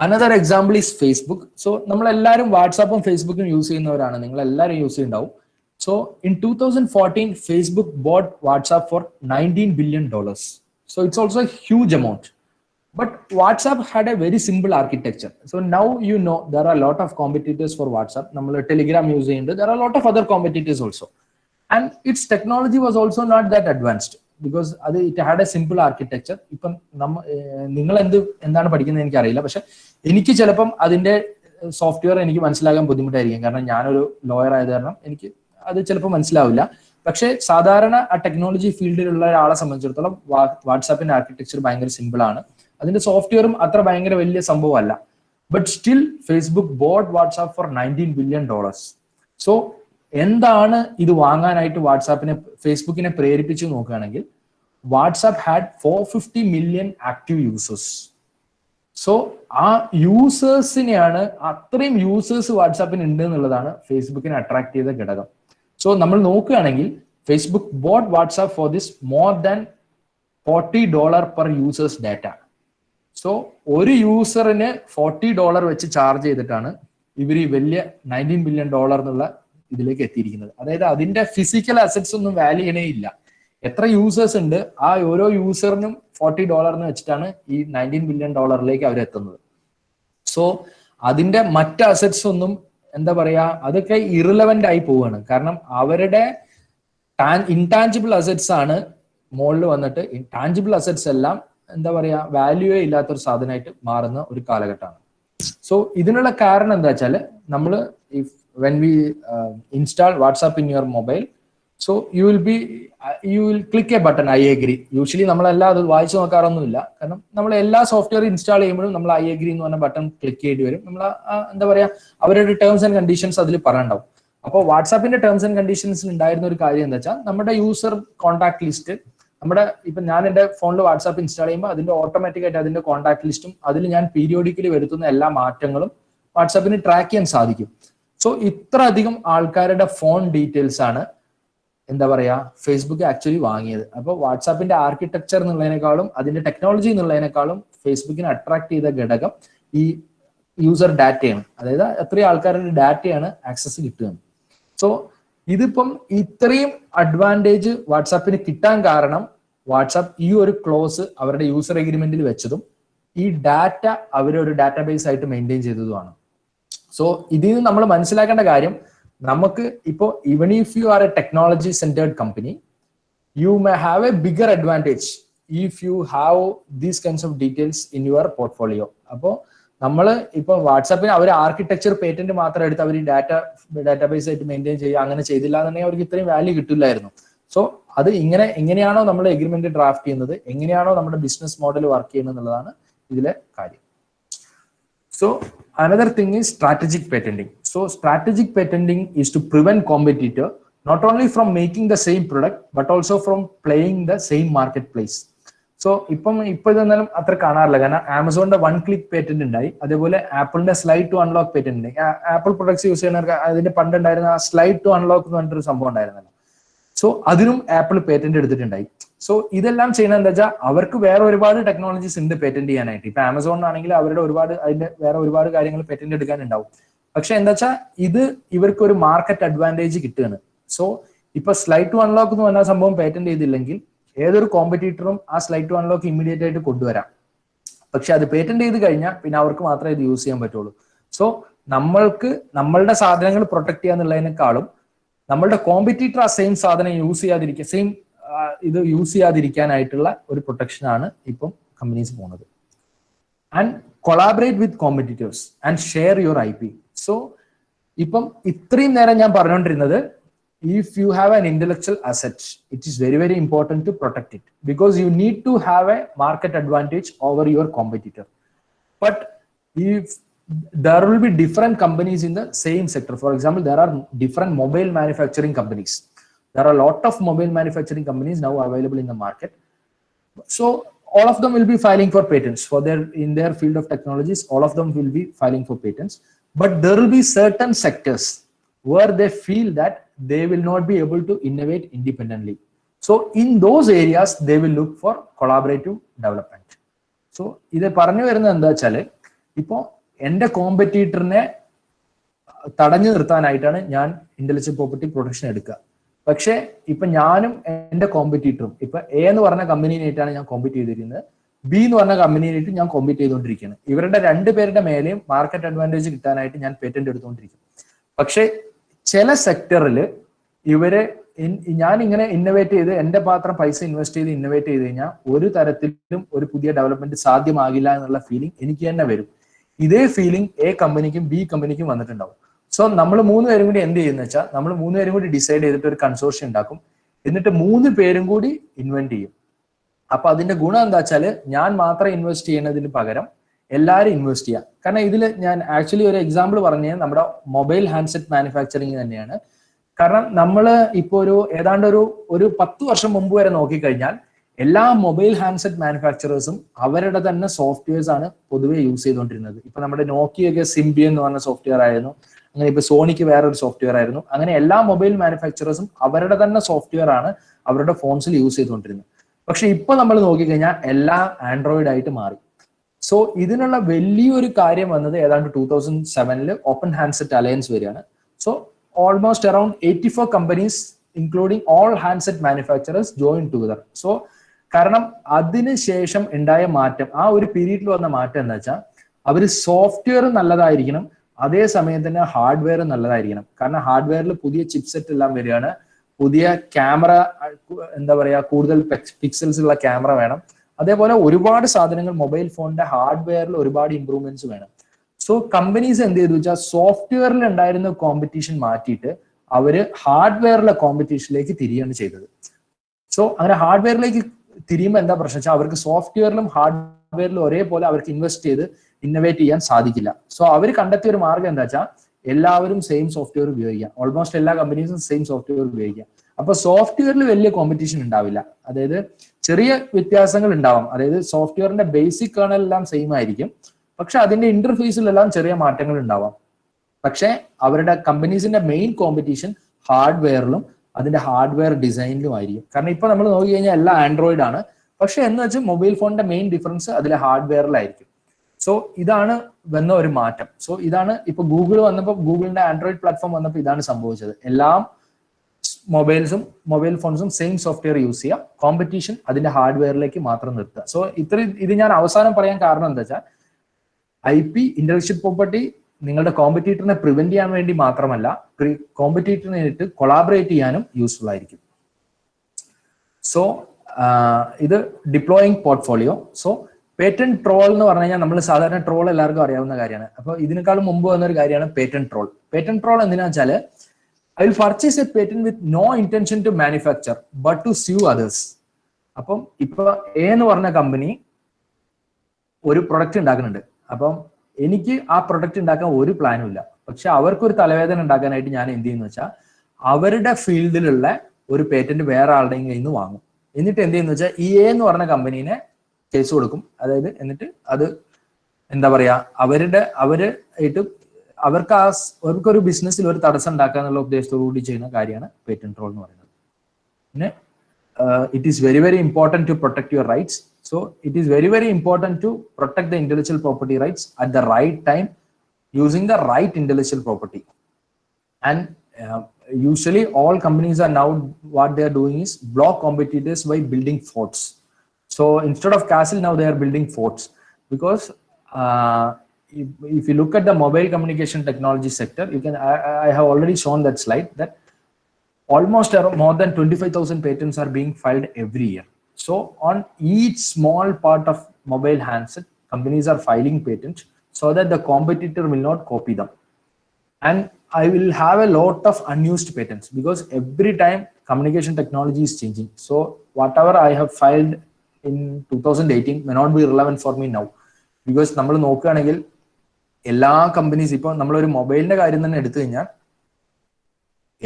Another example is Facebook. So നമ്മളെല്ലാവരും വാട്സാപ്പും ഫേസ്ബുക്കും യൂസ് ചെയ്യുന്നവരാണ്, നിങ്ങൾ എല്ലാവരും യൂസ് ചെയ്യുന്നുണ്ടാവും. So in 2014, Facebook bought WhatsApp for $19 billion. So it's also a huge amount. But WhatsApp had a very simple architecture. So now you know there are a lot of competitors for WhatsApp. Nammal Telegram use cheyunndu. There are a lot of other competitors also. And its technology was also not that advanced because it had a simple architecture. ഇപ്പം നിങ്ങൾ എന്താണ് പഠിക്കുന്നത് എനിക്ക് അറിയില്ല, പക്ഷെ എനിക്ക് ചിലപ്പം അതിന്റെ സോഫ്റ്റ്വെയർ എനിക്ക് മനസ്സിലാക്കാൻ ബുദ്ധിമുട്ടായിരിക്കും. കാരണം ഞാനൊരു ലോയർ ആയത് കാരണം എനിക്ക് അത് ചിലപ്പോൾ മനസ്സിലാവില്ല. പക്ഷെ സാധാരണ ആ ടെക്നോളജി ഫീൽഡിലുള്ള ഒരാളെ സംബന്ധിച്ചിടത്തോളം വാട്സാപ്പിന്റെ ആർക്കിടെക്ചർ ഭയങ്കര സിമ്പിൾ ആണ്. അതിന്റെ സോഫ്റ്റ്വെയറും അത്ര ഭയങ്കര വലിയ സംഭവമല്ല. But still Facebook bought WhatsApp for $19 billion. So എന്താണ് ഇത് വാങ്ങാനായിട്ട് ഫേസ്ബുക്കിനെ പ്രേരിപ്പിച്ചു നോക്കുകയാണെങ്കിൽ, WhatsApp had 450 million active users. So ആ യൂസേഴ്സിനെയാണ്, അത്രയും യൂസേഴ്സ് വാട്സാപ്പിന് ഉണ്ട് എന്നുള്ളതാണ് ഫേസ്ബുക്കിനെ അട്രാക്ട് ചെയ്ത ഘടകം. സോ നമ്മൾ നോക്കുകയാണെങ്കിൽ Facebook bought WhatsApp for this more than $40 per users data. So ഒരു യൂസറിന് $40 വെച്ച് ചാർജ് ചെയ്തിട്ടാണ് ഇവർ ഈ വലിയ $19 ബില്യൺ എന്നുള്ള ഇതിലേക്ക് എത്തിയിരിക്കുന്നത്. അതായത് അതിന്റെ ഫിസിക്കൽ അസറ്റ്സ് ഒന്നും വാല്യൂ ചെയ്യണേ ഇല്ല. എത്ര യൂസേഴ്സ് ഉണ്ട്, ആ ഓരോ യൂസറിനും $40 വെച്ചിട്ടാണ് ഈ $19 ബില്യൺ അവർ എത്തുന്നത്. സോ അതിന്റെ മറ്റ് അസറ്റ്സ് ഒന്നും എന്താ പറയാ, അതൊക്കെ ഇറിലവന്റ് ആയി പോവാണ്. കാരണം അവരുടെ ഇൻടാഞ്ചിബിൾ അസറ്റ്സ് ആണ് മുകളിൽ വന്നിട്ട്, ടാഞ്ചിബിൾ അസറ്റ്സ് എല്ലാം എന്താ പറയാ വാല്യൂവേ ഇല്ലാത്തൊരു സാധനമായിട്ട് മാറുന്ന ഒരു കാലഘട്ടമാണ്. സോ ഇതിനുള്ള കാരണം എന്താ വെച്ചാല്, നമ്മൾ when we install WhatsApp in your mobile, so you will click a button, I agree. Usually നമ്മളെല്ലാം അത് വായിച്ചു നോക്കാറൊന്നുമില്ല. കാരണം നമ്മൾ എല്ലാ സോഫ്റ്റ്വെയർ ഇൻസ്റ്റാൾ ചെയ്യുമ്പോഴും നമ്മൾ I agree എന്ന് പറഞ്ഞ ബട്ടൺ ക്ലിക്ക് ചെയ്യേണ്ടി വരും. നമ്മൾ എന്താ പറയാ, അവരുടെ ടേംസ് ആൻഡ് കണ്ടീഷൻസ് അതിൽ പറയണ്ടാവും. അപ്പോൾ വാട്സാപ്പിന്റെ ടേംസ് ആൻഡ് കണ്ടീഷൻസിൽ ഉണ്ടായിരുന്ന ഒരു കാര്യം എന്താ വെച്ചാൽ, നമ്മുടെ യൂസർ കോൺടാക്ട് ലിസ്റ്റ്, ഇപ്പൊ ഞാൻ എന്റെ ഫോണിൽ വാട്സാപ്പ് ഇൻസ്റ്റാൾ ചെയ്യുമ്പോൾ അതിന്റെ ഓട്ടോമാറ്റിക് ആയിട്ട് അതിന്റെ കോൺടാക്ട് ലിസ്റ്റും അതിൽ ഞാൻ പീരിയോഡിക്കലി വരുത്തുന്ന എല്ലാ മാറ്റങ്ങളും വാട്സാപ്പിന് ട്രാക്ക് ചെയ്യാൻ സാധിക്കും. സോ ഇത്ര അധികം ആൾക്കാരുടെ ഫോൺ ഡീറ്റെയിൽസ് ആണ് എന്താ പറയാ ഫേസ്ബുക്ക് ആക്ച്വലി വാങ്ങിയത്. അപ്പോൾ വാട്സാപ്പിന്റെ ആർക്കിടെക്ചർ എന്നുള്ളതിനേക്കാളും അതിന്റെ ടെക്നോളജി എന്നുള്ളതിനേക്കാളും ഫേസ്ബുക്കിനെ അട്രാക്ട് ചെയ്ത ഘടകം ഈ യൂസർ ഡാറ്റയാണ്. അതായത് എത്രയും ആൾക്കാരുടെ ഡാറ്റയാണ് ആക്സസ് കിട്ടുക. സോ ഇതിപ്പം ഇത്രയും അഡ്വാൻറ്റേജ് വാട്സാപ്പിന് കിട്ടാൻ കാരണം വാട്സാപ്പ് ഈ ഒരു ക്ലോസ് അവരുടെ യൂസർ എഗ്രിമെന്റിൽ വെച്ചതും ഈ ഡാറ്റ അവരൊരു ഡാറ്റാബേസ് ആയിട്ട് മെയിൻറ്റെയിൻ ചെയ്തതുമാണ്. സോ ഇതിൽ നിന്ന് നമ്മൾ മനസ്സിലാക്കേണ്ട കാര്യം, നമുക്ക് ഇപ്പോൾ even if you R A technology centred company, you may have A bigger advantage if you have these kinds of details in your portfolio. അപ്പോൾ നമ്മൾ ഇപ്പൊ വാട്സാപ്പിന് അവർ ആർക്കിടെക്ചർ പേറ്റന്റ് മാത്രം എടുത്ത് അവർ ഈ ഡാറ്റാബേസ് ആയിട്ട് മെയിൻറ്റെയിൻ ചെയ്യുക, അങ്ങനെ ചെയ്തില്ല എന്നുണ്ടെങ്കിൽ അവർക്ക് ഇത്രയും വാല്യൂ കിട്ടില്ലായിരുന്നു. സോ അത് എങ്ങനെയാണോ നമ്മൾ എഗ്രിമെന്റ് ഡ്രാഫ്റ്റ് ചെയ്യുന്നത്, എങ്ങനെയാണോ നമ്മുടെ ബിസിനസ് മോഡൽ വർക്ക് ചെയ്യുന്നത് എന്നുള്ളതാണ് ഇതിലെ കാര്യം. So another thing is strategic patenting. So strategic patenting is to prevent competitor not only from making the same product but also from playing the same marketplace. So ഇപ്പൊ ഇതെന്നാലും അത്ര കാണാറില്ല, കാരണം ആമസോണിന്റെ 1 click patent ഉണ്ടായി, അതേപോലെ ആപ്പിളിന്റെ സ്ലൈഡ് ടു അൺലോക്ക് പേറ്റന്റ് ഉണ്ട്. Apple products use ചെയ്യുന്നവർക്ക് അതിന്റെ പണ്ടുണ്ടായിരുന്ന ആ സ്ലൈഡ് ടു അൺലോക്ക് എന്ന് പറഞ്ഞിട്ടൊരു സംഭവം ഉണ്ടായിരുന്നല്ലോ. സോ അതിനും ആപ്പിൾ പേറ്റന്റ് എടുത്തിട്ടുണ്ടായി. സോ ഇതെല്ലാം ചെയ്യുന്നത് എന്താ വെച്ചാൽ അവർക്ക് വേറെ ഒരുപാട് ടെക്നോളജീസ് ഉണ്ട് പേറ്റന്റ് ചെയ്യാനായിട്ട്. ഇപ്പൊ ആമസോണിനാണെങ്കിൽ അവരുടെ ഒരുപാട് അതിന്റെ വേറെ ഒരുപാട് കാര്യങ്ങൾ പേറ്റന്റ് എടുക്കാനുണ്ടാവും. പക്ഷെ എന്താ വെച്ചാൽ ഇത് ഇവർക്ക് ഒരു മാർക്കറ്റ് അഡ്വാൻറ്റേജ് കിട്ടുകയാണ്. സോ ഇപ്പൊ സ്ലൈഡ് ടു അൺലോക്ക് എന്ന് പറഞ്ഞ സംഭവം പേറ്റന്റ് ചെയ്തില്ലെങ്കിൽ ഏതൊരു കോമ്പറ്റീറ്ററും ആ സ്ലൈഡ് ടു അൺലോക്ക് ഇമ്മീഡിയറ്റ് ആയിട്ട് കൊണ്ടുവരാം. പക്ഷെ അത് പേറ്റന്റ് ചെയ്ത് കഴിഞ്ഞാൽ പിന്നെ അവർക്ക് മാത്രമേ ഇത് യൂസ് ചെയ്യാൻ പറ്റുള്ളൂ. സോ നമ്മൾക്ക് നമ്മളുടെ സാധനങ്ങൾ പ്രൊട്ടക്ട് ചെയ്യാന്നുള്ളതിനേക്കാളും നമ്മളുടെ കോമ്പറ്റീറ്റർ ആ സെയിം സാധനം യൂസ് ചെയ്യാതിരിക്കുക, സെയിം ഇത് യൂസ് ചെയ്യാതിരിക്കാനായിട്ടുള്ള ഒരു പ്രൊട്ടക്ഷൻ ആണ് ഇപ്പം കമ്പനീസ് പോകുന്നത്. And collaborate with competitors and share your IP. So ഇപ്പം ഇത്രയും നേരം ഞാൻ പറഞ്ഞുകൊണ്ടിരുന്നത്, if you have an intellectual asset, it is very, very important to protect it because you need to have a market advantage over your competitor. But if there will be different companies in the same sector, for example, there are different mobile manufacturing companies. There are a lot of mobile manufacturing companies now available in the market. So all of them will be filing for patents for in their field of technologies. All of them will be filing for patents. But there will be certain sectors where they feel that they will not be able to innovate independently. So in those areas, they will look for collaborative development. So ഇത് പറഞ്ഞു വരുന്നത് എന്താ വെച്ചാല്, ഇപ്പോ എന്റെ കോമ്പറ്റീറ്ററിനെ തടഞ്ഞു നിർത്താനായിട്ടാണ് ഞാൻ intellectual property protection എടുക്കുക. പക്ഷെ ഇപ്പൊ ഞാനും എന്റെ കോമ്പറ്റീറ്ററും ഇപ്പൊ എ എന്ന് പറഞ്ഞ കമ്പനിയായിട്ടാണ് ഞാൻ കോമ്പീറ്റ് ചെയ്തിരിക്കുന്നത്, ബി എന്ന് പറഞ്ഞ കമ്പനിയായിട്ട് ഞാൻ കോമ്പീറ്റ് ചെയ്തുകൊണ്ടിരിക്കുകയാണ്. ഇവരുടെ രണ്ടുപേരുടെ മേലെയും മാർക്കറ്റ് അഡ്വാൻറ്റേജ് കിട്ടാനായിട്ട് ഞാൻ പേറ്റന്റ് എടുത്തുകൊണ്ടിരിക്കും. പക്ഷെ ചില സെക്ടറിൽ ഇവരെ ഞാൻ ഇങ്ങനെ ഇന്നോവേറ്റ് ചെയ്ത് എന്റെ മാത്രം പൈസ ഇൻവെസ്റ്റ് ചെയ്ത് ഇന്നോവേറ്റ് ചെയ്ത് കഴിഞ്ഞാൽ ഒരു തരത്തിലും ഒരു പുതിയ ഡെവലപ്മെന്റ് സാധ്യമാകില്ല എന്നുള്ള ഫീലിംഗ് എനിക്ക് തന്നെ വരും. ഇതേ ഫീലിംഗ് എ കമ്പനിക്കും ബി കമ്പനിക്കും വന്നിട്ടുണ്ടാവും. സോ നമ്മൾ 3 പേരും കൂടി എന്ത് ചെയ്യുന്ന വെച്ചാൽ നമ്മൾ 3 പേരും കൂടി ഡിസൈഡ് ചെയ്തിട്ട് ഒരു കൺസോർഷ്യം ഉണ്ടാക്കും. എന്നിട്ട് 3 പേരും കൂടി ഇൻവെന്റ് ചെയ്യും. അപ്പൊ അതിന്റെ ഗുണം എന്താ വെച്ചാല്, ഞാൻ മാത്രം ഇൻവെസ്റ്റ് ചെയ്യുന്നതിന് പകരം എല്ലാവരും ഇൻവെസ്റ്റ് ചെയ്യാം. കാരണം ഇതിൽ ഞാൻ ആക്ച്വലി ഒരു എക്സാമ്പിൾ പറഞ്ഞത് നമ്മുടെ മൊബൈൽ ഹാൻഡ്സെറ്റ് മാനുഫാക്ചറിങ് തന്നെയാണ്. കാരണം നമ്മൾ ഇപ്പോൾ ഏതാണ്ട് ഒരു 10 വർഷം മുമ്പ് വരെ നോക്കിക്കഴിഞ്ഞാൽ എല്ലാ മൊബൈൽ ഹാൻഡ്സെറ്റ് മാനുഫാക്ചറേഴ്സും അവരുടെ തന്നെ സോഫ്റ്റ്വെയർസ് ആണ് പൊതുവെ യൂസ് ചെയ്തുകൊണ്ടിരുന്നത്. ഇപ്പൊ നമ്മുടെ നോക്കിയൊക്കെ സിംബിയൻ എന്ന് പറഞ്ഞ സോഫ്റ്റ്വെയർ ആയിരുന്നു, അങ്ങനെ ഇപ്പൊ സോണിക്ക് വേറൊരു സോഫ്റ്റ്വെയർ ആയിരുന്നു. അങ്ങനെ എല്ലാ മൊബൈൽ മാനുഫാക്ചറേഴ്സും അവരുടെ തന്നെ സോഫ്റ്റ്വെയർ ആണ് അവരുടെ ഫോൺസിൽ യൂസ് ചെയ്തുകൊണ്ടിരുന്നത്. പക്ഷെ ഇപ്പൊ നമ്മൾ നോക്കിക്കഴിഞ്ഞാൽ എല്ലാം ആൻഡ്രോയിഡ് ആയിട്ട് മാറി. സോ ഇതിനുള്ള വലിയൊരു കാര്യം വന്നത് ഏതാണ്ട് 2007 ഓപ്പൺ ഹാൻഡ്സെറ്റ് അലയൻസ് വരികയാണ്. So almost around 84 companies including all handset manufacturers join together. So കാരണം അതിനുശേഷം ഉണ്ടായ മാറ്റം, ആ ഒരു പീരീഡിൽ വന്ന മാറ്റം എന്താ വെച്ചാൽ അവർ സോഫ്റ്റ്വെയർ നല്ലതായിരിക്കണം, അതേ സമയം തന്നെ ഹാർഡ്വെയർ നല്ലതായിരിക്കണം. കാരണം ഹാർഡ്വെയറിൽ പുതിയ ചിപ്സെറ്റ് എല്ലാം വരികയാണ്, പുതിയ ക്യാമറ, എന്താ പറയാ, കൂടുതൽ പിക്സൽസ് ഉള്ള ക്യാമറ വേണം. അതേപോലെ ഒരുപാട് സാധനങ്ങൾ മൊബൈൽ ഫോണിന്റെ ഹാർഡ്വെയറിൽ ഒരുപാട് ഇമ്പ്രൂവ്മെന്റ്സ് വേണം. സോ കമ്പനീസ് എന്ത് ചെയ്തു വെച്ചാൽ സോഫ്റ്റ്വെയറിൽ ഉണ്ടായിരുന്ന കോമ്പറ്റീഷൻ മാറ്റിയിട്ട് അവര് ഹാർഡ്വെയറിലെ കോമ്പറ്റീഷനിലേക്ക് തിരിയാണ് ചെയ്തത്. സോ അങ്ങനെ ഹാർഡ്വെയറിലേക്ക് തിരിയുമ്പോൾ എന്താ പ്രശ്നം വെച്ചാൽ അവർക്ക് സോഫ്റ്റ്വെയറിലും ഹാർഡ്വെയറിലും ഒരേപോലെ അവർക്ക് ഇൻവെസ്റ്റ് ചെയ്ത് ഇന്നോവേറ്റ് ചെയ്യാൻ സാധിക്കില്ല. സോ അവർ കണ്ടെത്തിയ ഒരു മാർഗം എന്താ വെച്ചാൽ എല്ലാവരും സെയിം സോഫ്റ്റ്വെയർ ഉപയോഗിക്കാം. ഓൾമോസ്റ്റ് എല്ലാ കമ്പനീസും സെയിം സോഫ്റ്റ്വെയർ ഉപയോഗിക്കാം. അപ്പൊ സോഫ്റ്റ്വെയറിൽ വലിയ കോമ്പറ്റീഷൻ ഉണ്ടാവില്ല, അതായത് ചെറിയ വ്യത്യാസങ്ങൾ ഉണ്ടാവാം. അതായത് സോഫ്റ്റ്വെയറിന്റെ ബേസിക് കേർണൽ എല്ലാം സെയിം ആയിരിക്കും, പക്ഷെ അതിന്റെ ഇന്റർഫേസിലെല്ലാം ചെറിയ മാറ്റങ്ങൾ ഉണ്ടാവാം. പക്ഷെ അവരുടെ കമ്പനീസിന്റെ മെയിൻ കോമ്പറ്റീഷൻ ഹാർഡ്വെയറിലും അതിന്റെ ഹാർഡ്വെയർ ഡിസൈനിലും ആയിരിക്കും. കാരണം ഇപ്പൊ നമ്മൾ നോക്കി കഴിഞ്ഞാൽ എല്ലാം ആൻഡ്രോയിഡ് ആണ്, പക്ഷെ എന്ന് വെച്ചാൽ മൊബൈൽ ഫോണിന്റെ മെയിൻ ഡിഫറൻസ് അതിലെ ഹാർഡ്വെയറിലായിരിക്കും. സോ ഇതാണ് വന്ന ഒരു മാറ്റം. സോ ഇതാണ് ഇപ്പൊ ഗൂഗിൾ വന്നപ്പോൾ, ഗൂഗിളിന്റെ ആൻഡ്രോയിഡ് പ്ലാറ്റ്ഫോം വന്നപ്പോൾ ഇതാണ് സംഭവിച്ചത്. എല്ലാം മൊബൈൽ ഫോൺസും സെയിം സോഫ്റ്റ്വെയർ യൂസ് ചെയ്യുക, കോമ്പറ്റീഷൻ അതിന്റെ ഹാർഡ്വെയറിലേക്ക് മാത്രം നിർത്തുക. സോ ഇത് ഞാൻ അവസാനം പറയാൻ കാരണം എന്താ വെച്ചാൽ IP ഇന്റലക്ച്വൽ പ്രോപ്പർട്ടി നിങ്ങളുടെ കോമ്പറ്റീറ്ററിനെ പ്രിവെന്റ് ചെയ്യാൻ വേണ്ടി മാത്രമല്ല, കോമ്പറ്റീറ്ററിനായിട്ട് കൊളാബറേറ്റ് ചെയ്യാനും യൂസ്ഫുൾ ആയിരിക്കും. സോ ഇത് deploying portfolio. So patent troll എന്ന് പറഞ്ഞു കഴിഞ്ഞാൽ നമ്മൾ സാധാരണ ട്രോൾ എല്ലാവർക്കും അറിയാവുന്ന കാര്യമാണ്. അപ്പൊ ഇതിനേക്കാളും മുമ്പ് വന്നൊരു കാര്യമാണ് പേറ്റന്റ് ട്രോൾ. പേറ്റന്റ് ട്രോൾ എന്തിനാ വെച്ചാൽ I will purchase a patent with no intention to manufacture but to sue others. അപ്പം ഇപ്പൊ എ എന്ന് പറഞ്ഞ കമ്പനി ഒരു പ്രൊഡക്റ്റ് ഉണ്ടാക്കുന്നുണ്ട്. അപ്പം എനിക്ക് ആ പ്രൊഡക്റ്റ് ഉണ്ടാക്കാൻ ഒരു പ്ലാനും ഇല്ല, പക്ഷെ അവർക്കൊരു തലവേദന ഉണ്ടാക്കാനായിട്ട് ഞാൻ എന്ത് ചെയ്യുന്നു വെച്ചാൽ അവരുടെ ഫീൽഡിലുള്ള ഒരു പേറ്റന്റ് വേറെ ആളുടെയും കയ്യിൽ നിന്ന് വാങ്ങും. എന്നിട്ട് എന്ത് ചെയ്യുന്ന വെച്ചാൽ EA എന്ന് പറഞ്ഞ കമ്പനീനെ കേസ് കൊടുക്കും. അതായത് എന്നിട്ട് അത് എന്താ പറയാ അവരായിട്ട് അവർക്കൊരു ബിസിനസ്സിൽ ഒരു തടസ്സം ഉണ്ടാക്കുക എന്നുള്ള ഉദ്ദേശത്തോടു കൂടി ചെയ്യുന്ന കാര്യമാണ് പേറ്റന്റ് ട്രോൾ എന്ന് പറയുന്നത്. പിന്നെ it is very, very important to protect your rights. So it is very, very important to protect the intellectual property rights at the right time using the right intellectual property. And usually all companies are now, what they are doing is block competitors by building forts. So instead of castle, now they are building forts, because if you look at the mobile communication technology sector, you can, I have already shown that slide, that almost more than 25,000 patents are being filed every year. So on each small part of mobile handset, companies are filing patents so that the competitor will not copy them. And I will have a lot of unused patents, because every time communication technology is changing. So whatever I have filed in 2018 may not be relevant for me now, because നമ്മൾ നോക്കുകയാണെങ്കിൽ എല്ലാ companies, ഇപ്പോൾ നമ്മളൊരു മൊബൈലിന്റെ കാര്യം തന്നെ എടുത്തു കഴിഞ്ഞാൽ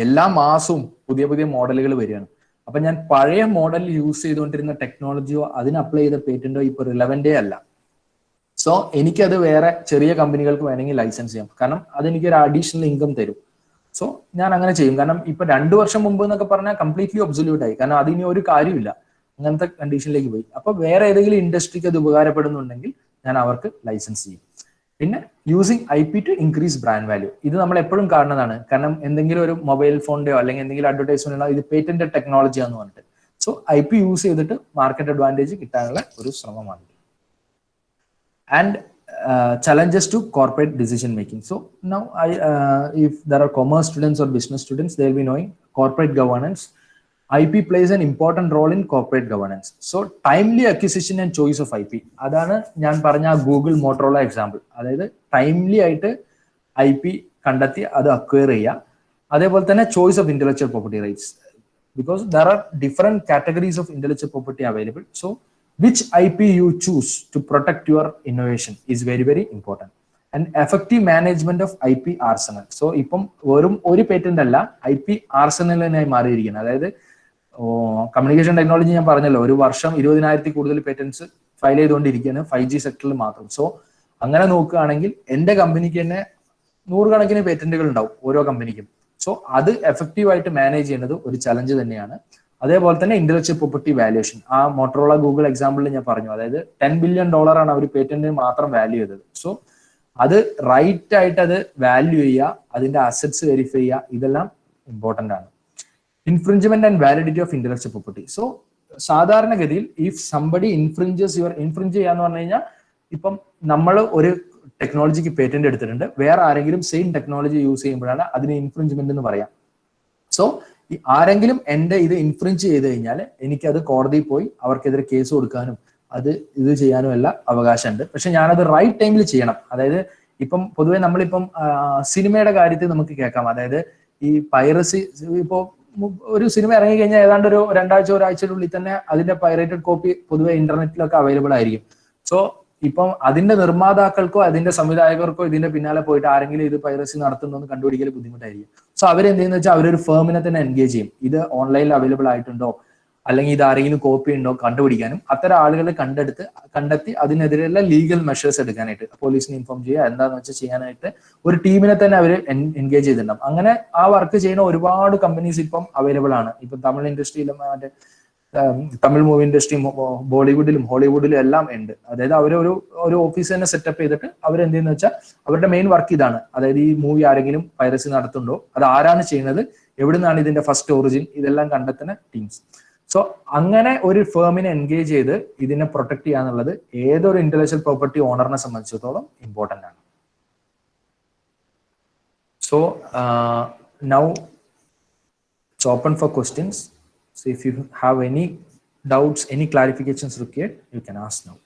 എല്ലാ മാസവും പുതിയ പുതിയ മോഡലുകൾ വരികയാണ്. അപ്പൊ ഞാൻ പഴയ മോഡൽ യൂസ് ചെയ്തുകൊണ്ടിരുന്ന ടെക്നോളജിയോ അതിന് അപ്ലൈ ചെയ്ത പേറ്റന്റോ ഇപ്പൊ റിലവന്റേ അല്ല. സോ എനിക്കത് വേറെ ചെറിയ കമ്പനികൾക്ക് വേണമെങ്കിൽ ലൈസൻസ് ചെയ്യാം, കാരണം അതെനിക്ക് ഒരു അഡീഷണൽ ഇൻകം തരും. സോ ഞാൻ അങ്ങനെ ചെയ്യും. കാരണം ഇപ്പൊ 2 വർഷം മുമ്പ് എന്നൊക്കെ പറഞ്ഞാൽ കംപ്ലീറ്റ്ലി ഒബ്സൊല്യൂട്ട് ആയി, കാരണം അതിന് ഒരു കാര്യമില്ല, അങ്ങനത്തെ കണ്ടീഷനിലേക്ക് പോയി. അപ്പൊ വേറെ ഏതെങ്കിലും ഇൻഡസ്ട്രിക്ക് അത് ഉപകാരപ്പെടുന്നുണ്ടെങ്കിൽ ഞാൻ അവർക്ക് ലൈസൻസ് ചെയ്യും. പിന്നെ using IP to increase brand value, ഇത് നമ്മൾ എപ്പോഴും കാണുന്നതാണ്. കാരണം എന്തെങ്കിലും ഒരു മൊബൈൽ ഫോണിന്റെയോ അല്ലെങ്കിൽ എന്തെങ്കിലും അഡ്വർടൈസ്മെന്റോ ഇത് പേറ്റന്റ് ടെക്നോളജിയാന്ന് പറഞ്ഞിട്ട്, സോ IP യൂസ് ചെയ്തിട്ട് മാർക്കറ്റ് അഡ്വാൻറ്റേജ് കിട്ടാനുള്ള ഒരു ശ്രമമാണ്. And challenges to corporate decision making. So now if there are commerce students or business students, they will be knowing corporate governance. IP plays an important role in corporate governance. So timely acquisition and choice of IP, അതാണ് ഞാൻ പറഞ്ഞ Google Motorola example. അതായത് timely ആയിട്ട് IP കണ്ടെത്തി അത് acquire ചെയ്യുക. അതേപോലെ തന്നെ choice of intellectual property rights, because there are different categories of intellectual property available. So which IP you choose to protect your innovation is very, very important. And effective management of IP arsenal. So ഇപ്പം വെറും ഒരു patent അല്ല, IP ആർസനലിനായി മാറിയിരിക്കുന്നത്. അതായത് communication technology ഞാൻ പറഞ്ഞല്ലോ, ഒരു വർഷം 20,000 കൂടുതൽ പേറ്റന്റ്സ് ഫയൽ ചെയ്തുകൊണ്ടിരിക്കുകയാണ് 5G സെക്ടറിൽ മാത്രം. സോ അങ്ങനെ നോക്കുകയാണെങ്കിൽ എന്റെ കമ്പനിക്ക് തന്നെ 100 കണക്കിന് പേറ്റന്റുകൾ ഉണ്ടാവും ഓരോ കമ്പനിക്കും. സോ അത് എഫക്റ്റീവ് ആയിട്ട് മാനേജ് ചെയ്യുന്നത് ഒരു ചലഞ്ച് തന്നെയാണ്. അതേപോലെ തന്നെ ഇന്റലക്ച്വൽ പ്രോപ്പർട്ടി വാല്യുവേഷൻ, ആ മോട്ടറോള ഗൂഗിൾ എക്സാമ്പിളിൽ ഞാൻ പറഞ്ഞു, അതായത് $10 ബില്യൺ ആണ് അവർ പേറ്റന്റിന് മാത്രം വാല്യൂ ചെയ്തത്. സോ അത് റൈറ്റ് ആയിട്ട് അത് വാല്യൂ ചെയ്യുക, അതിന്റെ അസറ്റ്സ് വെരിഫൈ ചെയ്യുക, ഇതെല്ലാം ഇമ്പോർട്ടന്റ് ആണ്. Infringement and validity of intellectual property. So സാധാരണഗതിയിൽ ഇഫ് സംബഡി ഇൻഫ്രിഞ്ചസ് ഇൻഫ്രിഞ്ച് ചെയ്യാന്ന് പറഞ്ഞു കഴിഞ്ഞാൽ, ഇപ്പം നമ്മൾ ഒരു ടെക്നോളജിക്ക് പേറ്റന്റ് എടുത്തിട്ടുണ്ട്, വേറെ ആരെങ്കിലും സെയിം ടെക്നോളജി യൂസ് ചെയ്യുമ്പോഴാണ് അതിന് ഇൻഫ്രിഞ്ച്മെന്റ് എന്ന് പറയാം. സോ ആരെങ്കിലും എന്റെ ഇത് ഇൻഫ്രിഞ്ച് ചെയ്ത് കഴിഞ്ഞാൽ എനിക്കത് കോടതിയിൽ പോയി അവർക്കെതിരെ കേസ് കൊടുക്കാനും ഇത് ചെയ്യാനും എല്ലാം അവകാശമുണ്ട്. പക്ഷെ ഞാനത് റൈറ്റ് ടൈമിൽ ചെയ്യണം. അതായത് ഇപ്പം പൊതുവെ നമ്മളിപ്പം സിനിമയുടെ കാര്യത്തിൽ നമുക്ക് കേൾക്കാം, അതായത് ഈ പൈറസി, ഇപ്പോ ഒരു സിനിമ ഇറങ്ങി കഴിഞ്ഞാൽ ഏതാണ്ട് ഒരു 2 ആഴ്ച ഒരാഴ്ചയുടെ തന്നെ അതിന്റെ പൈറേറ്റഡ് കോപ്പി പൊതുവെ ഇന്റർനെറ്റിലൊക്കെ അവൈലബിൾ ആയിരിക്കും. സോ ഇപ്പം അതിന്റെ നിർമ്മാതാക്കൾക്കോ അതിന്റെ സംവിധായകർക്കോ ഇതിന്റെ പിന്നാലെ പോയിട്ട് ആരെങ്കിലും ഇത് പൈറസി നടത്തുന്നതെന്ന് കണ്ടുപിടിക്കൽ ബുദ്ധിമുട്ടായിരിക്കും. സോ അവരെന്ത് ചെയ്യുന്ന വെച്ചാൽ അവരൊരു ഫേമിനെ തന്നെ എൻഗേജ് ചെയ്യും, ഇത് ഓൺലൈനിൽ അവൈലബിൾ ആയിട്ടുണ്ടോ അല്ലെങ്കിൽ ഇത് ആരെങ്കിലും കോപ്പി ഉണ്ടോ കണ്ടുപിടിക്കാനും. അത്തരം ആളുകളെ കണ്ടെത്തി അതിനെതിരെയുള്ള ലീഗൽ മെഷേഴ്സ് എടുക്കാനായിട്ട് പോലീസിനെ ഇൻഫോം ചെയ്യുക, എന്താണെന്ന് വെച്ചാൽ ചെയ്യാനായിട്ട് ഒരു ടീമിനെ തന്നെ അവർ എൻഗേജ് ചെയ്തിട്ടുണ്ടാവും. അങ്ങനെ ആ വർക്ക് ചെയ്യുന്ന ഒരുപാട് കമ്പനീസ് ഇപ്പം അവൈലബിൾ ആണ്. ഇപ്പം തമിഴ് ഇൻഡസ്ട്രിയിലും മറ്റേ തമിഴ് മൂവി ഇൻഡസ്ട്രിയും ബോളിവുഡിലും ഹോളിവുഡിലും എല്ലാം ഉണ്ട്. അതായത് അവർ ഒരു ഓഫീസ് തന്നെ സെറ്റപ്പ് ചെയ്തിട്ട് അവരെന്ത് ചെയ്യുന്ന വെച്ചാൽ അവരുടെ മെയിൻ വർക്ക് ഇതാണ്. അതായത് ഈ മൂവി ആരെങ്കിലും പൈറസി നടത്തുന്നുണ്ടോ, അത് ആരാണ് ചെയ്യുന്നത്, എവിടെ നിന്നാണ് ഇതിന്റെ ഫസ്റ്റ് ഒറിജിൻ, ഇതെല്ലാം കണ്ടെത്തുന്ന ടീംസ്. സോ അങ്ങനെ ഒരു ഫേമിനെ എൻഗേജ് ചെയ്ത് ഇതിനെ പ്രൊട്ടക്ട് ചെയ്യാന്നുള്ളത് ഏതൊരു ഇന്റലക്ച്വൽ പ്രോപ്പർട്ടി ഓണറിനെ സംബന്ധിച്ചിടത്തോളം ഇമ്പോർട്ടന്റ് ആണ്. So now it's open for questions. So if you have any doubts, any clarifications required, you can ask now.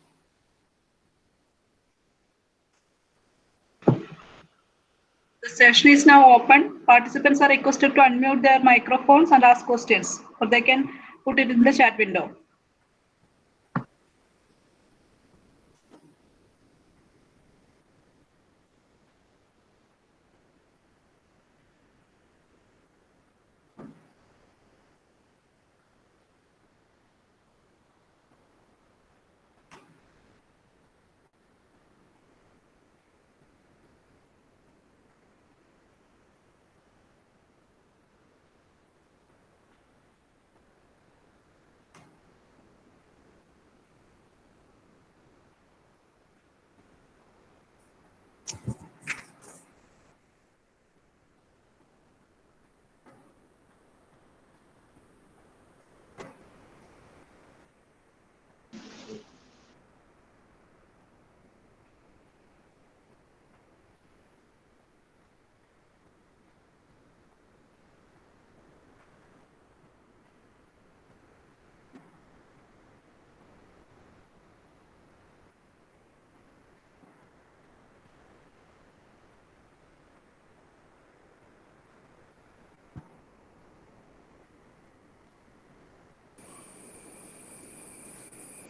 The session is now open. Participants are requested to unmute their microphones and ask questions, or they can put it in the chat window.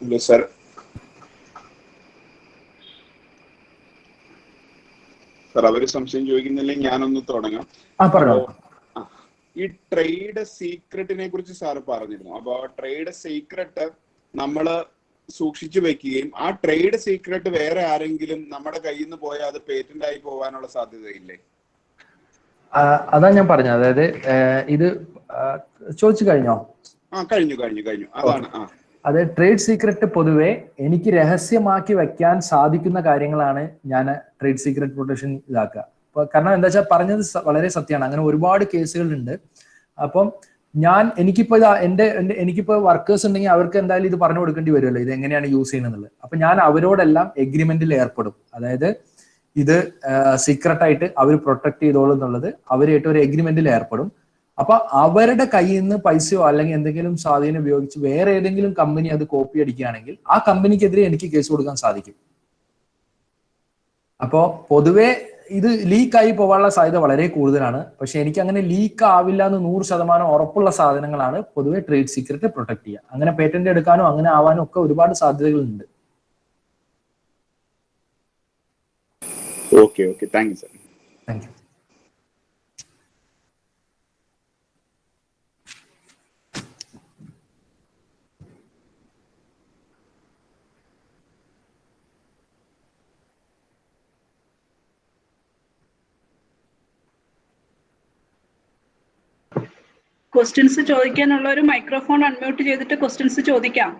Hello sir. Sir അവര് സംശയം ചോദിക്കുന്നില്ലെങ്കിൽ ഞാനൊന്ന് തുടങ്ങാം. ഈ trade സീക്രട്ടിനെ കുറിച്ച് sir പറഞ്ഞിരുന്നു. അപ്പൊ trade secret നമ്മള് സൂക്ഷിച്ചു വെക്കുകയും ആ ട്രേഡ് സീക്രട്ട് വേറെ ആരെങ്കിലും നമ്മുടെ കയ്യിൽ നിന്ന് പോയാൽ അത് പേറ്റന്റ് ആയി പോകാനുള്ള സാധ്യതയില്ലേ? അതാ ഞാൻ പറഞ്ഞത്. അതായത് ഇത് ചോദിച്ചു കഴിഞ്ഞോ? കഴിഞ്ഞു. അതാണ്. അത് ട്രേഡ് സീക്രട്ട് പൊതുവെ എനിക്ക് രഹസ്യമാക്കി വെക്കാൻ സാധിക്കുന്ന കാര്യങ്ങളാണ് ഞാൻ ട്രേഡ് സീക്രട്ട് പ്രൊട്ടക്ഷൻ ഇതാക്കുക. അപ്പൊ കാരണം എന്താ വെച്ചാൽ പറഞ്ഞത് വളരെ സത്യമാണ്. അങ്ങനെ ഒരുപാട് കേസുകളുണ്ട്. അപ്പം എനിക്കിപ്പോ എനിക്കിപ്പോ വർക്കേഴ്സ് ഉണ്ടെങ്കിൽ അവർക്ക് എന്തായാലും ഇത് പറഞ്ഞു കൊടുക്കേണ്ടി വരുമല്ലോ, ഇത് എങ്ങനെയാണ് യൂസ് ചെയ്യുന്നത്. അപ്പൊ ഞാൻ അവരോടെല്ലാം എഗ്രിമെന്റിൽ ഏർപ്പെടും. അതായത് ഇത് സീക്രട്ട് ആയിട്ട് അവർ പ്രൊട്ടക്ട് ചെയ്തോളും എന്നുള്ളത് അവരായിട്ട് ഒരു എഗ്രിമെന്റിൽ ഏർപ്പെടും. അപ്പൊ അവരുടെ കയ്യിൽ നിന്ന് പൈസയോ അല്ലെങ്കിൽ എന്തെങ്കിലും സ്വാധീനം ഉപയോഗിച്ച് വേറെ ഏതെങ്കിലും കമ്പനി അത് കോപ്പി അടിക്കുകയാണെങ്കിൽ ആ കമ്പനിക്കെതിരെ എനിക്ക് കേസ് കൊടുക്കാൻ സാധിക്കും. അപ്പോ പൊതുവെ ഇത് ലീക്കായി പോകാനുള്ള സാധ്യത വളരെ കൂടുതലാണ്. പക്ഷെ എനിക്ക് അങ്ങനെ ലീക്ക് ആവില്ല എന്ന് 100% ഉറപ്പുള്ള സാധനങ്ങളാണ് പൊതുവെ ട്രേഡ് സീക്രട്ട് പ്രൊട്ടക്ട് ചെയ്യുക. അങ്ങനെ പേറ്റന്റ് എടുക്കാനോ അങ്ങനെ ആവാനോ ഒക്കെ ഒരുപാട് സാധ്യതകളുണ്ട്. Okay, thank you sir. Thank you. Questions ചോദിക്കാനുള്ള ഒരു മൈക്രോഫോൺ അൺമ്യൂട്ട് ചെയ്തിട്ട് ക്വസ്റ്റ്യൻസ് ചോദിക്കാം.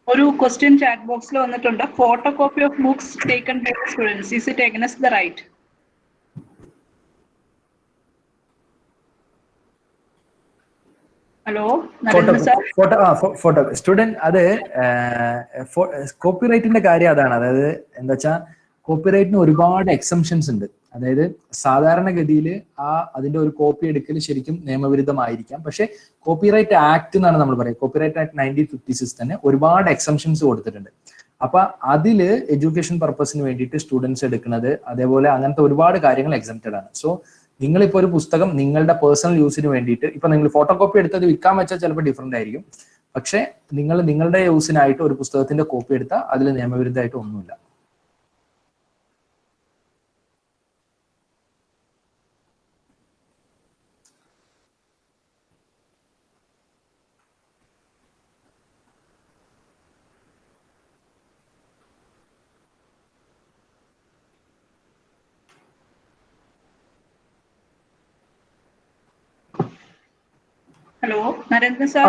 ഒരു ക്വസ്റ്റ്യൻ ചാറ്റ് ബോക്സിൽ വന്നിട്ടുണ്ട്. Photocopy of books taken by students, is it against the right? Hello photo student, അത് കോപ്പിറൈറ്റിന്റെ കാര്യം അതാണ്. അതായത് എന്താ വെച്ചാൽ കോപ്പിറൈറ്റിന് ഒരുപാട് എക്സംഷൻസ് ഉണ്ട്. അതായത് സാധാരണഗതിയിൽ അതിന്റെ ഒരു കോപ്പി എടുക്കൽ ശരിക്കും നിയമവിരുദ്ധമായിരിക്കാം. പക്ഷെ കോപ്പിറൈറ്റ് ആക്ട് എന്നാണ് നമ്മൾ പറയുക. കോപ്പിറൈറ്റ് ആക്ട് 1956 തന്നെ ഒരുപാട് എക്സംഷൻസ് കൊടുത്തിട്ടുണ്ട്. അപ്പൊ അതില് എഡ്യൂക്കേഷൻ പർപ്പസിന് വേണ്ടിയിട്ട് സ്റ്റുഡൻസ് എടുക്കുന്നത്, അതേപോലെ അങ്ങനത്തെ ഒരുപാട് കാര്യങ്ങൾ എക്സംപ്റ്റഡ് ആണ്. സോ നിങ്ങളിപ്പോ ഒരു പുസ്തകം നിങ്ങളുടെ പേഴ്സണൽ യൂസിന് വേണ്ടിയിട്ട് ഇപ്പൊ നിങ്ങൾ ഫോട്ടോ കോപ്പി എടുത്തത് വിൽക്കാൻ വെച്ചാൽ ചിലപ്പോൾ ഡിഫറെന്റ് ആയിരിക്കും. പക്ഷെ നിങ്ങളുടെ യൂസിനായിട്ട് ഒരു പുസ്തകത്തിന്റെ കോപ്പി എടുത്താൽ അതിൽ നിയമവിരുദ്ധമായിട്ട് ഒന്നുമില്ല. ഹലോ നരേന്ദ്രൻ സാർ,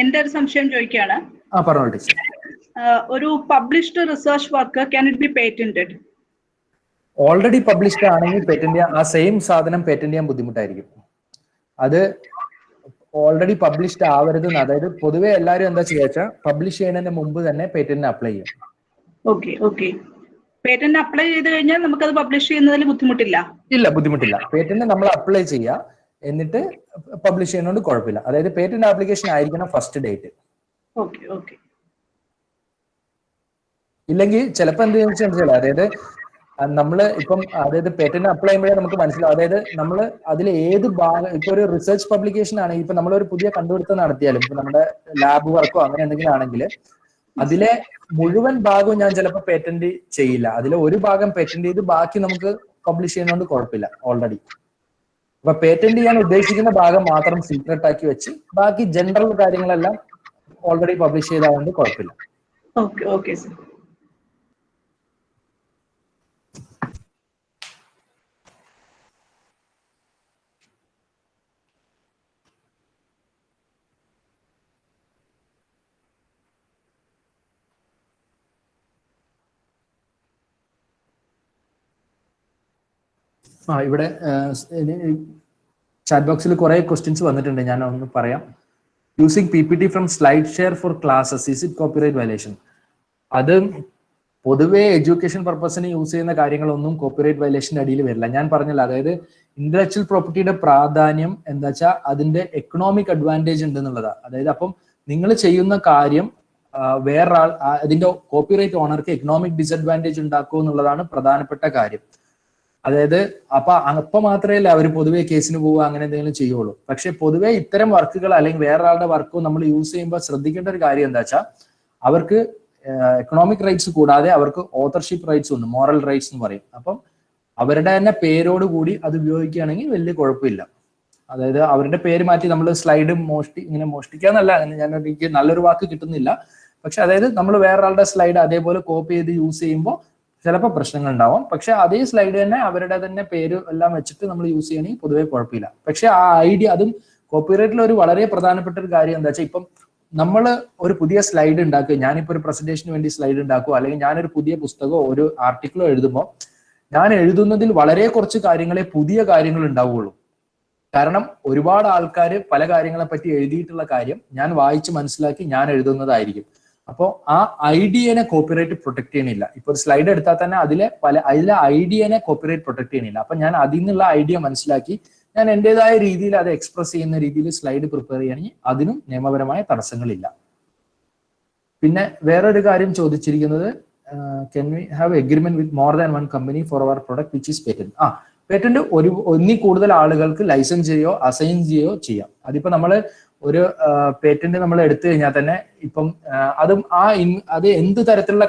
എന്റെ ഒരു സംശയം ചോദിക്കുകയാണ്. ഒരു published research work can it be patented? Already published ആണെങ്കിൽ പേറ്റന്റ് ചെയ്യാൻ, ആ സെയിം സാധനം പേറ്റന്റ് ചെയ്യാൻ ബുദ്ധിമുട്ടായിരിക്കും. അത് ഓൾറെഡി പബ്ലിഷ്ഡ് ആവരുത്. അതായത് പൊതുവെ എല്ലാവരും എന്താ ചെയ്യാ, പബ്ലിഷ് ചെയ്യുന്നതിന് മുമ്പ് തന്നെ പേറ്റന്റിന് അപ്ലൈ ചെയ്യും. ഓക്കെ. പേറ്റന്റ് അപ്ലൈ ചെയ്ത് കഴിഞ്ഞാൽ നമുക്കത് പബ്ലിഷ് ചെയ്യുന്നതിൽ ബുദ്ധിമുട്ടില്ല? ഇല്ല, ബുദ്ധിമുട്ടില്ല. പേറ്റന്റ് നമ്മൾ അപ്ലൈ ചെയ്യുക, എന്നിട്ട് പബ്ലിഷ് ചെയ്യുന്നതുകൊണ്ട് കുഴപ്പമില്ല. അതായത് പേറ്റന്റ് ആപ്ലിക്കേഷൻ ആയിരിക്കണം ഫസ്റ്റ് ഡേറ്റ്. ഓക്കെ. ഇല്ലെങ്കിൽ ചിലപ്പോൾ എന്ത് ചോദിച്ചാൽ, അതായത് നമ്മള് ഇപ്പം അതായത് പേറ്റന്റ് അപ്ലൈ ചെയ്യുമ്പോഴേ നമുക്ക് മനസ്സിലാവും. അതായത് നമ്മൾ അതിൽ ഏത് ഭാഗം, ഇപ്പൊ ഒരു റിസർച്ച് പബ്ലിക്കേഷൻ ആണെങ്കിൽ, ഇപ്പൊ നമ്മളൊരു പുതിയ കണ്ടുപിടുത്തം നടത്തിയാലും, ഇപ്പൊ നമ്മുടെ ലാബ് വർക്കോ അങ്ങനെ എന്തെങ്കിലും ആണെങ്കിൽ അതിലെ മുഴുവൻ ഭാഗവും ഞാൻ ചിലപ്പോൾ പേറ്റന്റ് ചെയ്യില്ല. അതിലെ ഒരു ഭാഗം പേറ്റന്റ് ചെയ്ത് ബാക്കി നമുക്ക് പബ്ലിഷ് ചെയ്യുന്നതുകൊണ്ട് കുഴപ്പമില്ല ഓൾറെഡി. അപ്പൊ പേറ്റന്റ് ചെയ്യാൻ ഉദ്ദേശിക്കുന്ന ഭാഗം മാത്രം സീക്രട്ട് ആക്കി വെച്ച് ബാക്കി ജനറൽ കാര്യങ്ങളെല്ലാം ഓൾറെഡി പബ്ലിഷ് ചെയ്തതുകൊണ്ട് കുഴപ്പമില്ല. Okay sir. ഇവിടെ ചാറ്റ് ബോക്സിൽ കുറെ ക്വസ്റ്റ്യൻസ് വന്നിട്ടുണ്ട്, ഞാൻ ഒന്ന് പറയാം. Using PPT from slide share four classes is it copyright violation? അത് പൊതുവെ എഡ്യൂക്കേഷൻ പർപ്പസിന് യൂസ് ചെയ്യുന്ന കാര്യങ്ങളൊന്നും കോപ്പിറൈറ്റ് വയലേഷന്റെ അടിയിൽ വരില്ല. ഞാൻ പറഞ്ഞല്ലോ, അതായത് ഇന്റലക്ച്വൽ പ്രോപ്പർട്ടിയുടെ പ്രാധാന്യം എന്താ വെച്ചാൽ അതിന്റെ എക്കണോമിക് അഡ്വാൻറ്റേജ് ഉണ്ട് എന്നുള്ളതാണ്. അതായത് അപ്പം നിങ്ങൾ ചെയ്യുന്ന കാര്യം വേറൊരാൾ അതിന്റെ കോപ്പിറൈറ്റ് ഓണർക്ക് എക്കണോമിക് ഡിസഡ്വാൻറ്റേജ് ഉണ്ടാക്കുക എന്നുള്ളതാണ് പ്രധാനപ്പെട്ട കാര്യം. അതായത് അപ്പൊ മാത്രമേ അവർ പൊതുവെ കേസിന് പോവുക അങ്ങനെ എന്തെങ്കിലും ചെയ്യുള്ളൂ. പക്ഷെ പൊതുവെ ഇത്തരം വർക്കുകൾ അല്ലെങ്കിൽ വേറൊരാളുടെ വർക്കോ നമ്മൾ യൂസ് ചെയ്യുമ്പോൾ ശ്രദ്ധിക്കേണ്ട ഒരു കാര്യം എന്താ വെച്ചാൽ അവർക്ക് എക്കണോമിക് റൈറ്റ്സ് കൂടാതെ അവർക്ക് ഓതർഷിപ്പ് റൈറ്റ്സ് ഉണ്ട്, മോറൽ റൈറ്റ്സ് എന്ന് പറയും. അപ്പം അവരുടെ തന്നെ പേരോട് കൂടി അത് ഉപയോഗിക്കുകയാണെങ്കിൽ വലിയ കുഴപ്പമില്ല. അതായത് അവരുടെ പേര് മാറ്റി നമ്മൾ സ്ലൈഡ് ഇങ്ങനെ മോഷ്ടിക്കാന്നല്ല, എനിക്ക് നല്ലൊരു വാക്ക് കിട്ടുന്നില്ല. പക്ഷെ അതായത് നമ്മൾ വേറൊരാളുടെ സ്ലൈഡ് അതേപോലെ കോപ്പി ചെയ്ത് യൂസ് ചെയ്യുമ്പോൾ ചിലപ്പോൾ പ്രശ്നങ്ങൾ ഉണ്ടാവും. പക്ഷെ അതേ സ്ലൈഡ് തന്നെ അവരുടെ തന്നെ പേര് എല്ലാം വെച്ചിട്ട് നമ്മൾ യൂസ് ചെയ്യണമെങ്കിൽ പൊതുവെ കുഴപ്പമില്ല. പക്ഷെ ആ ഐഡിയ, അതും കോപ്പിറൈറ്റിൽ ഒരു വളരെ പ്രധാനപ്പെട്ട ഒരു കാര്യം എന്താ വെച്ചാൽ, ഇപ്പം നമ്മൾ ഒരു പുതിയ സ്ലൈഡ് ഉണ്ടാക്കുക, ഞാനിപ്പോൾ ഒരു പ്രസന്റേഷന് വേണ്ടി സ്ലൈഡ് ഉണ്ടാക്കുക, അല്ലെങ്കിൽ ഞാനൊരു പുതിയ പുസ്തകമോ ഒരു ആർട്ടിക്കിളോ എഴുതുമ്പോൾ ഞാൻ എഴുതുന്നതിൽ വളരെ കുറച്ച് കാര്യങ്ങളെ പുതിയ കാര്യങ്ങൾ ഉണ്ടാവുകയുള്ളൂ. കാരണം ഒരുപാട് ആൾക്കാർ പല കാര്യങ്ങളെ പറ്റി എഴുതിയിട്ടുള്ള കാര്യം ഞാൻ വായിച്ച് മനസ്സിലാക്കി ഞാൻ എഴുതുന്നതായിരിക്കും. അപ്പോൾ ആ ഐഡിയനെ കോപ്പിറൈറ്റ് പ്രൊട്ടക്ട് ചെയ്യണില്ല. ഇപ്പൊ ഒരു സ്ലൈഡ് എടുത്താൽ തന്നെ അതിലെ ഐഡിയനെ കോപ്പിറൈറ്റ് പ്രൊട്ടക്ട് ചെയ്യണില്ല. അപ്പൊ ഞാൻ അതിൽ നിന്നുള്ള ഐഡിയ മനസ്സിലാക്കി ഞാൻ എന്റേതായ രീതിയിൽ അത് എക്സ്പ്രസ് ചെയ്യുന്ന രീതിയിൽ സ്ലൈഡ് പ്രിപ്പയർ ചെയ്യുകയാണെങ്കിൽ അതിനും നിയമപരമായ തടസ്സങ്ങളില്ല. പിന്നെ വേറൊരു കാര്യം ചോദിച്ചിരിക്കുന്നത്, can we have agreement with more than one company for our product which is patent? Patent ഒന്നിൽ കൂടുതൽ ആളുകൾക്ക് ലൈസൻസ് ചെയ്യുകയോ അസൈൻ ചെയ്യുകയോ ചെയ്യാം. അതിപ്പോ നമ്മൾ ഒരു പേറ്റന്റ് നമ്മൾ എടുത്തു കഴിഞ്ഞാൽ തന്നെ ഇപ്പം അത് എന്ത് തരത്തിലുള്ള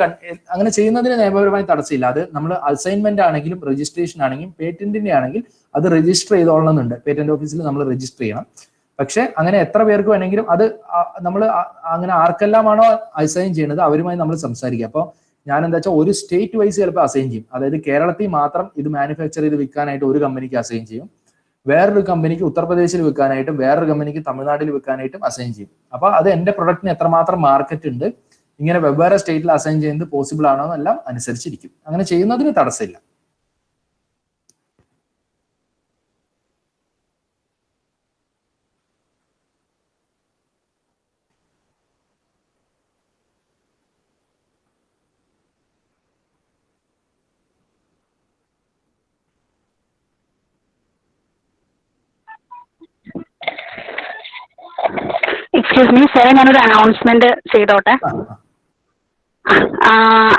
അങ്ങനെ ചെയ്യുന്നതിന് നിയമപരമായി തടസ്സമില്ല. അത് നമ്മൾ അസൈൻമെന്റ് ആണെങ്കിലും രജിസ്ട്രേഷൻ ആണെങ്കിലും പേറ്റന്റിന്റെ ആണെങ്കിൽ അത് രജിസ്റ്റർ ചെയ്തോളണമെന്നുണ്ട്. പേറ്റന്റ് ഓഫീസിൽ നമ്മൾ രജിസ്റ്റർ ചെയ്യണം. പക്ഷെ അങ്ങനെ എത്ര പേർക്ക് വേണമെങ്കിലും അത് നമ്മൾ അങ്ങനെ ആർക്കെല്ലാമാണോ അസൈൻ ചെയ്യുന്നത് അവരുമായി നമ്മൾ സംസാരിക്കുക. അപ്പോൾ ഞാൻ എന്താ വെച്ചാൽ ഒരു സ്റ്റേറ്റ് വൈസ് ചിലപ്പോൾ അസൈൻ ചെയ്യും. അതായത് കേരളത്തിൽ മാത്രം ഇത് മാനുഫാക്ചർ ചെയ്ത് വിൽക്കാനായിട്ട് ഒരു കമ്പനിക്ക് അസൈൻ ചെയ്യും, വേറൊരു കമ്പനിക്ക് ഉത്തർപ്രദേശിൽ വിൽക്കാനായിട്ടും വേറൊരു കമ്പനിക്ക് തമിഴ്നാട്ടിൽ വിൽക്കാനായിട്ടും അസൈൻ ചെയ്യും. അപ്പൊ അത് എന്റെ പ്രൊഡക്റ്റിന് എത്രമാത്രം മാർക്കറ്റ് ഉണ്ട്, ഇങ്ങനെ വെവ്വേറെ സ്റ്റേറ്റിൽ അസൈൻ ചെയ്യുന്നത് പോസിബിൾ ആണോ എന്നെല്ലാം അനുസരിച്ചിരിക്കും. അങ്ങനെ ചെയ്യുന്നതിന് തടസ്സമില്ല. എക്സ്ക്യൂസ് മീ സാർ, ഞാനൊരു അനൗൺസ്മെന്റ് ചെയ്തോട്ടെ.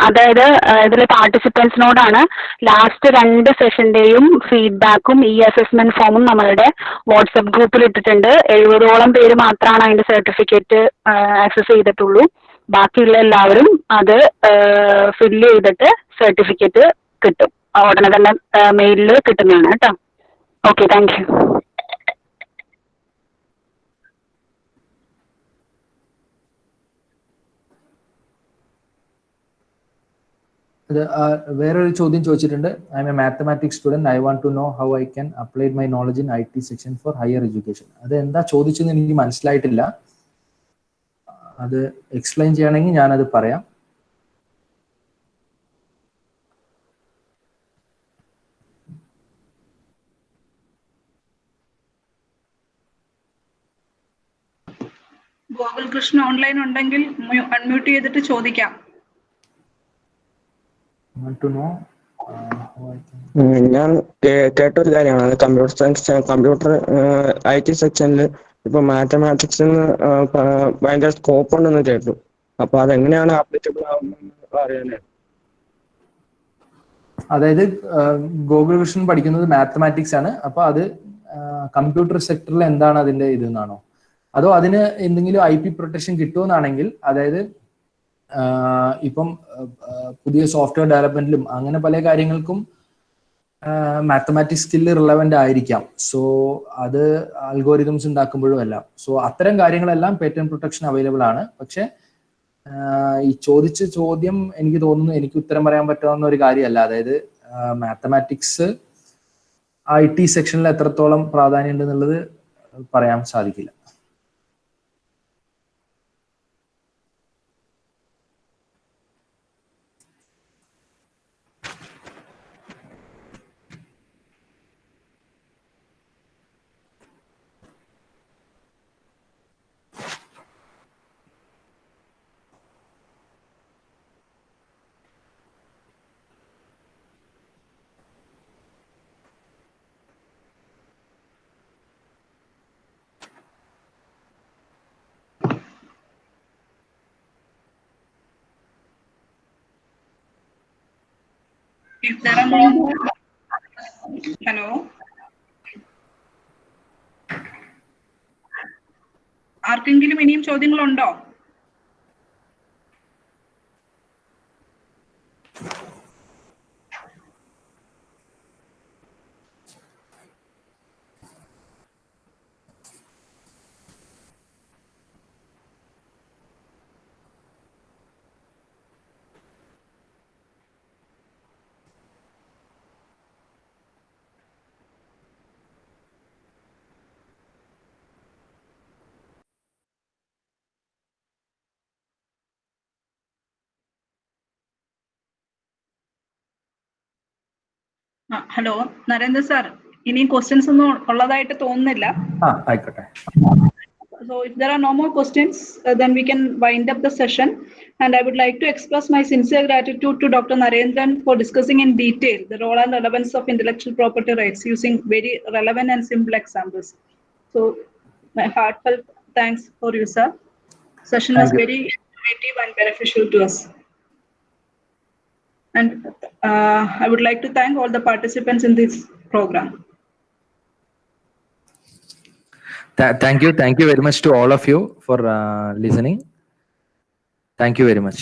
അതായത് ഇതിൽ പാർട്ടിസിപ്പൻസിനോടാണ് ലാസ്റ്റ് 2 സെഷന്റെയും ഫീഡ്ബാക്കും ഈ അസസ്മെന്റ് ഫോമും നമ്മളുടെ വാട്സപ്പ് ഗ്രൂപ്പിൽ ഇട്ടിട്ടുണ്ട്. 70ഓളം പേര് മാത്രമാണ് അതിന്റെ സർട്ടിഫിക്കറ്റ് ആക്സസ് ചെയ്തിട്ടുള്ളൂ. ബാക്കിയുള്ള എല്ലാവരും അത് ഫില്ല് ചെയ്തിട്ട് സർട്ടിഫിക്കറ്റ് കിട്ടും. ഉടനെ തന്നെ മെയിലിൽ കിട്ടുന്നതാണ് കേട്ടോ. Okay, thank you. വേറൊരു ചോദ്യം ചോദിച്ചിട്ടുണ്ട്. I'm a mathematics student, I want to know how I can apply my knowledge in IT section for higher education. അത് എന്താ ചോദിച്ചെന്ന് എനിക്ക് മനസ്സിലായിട്ടില്ല. അത് എക്സ്പ്ലെയിൻ ചെയ്യണമെങ്കിൽ ഞാനത് പറയാം. ഗോകുൽകൃഷ്ണ ഓൺലൈൻ ഉണ്ടെങ്കിൽ അൺമ്യൂട്ട് ചെയ്തിട്ട് ചോദിക്കാം. ഞാൻ കേട്ടൊരു കാര്യമാണ് കമ്പ്യൂട്ടർ IT സെക്ഷനിൽ ഇപ്പൊ മാത്തമാറ്റിക്സിന് ഭയങ്കര സ്കോപ്പ് ഉണ്ടെന്ന് കേട്ടു. അപ്പൊ അതെങ്ങനെയാണ് ആപ്ലിക്കബിൾ ആവുന്നത് അറിയാനാണ്. അതായത് ഗോകുൽകൃഷ്ണൻ പഠിക്കുന്നത് മാത്തമാറ്റിക്സ് ആണ്. അപ്പൊ അത് കമ്പ്യൂട്ടർ സെക്ടറിൽ എന്താണ് അതിന്റെ ഇതെന്നാണോ, അതോ അതിന് എന്തെങ്കിലും IP പ്രൊട്ടക്ഷൻ കിട്ടുമെന്നാണെങ്കിൽ, അതായത് ഇപ്പം പുതിയ സോഫ്റ്റ്വെയർ ഡെവലപ്മെന്റിലും അങ്ങനെ പല കാര്യങ്ങൾക്കും മാത്തമാറ്റിക്സ് സ്കില്ല് റിലവന്റ് ആയിരിക്കാം. സോ അത് അൽഗോരിതംസ് ഉണ്ടാക്കുമ്പോഴും എല്ലാം. സോ അത്തരം കാര്യങ്ങളെല്ലാം പേറ്റന്റ് പ്രൊട്ടക്ഷൻ അവൈലബിൾ ആണ്. പക്ഷെ ഈ ചോദിച്ച ചോദ്യം എനിക്ക് തോന്നുന്നു എനിക്ക് ഉത്തരം പറയാൻ പറ്റാവുന്ന ഒരു കാര്യമല്ല. അതായത് മാത്തമാറ്റിക്സ് IT സെക്ഷനിൽ എത്രത്തോളം പ്രാധാന്യം ഉണ്ടെന്നുള്ളത് പറയാൻ സാധിക്കില്ല. If there are no more, hello. ആർക്കെങ്കിലും ഇനിയും ചോദ്യങ്ങളുണ്ടോ? ഹലോ നരേന്ദ്ര സാർ, ഇനിയും ക്വസ്റ്റ്യൻസ് ഒന്നും ഉള്ളതായിട്ട് തോന്നുന്നില്ല. ആയിക്കോട്ടെ. So if there are no more questions, then we can wind up the session. And I would like to express my sincere gratitude to Dr. Narendran for discussing in detail the role and relevance of intellectual property rights using very relevant and simple examples. So my heartfelt thanks for you, sir. Session was very informative and beneficial to us. And I would like to thank all the participants in this program. Thank you very much to all of you for listening. Thank you very much.